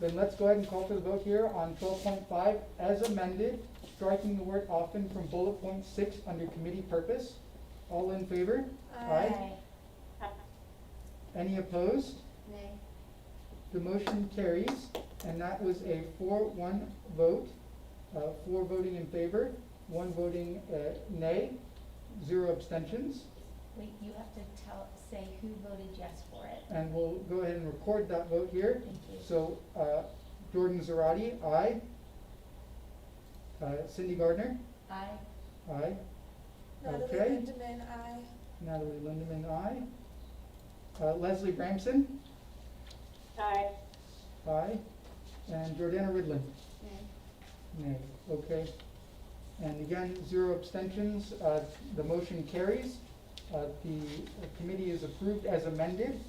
then let's go ahead and call for the vote here on 12.5 as amended, striking the word often from bullet point 6 under committee purpose. All in favor? Aye. Any opposed? Nay. The motion carries, and that was a 4-1 vote, 4 voting in favor, 1 voting nay, 0 abstentions. Wait, you have to say who voted yes for it. And we'll go ahead and record that vote here. Thank you. So Jordan Zarate, aye. Cindy Gardner, Aye. aye. Natalie Okay. Lindemann, aye. Natalie Lindemann, aye. Leslie Bramson, Aye. aye. And Jordana Ridlin, Nay. nay, okay. And again, 0 abstentions, the motion carries. The committee is approved as amended.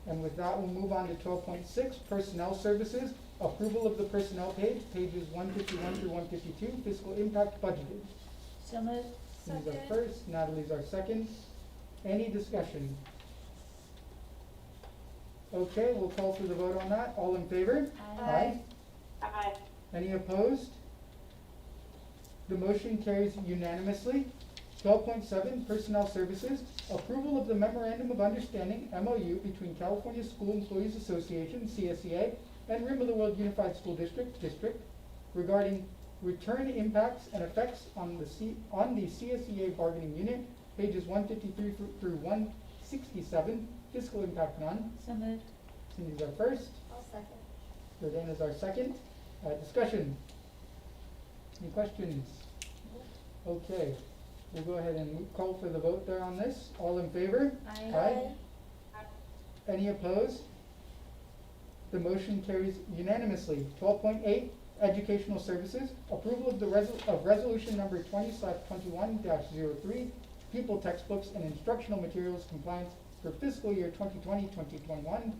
And with that, we'll move on to 12.6, Personnel Services. Approval of the personnel page, pages 151 through 152, fiscal impact budgeted. So moved. Cindy's our Second. first, Natalie's our second. Any discussion? Okay, we'll call for the vote on that. All in favor? Aye. Aye. Any opposed? The motion carries unanimously. 12.7, Personnel Services. Approval of the Memorandum of Understanding, MOU, between California School Employees Association, CSEA, and Rim of the World Unified School District, regarding return impacts and effects on the CSEA bargaining unit, pages 153 through 167, fiscal impact none. So moved. Cindy's our first, I'll second. Jordana's our second. Discussion. Any questions? Okay, we'll go ahead and call for the vote there on this. All in favor? Aye. Any opposed? The motion carries unanimously. 12.8, Educational Services. Approval of the resolution number 20/21-03, pupil textbooks and instructional materials compliance for fiscal year 2020-2021.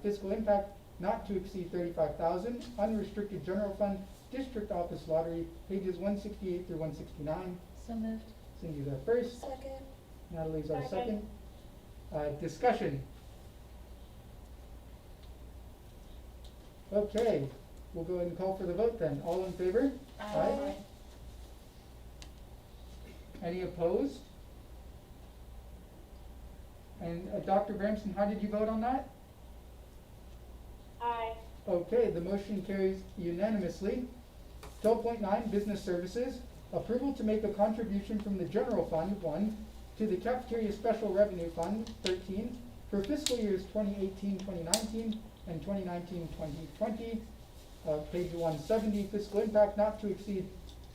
Fiscal impact not to exceed $35,000. Unrestricted general fund, district office lottery, pages 168 through 169. So moved. Cindy's our first, Second. Natalie's our Second. second. Discussion. Okay, we'll go ahead and call for the vote then. All in favor? Aye. Any opposed? And Dr. Bramson, how did you vote on that? Aye. Okay, the motion carries unanimously. 12.9, Business Services. Approval to make a contribution from the General Fund 1 to the Cafeteria Special Revenue Fund 13 for fiscal years 2018-2019 and 2019-2020. Page 170, fiscal impact not to exceed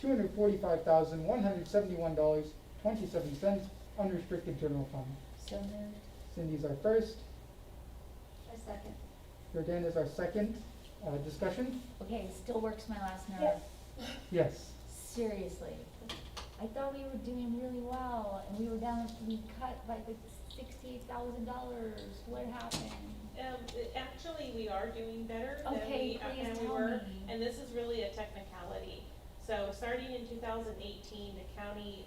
$245,171.27, unrestricted general fund. So moved. Cindy's our first, I second. Jordan is our second. Discussion? Okay, still works my last nerve. Yes. Yes. Seriously. I thought we were doing really well and we cut by the $68,000. What happened? Actually, we are doing better Okay, please than we tell were, me. and this is really a technicality. So starting in 2018, the county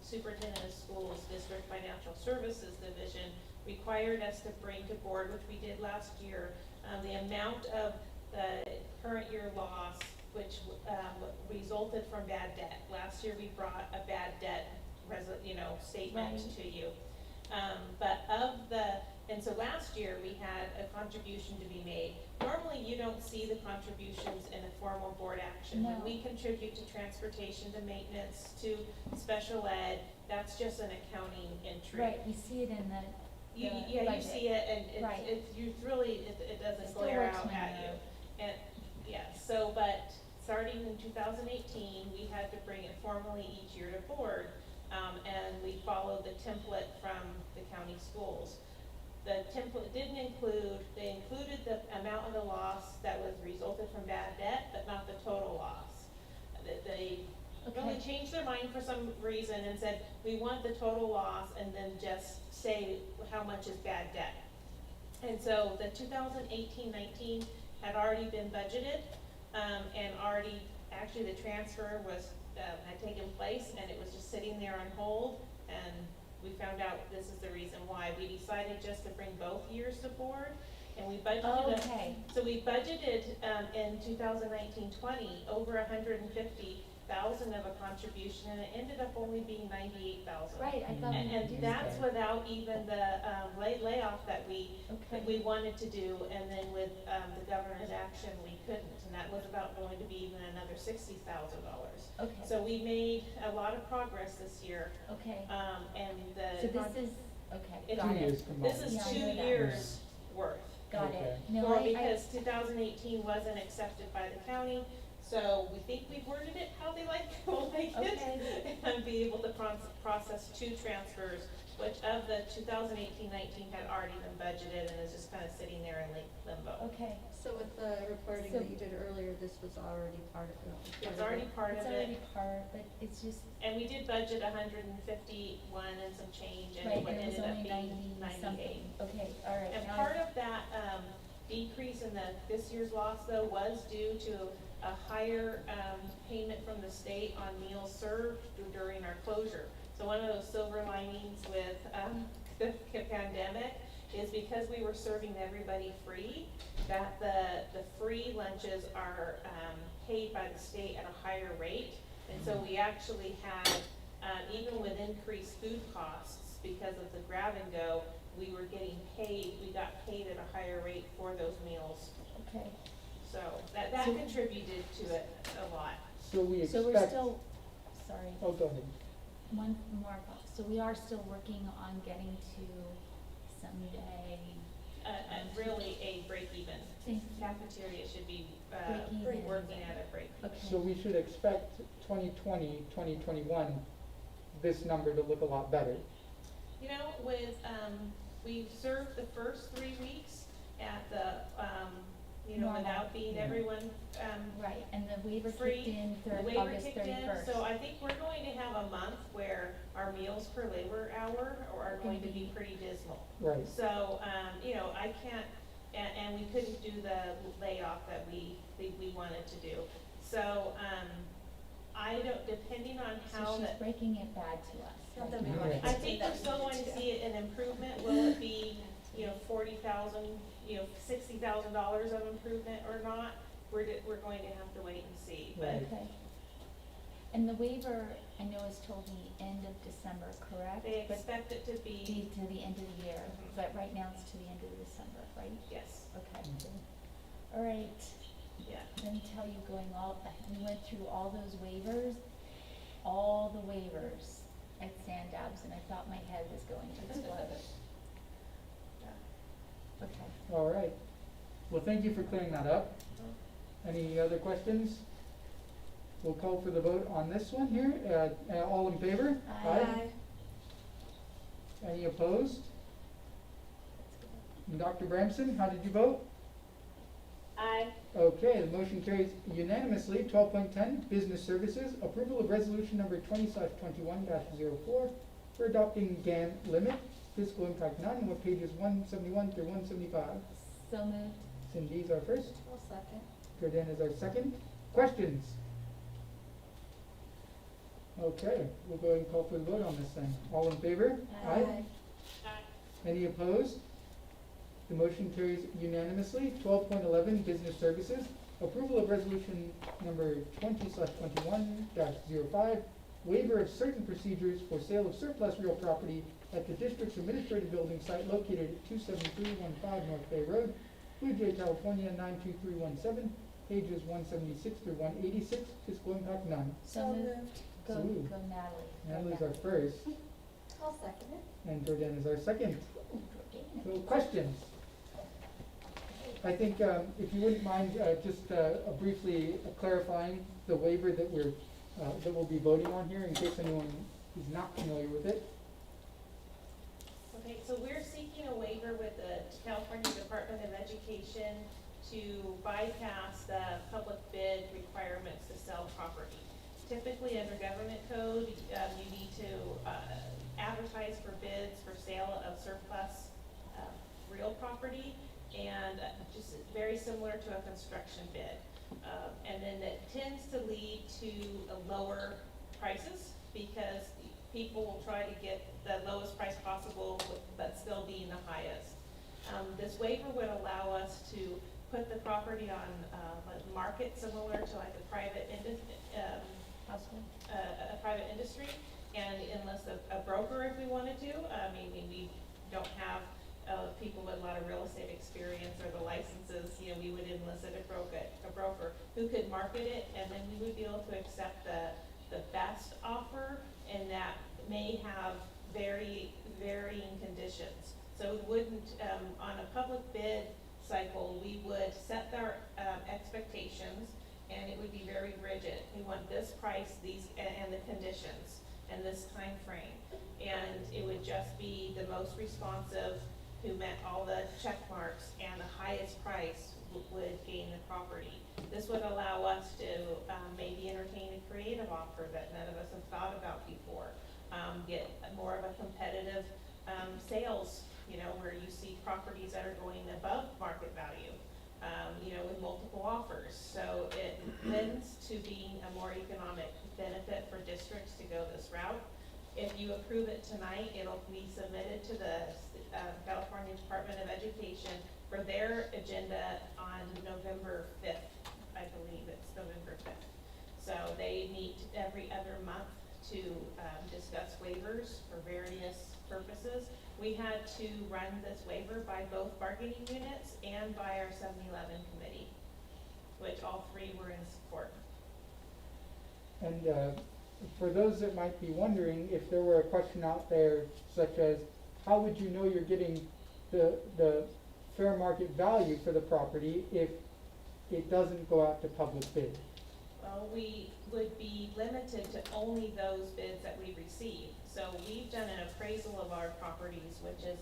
superintendent of schools district financial services division required us to bring to board, which we did last year, the amount of the current year loss, which resulted from bad debt. Last year, we brought a bad debt statement Right. to you. And so last year, we had a contribution to be made. Normally, you don't see the contributions in a formal board action. No. When we contribute to transportation, to maintenance, to special ed, that's just an accounting entry. Right, we see it in the You budget. see it, and Right. it doesn't Still glare works out my at you. nerve. And, but starting in 2018, we had to bring it formally each year to board, and we followed the template from the county schools. The template didn't include, they included the amount of the loss that was resulted from bad debt, but not the total loss. They really Okay. changed their mind for some reason and said, we want the total loss, and then just say how much is bad debt. And so the 2018-19 had already been budgeted, and already, actually the transfer was, had taken place, and it was just sitting there on hold, and we found out this is the reason why. We decided just to bring both years to board, and we budgeted. Okay. So we budgeted, in 2019-20, over 150,000 of a contribution, and it ended up only being 98,000. Right, I thought we And reduced that's it. without even the layoff that we Okay. wanted to do, and then with the governor's action, we couldn't, and that was about going to be even another $60,000. Okay. So we made a lot of progress this year, Okay. and the. So this is, okay, It's got 2 it. years combined. This is Yeah, I 2 know that. years worth. got Okay. it. No, Or I, because 2018 wasn't accepted by the county, so we think we've worded it how they like it, Okay. and be able to process 2 transfers, which of the 2018-19 had already been budgeted and is just kind of sitting there in limbo. okay, So with the reporting So- that you did earlier, this was already part of it? It's already part it's of already it, part, but it's just, and we did budget 151 and some change, and right, what and it was ended up only being 90 something. 98. Okay, all right. And now part I- of that, decrease in this year's loss though was due to a higher, payment from the state on meals served during our closure. So one of those silver linings with, the pandemic is because we were serving everybody free, that the free lunches are, paid by the state at a higher rate. And so we actually had, even with increased food costs because of the grab and go, we got paid at a higher rate for those meals. Okay, So that So- contributed to it a lot. So we so we're expect, still, sorry, oh, go ahead. one more thought. So we are still working on getting to someday, Really a break even. Thank you. Cafeteria should be, Break even. working at a break. Okay. So we should expect 2020, 2021, this number to look a lot better. You know, with, we served the first 3 weeks at the, Normal. without being Yeah. everyone, Right, and the waiver free. kicked in The waiver August kicked in, 31st. so I think we're going to have a month where our meals per labor hour are going to be pretty dismal. Right. So, I can't, and we couldn't do the layoff that we wanted to do. So, I don't, depending on how So she's that, breaking it bad to us. Not that we Right. wanted I to do think that, we're we still needed going to to. see an improvement. Will it be, 40,000, $60,000 of improvement or not? We're going to have to wait and see, but Right. Okay. And the waiver, I know is told me end of December, correct? they But expect it to be be, to the end of the year, Mhm. but right now it's to the end of December, right? yes, Okay. Okay. All right, yeah. let me tell you, we went through all those waivers, at Sandabs, and I thought my head was going to explode. Okay. All right. Well, thank you for clearing that up. Any other questions? We'll call for the vote on this one here. All in favor? Aye. Any opposed? And Dr. Bramson, how did you vote? Aye. Okay, the motion carries unanimously. 12.10, Business Services, approval of resolution number 20/21-04 for adopting GAN limit, fiscal impact none, what pages 171 through 175. So moved. Cindy's our first, I'll second. Jordan is our second. Questions? Okay, we'll go ahead and call for the vote on this then. All in favor? Aye. Any opposed? The motion carries unanimously. 12.11, Business Services, approval of resolution number 20/21-05, waiver of certain procedures for sale of surplus real property at the district's administrative building site located at 27315 North Bay Road, Blue Jay, California, 92317, pages 176 through 186, fiscal impact none. So moved. Go, Ooh. go Natalie. Go Natalie's our Natalie. first, I'll second it. and Jordan is our second. Jordan. So questions? I think if you wouldn't mind just briefly clarifying the waiver that we'll be voting on here in case anyone is not familiar with it. Okay, so we're seeking a waiver with the California Department of Education to bypass the public bid requirements to sell property. Typically, under government code, you need to advertise for bids for sale of surplus real property, and just very similar to a construction bid. And then it tends to lead to lower prices because people will try to get the lowest price possible, but still being the highest. This waiver would allow us to put the property on a market similar to like a private Household. a private industry, and enlist a broker if we wanted to. I mean, we don't have people with a lot of real estate experience or the licenses. We would enlist a broker who could market it, and then we would be able to accept the best offer, and that may have varying conditions. So it wouldn't, on a public bid cycle, we would set our expectations, and it would be very rigid. We want this price, these, and the conditions, and this time frame. And it would just be the most responsive who met all the check marks, and the highest price would gain the property. This would allow us to maybe entertain a creative offer that none of us have thought about before. Get more of a competitive sales, you know, where you see properties that are going above market value, you know, with multiple offers. So it lends to being a more economic benefit for districts to go this route. If you approve it tonight, it'll be submitted to the California Department of Education for their agenda on November 5th. I believe it's November 5th. So they meet every other month to discuss waivers for various purposes. We had to run this waiver by both bargaining units and by our 7-Eleven committee, which all three were in support. And for those that might be wondering, if there were a question out there such as, how would you know you're getting the fair market value for the property if it doesn't go out to public bid? Well, we would be limited to only those bids that we receive. So we've done an appraisal of our properties, which is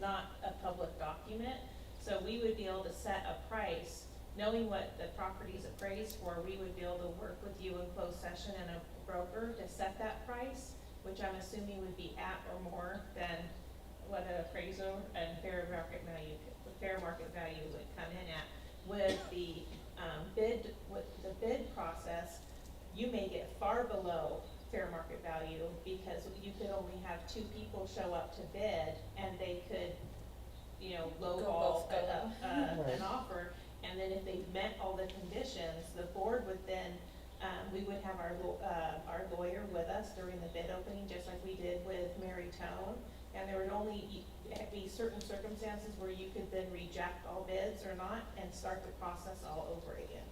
not a public document. So we would be able to set a price, knowing what the property's appraised for. We would be able to work with you in closed session and a broker to set that price, which I'm assuming would be at or more than what an appraisal and fair market value would come in at. With the bid process, you may get far below fair market value because you could only have 2 people show up to bid, and they could, you know, lowball an offer. And then if they met all the conditions, the board would then, we would have our lawyer with us during the bid opening, just like we did with Mary Tone. And there would only be certain circumstances where you could then reject all bids or not and start the process all over again.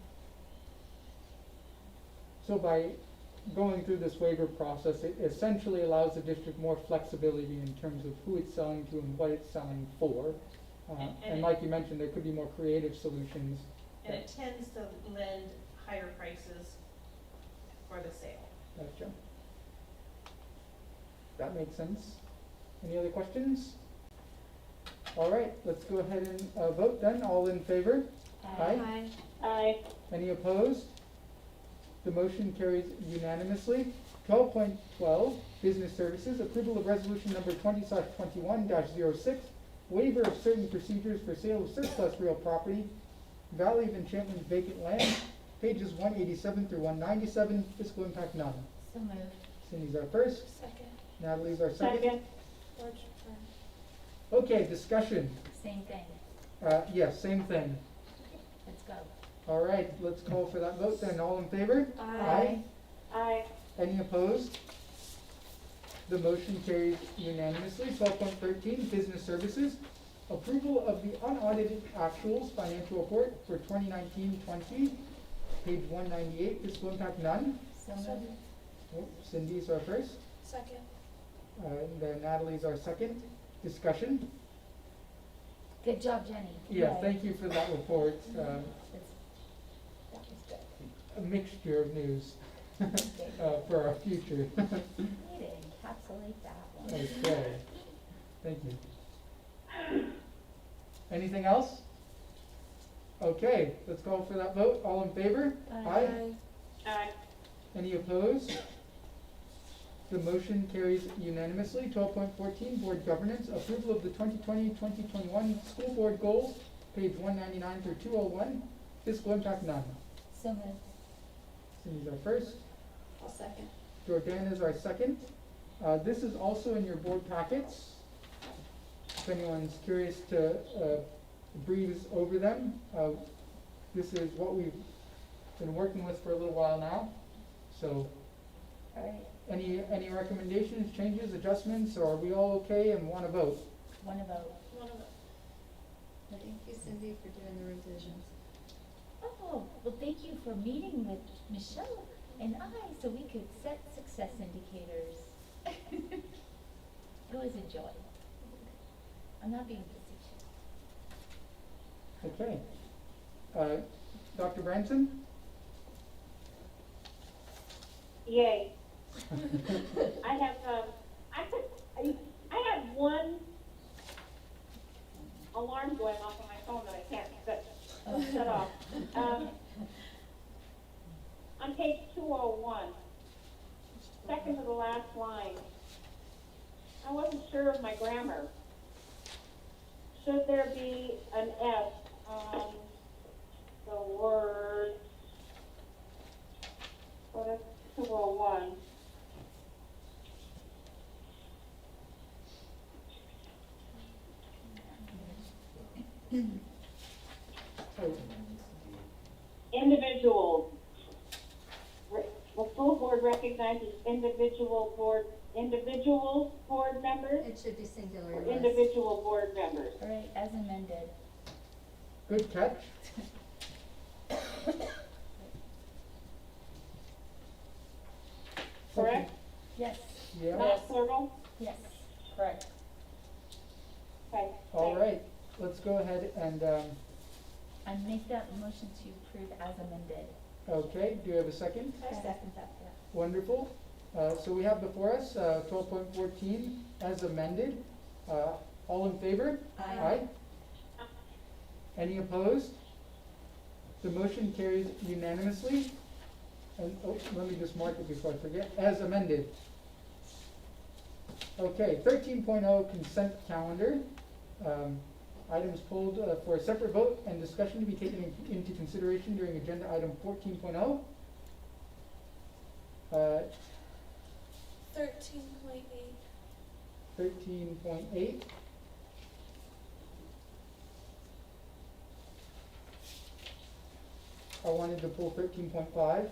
So by going through this waiver process, it essentially allows the district more flexibility in terms of who it's selling to and what it's selling for. And like you mentioned, there could be more creative solutions. And it tends to lend higher prices for the sale. Gotcha. That makes sense. Any other questions? All right, let's go ahead and vote then. All in favor? Aye. Aye. Any opposed? The motion carries unanimously. 12.12, Business Services, approval of resolution number 20/21-06, waiver of certain procedures for sale of surplus real property, Valley of Enchantment vacant land, pages 187 through 197, fiscal impact none. So moved. Cindy's our first, Second. Natalie's our second. Second. Okay, discussion. Same thing. Yes, same thing. Let's go. All right, let's call for that vote then. All in favor? Aye. Aye. Any opposed? The motion carries unanimously. 12.13, Business Services, approval of the unaudited actuals financial report for 2019-20, page 198, fiscal impact none. So moved. Oh, Cindy's our first, Second. and then Natalie's our second. Discussion? Good job, Jenny. Yeah, Yay. thank you for that report. That was good. A mixture of news for our future. Way to encapsulate that one. Okay, thank you. Anything else? Okay, let's call for that vote. All in favor? Aye. Aye. Any opposed? The motion carries unanimously. 12.14, Board Governance, approval of the 2020-2021 school board goals, page 199 through 201, fiscal impact none. So moved. Cindy's our first, I'll second. Jordana's our second. This is also in your board packets. If anyone's curious to breeze over them, this is what we've been working with for a little while now. So, All right. any recommendations, changes, adjustments, or are we all okay and want to vote? Want to vote? Thank you, Cindy, for doing the revisions. Oh, well, thank you for meeting with Michelle and I so we could set success indicators. It was a joy. I'm not being facetious. Okay. Dr. Branson? Yay. I have, I have one alarm going off on my phone that I can't shut off. On page 201, second to the last line, I wasn't sure of my grammar. Should there be an S on the word, well, that's 201. Individuals. The school board recognizes individual board members It should be singular. or yes. individual board members. All right, as amended. Good catch. Correct? Yes, Yeah. Not plural? yes. Correct. Okay. All right. Let's go ahead and, I make that motion to approve as amended. okay, do you have a second? I second that, yeah. Wonderful. So we have before us 12.14 as amended. All in favor? Aye. Any opposed? The motion carries unanimously. And, oh, let me just mark it before I forget, as amended. Okay, 13.0 consent calendar. Items pulled for a separate vote and discussion to be taken into consideration during agenda item 14.0. 13.8. 13.8. I wanted to pull 13.5.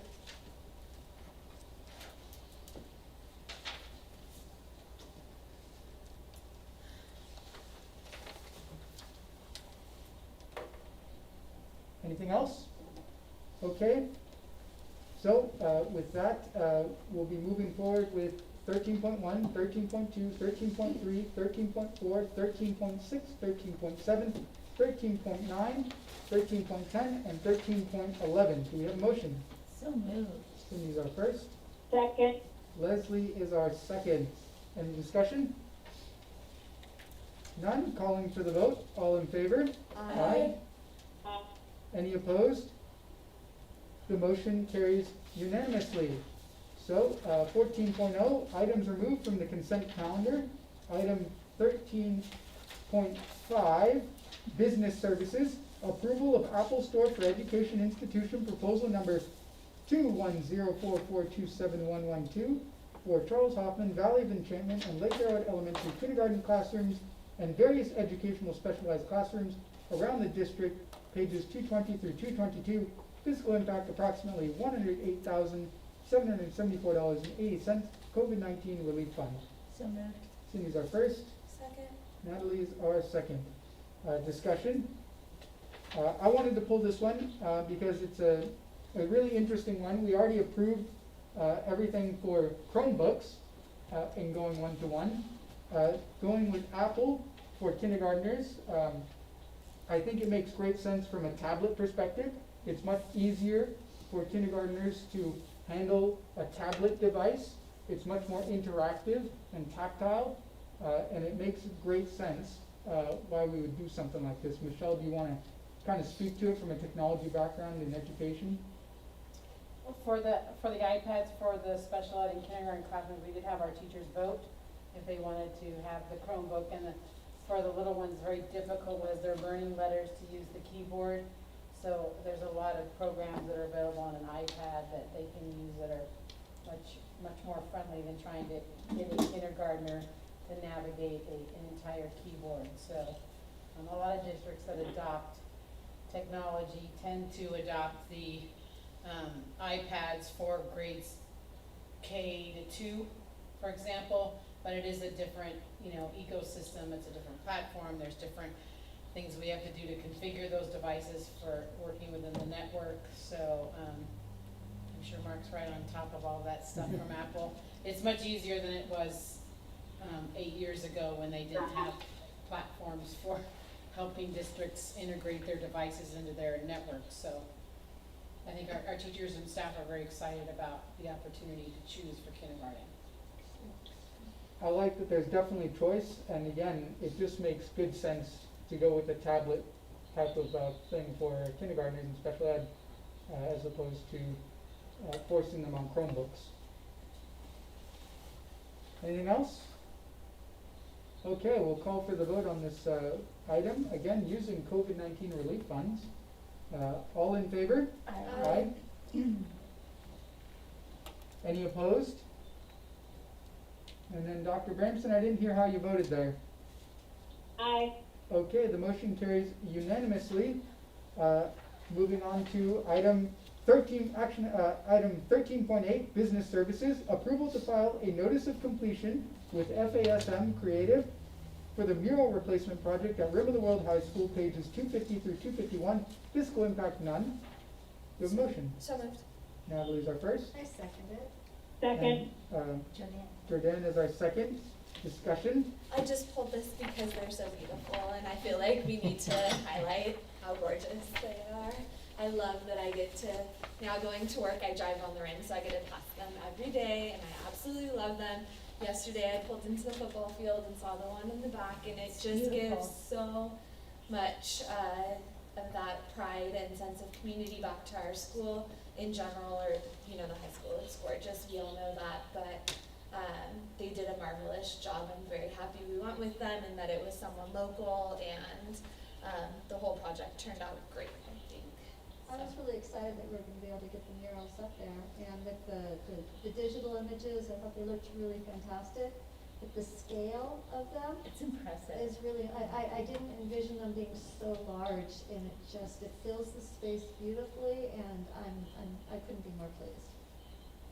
Anything else? Okay. So, with that, we'll be moving forward with 13.1, 13.2, 13.3, 13.4, 13.6, 13.7, 13.9, 13.10, and 13.11. Do we have a motion? So moved. Cindy's our first. Second. Leslie is our second. Any discussion? None. Calling for the vote. All in favor? Aye. Any opposed? The motion carries unanimously. So, 14.0, items removed from the consent calendar. Item 13.5, business services. Approval of Apple Store for Education Institution proposal number 21044271112 for Charles Hoffman, Valley of Enchantment, and Lake Arrowhead Elementary kindergarten classrooms and various educational specialized classrooms around the district, pages 220 through 222. Fiscal impact approximately $108,774.80. COVID-19 relief fund. So moved. Cindy's our first. Second. Natalie's our second. Discussion. I wanted to pull this one because it's a really interesting one. We already approved everything for Chromebooks and going one-to-one. Going with Apple for kindergartners, I think it makes great sense from a tablet perspective. It's much easier for kindergartners to handle a tablet device. It's much more interactive and tactile, and it makes great sense why we would do something like this. Michelle, do you want to kind of speak to it from a technology background in education? For the iPads for the special ed and kindergarten classrooms, we did have our teachers vote if they wanted to have the Chromebook, and for the little ones, very difficult as they're learning letters to use the keyboard. So there's a lot of programs that are available on an iPad that they can use that are much more friendly than trying to get a kindergartner to navigate an entire keyboard. So a lot of districts that adopt technology tend to adopt the iPads for grades K to 2, for example, but it is a different, ecosystem. It's a different platform. There's different things we have to do to configure those devices for working within the network. So I'm sure Mark's right on top of all that stuff from Apple. It's much easier than it was 8 years ago when they didn't have platforms for helping districts integrate their devices into their networks, so I think our teachers and staff are very excited about the opportunity to choose for kindergarten. I like that there's definitely choice, and again, it just makes good sense to go with the tablet type of thing for kindergartners and special ed, as opposed to forcing them on Chromebooks. Anything else? Okay, we'll call for the vote on this item, again, using COVID-19 relief funds. All in favor? Aye. Any opposed? And then Dr. Bramson, I didn't hear how you voted there. Aye. Okay, the motion carries unanimously. Moving on to item 13.8, business services, approval to file a notice of completion with FASM Creative for the mural replacement project at Rim of the World High School, pages 250 through 251, fiscal impact none. We have a motion. So moved. Natalie's our first. I second it. Second. And, Jordan. Jordan is our second. Discussion. I just pulled this because they're so beautiful and I feel like we need to highlight how gorgeous they are. I love that I get to, now going to work, I drive on the rim, so I get to pass them every day and I absolutely love them. Yesterday I pulled into the football field and saw the one in the back, and it It's just beautiful. gives so much of that pride and sense of community back to our school in general, or the high school. It's gorgeous, we all know that, but they did a marvelous job. I'm very happy we went with them and that it was someone local, and the whole project turned out great, I think. I was really excited that we were gonna be able to get the murals up there, and with the digital images, I thought they looked really fantastic. But the scale of them It's impressive. is really, I didn't envision them being so large, and it fills the space beautifully, and I couldn't be more pleased.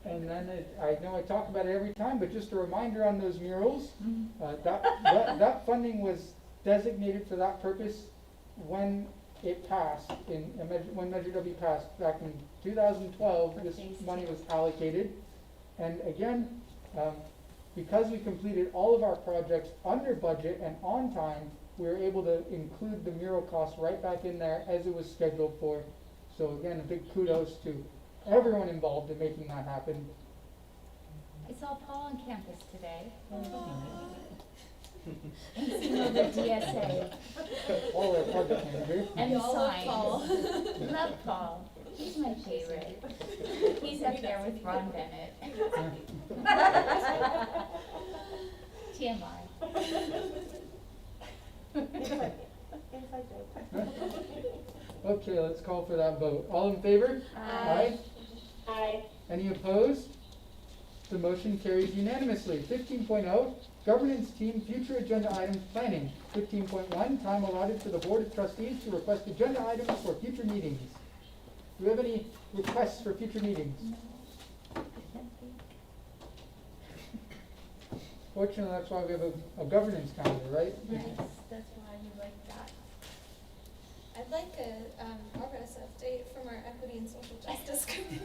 And then I know I talk about it every time, but just a reminder on those murals, that funding was designated for that purpose when it passed, when Measure W passed back in 2012. This money was allocated, and again, because we completed all of our projects under budget and on time, we were able to include the mural cost right back in there as it was scheduled for. So again, a big kudos to everyone involved in making that happen. I saw Paul on campus today. And some of the DSA All our project managers. and the We all love signs. Paul. Love Paul. He's my favorite. He's up there with Ron Bennett. TMI. Okay, let's call for that vote. All in favor? Aye. Aye. Any opposed? The motion carries unanimously. 15.0, governance team future agenda items planning. 15.1, time allotted for the Board of Trustees to request agenda items for future meetings. Do we have any requests for future meetings? Fortunately, that's why we have a governance calendar, right? Yes, that's why you like that. I'd like a progress update from our Equity and Social Justice Committee.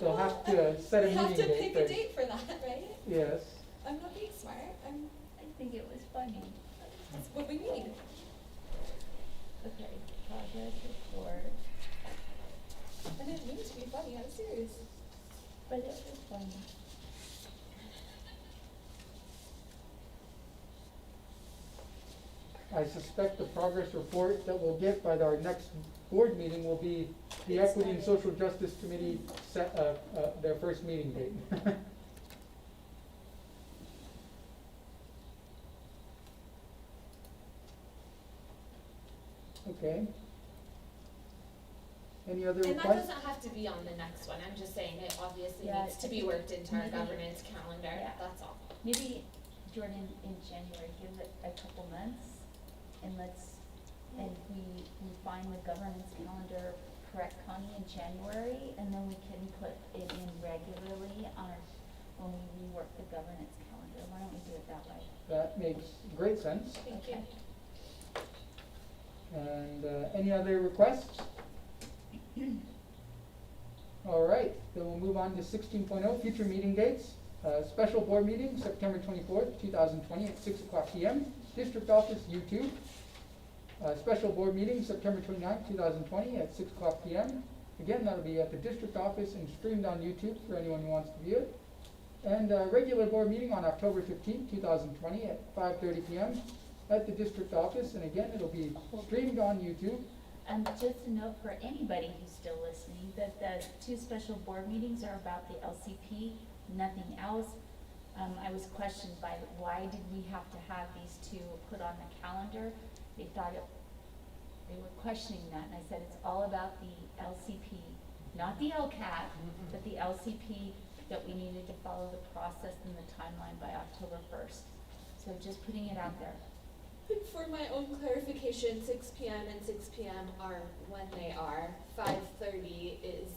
So I'll have to set a We meeting have to date pick a first. date for that, right? Yes. I'm not being smart, I think it was funny. that's what we need. Okay, progress report, I didn't mean it to be funny, I'm serious. but it was funny. I suspect the progress report that we'll get by our next board meeting will be the Equity and Social Justice Committee set, their first meeting date. Okay. Any other And that requests? doesn't have to be on the next one, I'm just saying it obviously Yeah, needs to be worked into our maybe- governance calendar, yeah. that's all. Maybe, Jordan, in January, give it a couple months, and we find the governance calendar, correct, Connie, in January, and then we can put it in regularly when we rework the governance calendar. Why don't we do it that way? That makes great sense. Thank you. Okay. And any other requests? All right, then we'll move on to 16.0, future meeting dates. Special board meeting, September 24th, 2020 at 6 o'clock PM. District office, YouTube. Special board meeting, September 29th, 2020 at 6 o'clock PM. Again, that'll be at the district office and streamed on YouTube for anyone who wants to view it. And regular board meeting on October 15th, 2020 at 5:30 PM at the district office. And again, it'll be streamed on YouTube. And just a note for anybody who's still listening, that the 2 special board meetings are about the LCP, nothing else. I was questioned by why did we have to have these 2 put on the calendar? They were questioning that, and I said it's all about the LCP, not the LCAT, but the LCP, that we needed to follow the process and the timeline by October 1st. So just putting it out there. For my own clarification, 6 p.m. and 6 p.m. are when they are. 5:30 is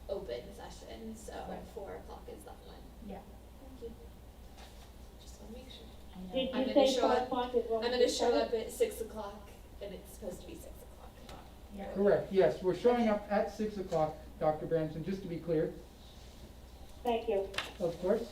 open session, so Right. 4 o'clock is that one. Yeah, Thank you. Just want to make sure. I know. Did I'm you gonna say show 4 up- o'clock is when I'm we gonna show start? up at 6 o'clock, and it's supposed to be 6 o'clock, not. Yeah. Correct, yes, we're showing up at 6 o'clock, Dr. Branson, just to be clear, Thank you. of course.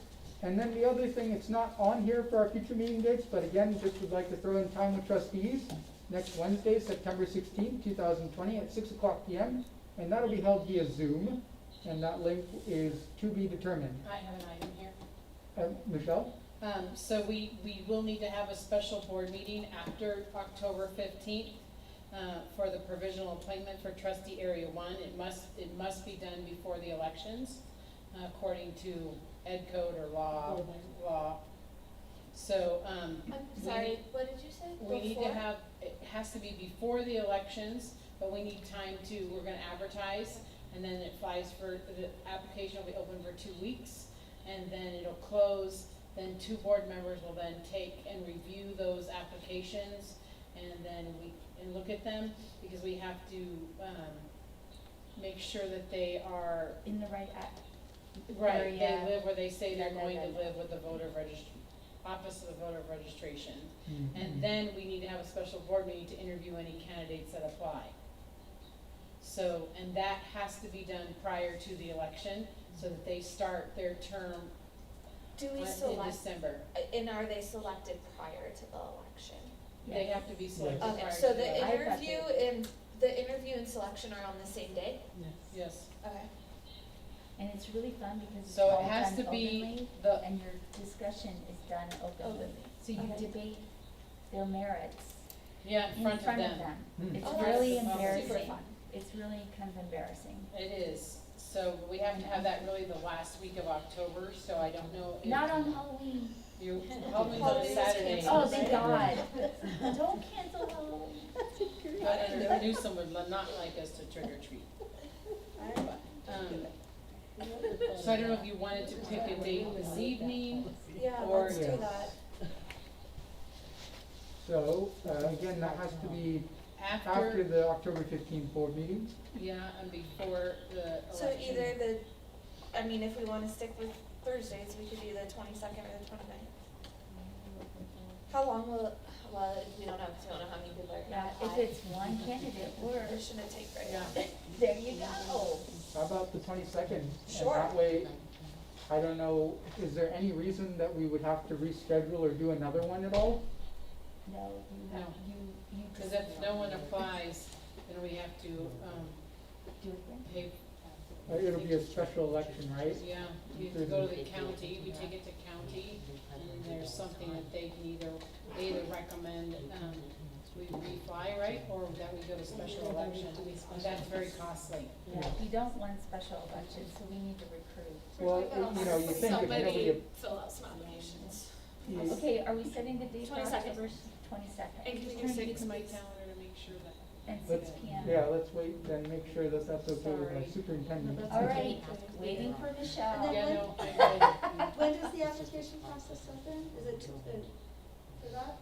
And then the other thing, it's not on here for our future meeting dates, but again, just would like to throw in time with trustees next Wednesday, September 16th, 2020 at 6 o'clock PM. And that'll be held via Zoom, and that link is to be determined. I have an item here. Michelle? So we will need to have a special board meeting after October 15th for the provisional appointment for trustee area 1. It must be done before the elections, according to ed code or law. So, I'm we sorry, need- what did you say? we need to Before? have, it has to be before the elections, but we need time we're gonna advertise, and then it flies the application will be open for 2 weeks, and then it'll close, then 2 board members will then take and review those applications, and then look at them, because we have to, make sure that they are, In the right right, they area. live where they say they're No, going to no. live with the office of the voter registration. Mm-hmm. And then we need to have a special board meeting to interview any candidates that apply. So, and that has to be done prior to the election, so that they start their term Do we in select, December. and are they selected prior to the election? They have to be selected Yes. Okay, prior so to the the election. interview and selection are on the same day? Yes, Okay. And it's really fun because it's so all it has done to be openly, the, and your discussion is done openly. Openly. So you Okay. debate their merits yeah, in front of them. Hmm. It's Oh, that's really super embarrassing. fun. It's really kind of embarrassing. It is, so we have to have that really the last week of October, so I don't know if Not on Halloween. you, Halloween's on Halloween's Saturday. canceled. Oh, thank God. Don't cancel Halloween. But Newsom would not like us to trick or treat. So I don't know if you wanted to pick a date this evening, Yeah, Or- let's do Yes. that. So, again, that has to be after the October 15th board meeting. yeah, and before the election. So either if we wanna stick with Thursdays, we could do the 22nd or the 29th. How long will, well, we don't know, 'cause we don't know how many people are Yeah, gonna if apply. it's one candidate, or, It shouldn't take very Yeah. long. there you go. How about the 22nd? Sure. And that way, I don't know, is there any reason that we would have to reschedule or do another one at all? No, No. you Cause just if no one applies, then we have to, do it then. pay, It'll be a special election, right? yeah, you have to go to the county, we take it to county, and there's something that they can they either recommend, we refly, right, or that we go to special election, and that's very costly. Yeah, we don't want special elections, so we need to recruit. Well, you think if nobody, Somebody fill out some applications. you- Okay, are we setting the date for 22nd. October 22nd? And can we do Turn 6 to my please? calendar to make sure that. And Let's- 6 p.m. yeah, let's wait, then make sure that that's okay with Sorry. our superintendent. All right, waiting for Michelle. And then Yeah, when- no, I When does the application process open? Is it for that?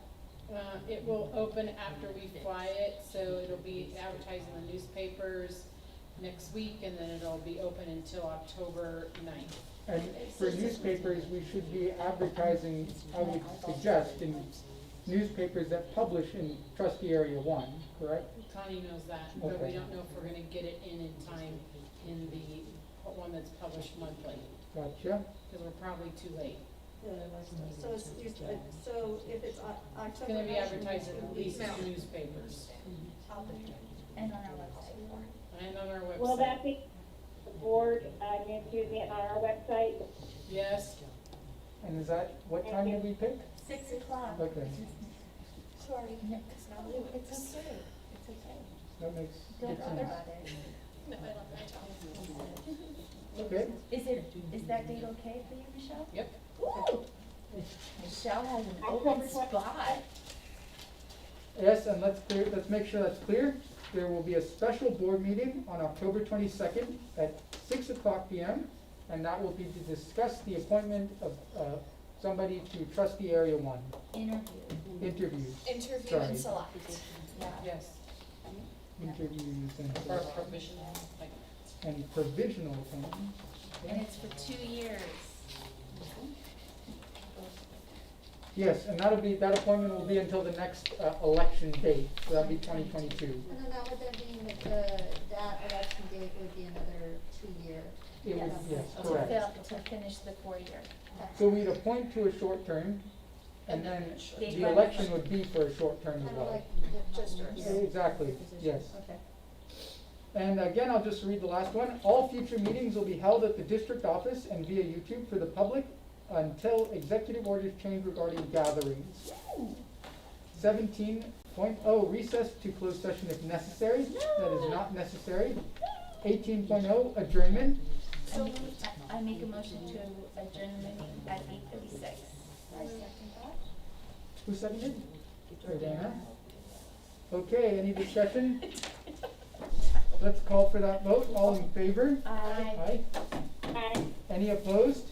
It will open after we fly it, so it'll be advertised in the newspapers next week, and then it'll be open until October 9th. And for newspapers, we should be advertising, I would suggest, in newspapers that publish in trustee area 1, correct? Connie knows that, but we Okay. don't know if we're gonna get it in time in the put one that's published monthly, Gotcha. because we're probably too late. So it's, so if it's October. It's gonna be advertised in at least No. 2 newspapers And on our website. and on our website. Will that be the board, using it on our website? Yes, And is that, what time did we pick? 6 o'clock. Okay, Sorry. No, it's okay, it's okay. that makes Don't good bother sense. about it. No, I love my job. Okay, Is that date okay for you, Michelle? yep. Woo! Michelle has an October open spot. yes, and let's make sure that's clear. There will be a special board meeting on October 22nd at 6 o'clock PM, and that will be to discuss the appointment of somebody to trustee area 1, interviews. Interview Sorry. and select. Yeah. Yes, Interviews and, or provisional, like, and provisional appointments. And it's for 2 years. Yes, and that appointment will be until the next election date, so that'll be 2022. And then that would then mean that that election date would be another 2-year. It would, yes, To correct. to finish the 4-year. So we'd appoint to a short term, and then They the run- election would be for a short term as Kind of well. like the Just yours. yeah. Exactly, yes. Okay. And again, I'll just read the last one. All future meetings will be held at the district office and via YouTube for the public until executive orders change regarding gatherings. 17.0, recess to closed session if necessary. That is not necessary. 18.0, adjournment. So I make a motion to adjourn the meeting at 8:36. Who seconded? Jordana. Okay, any discussion? Let's call for that vote. All in favor? Aye. Aye. Aye. Any opposed?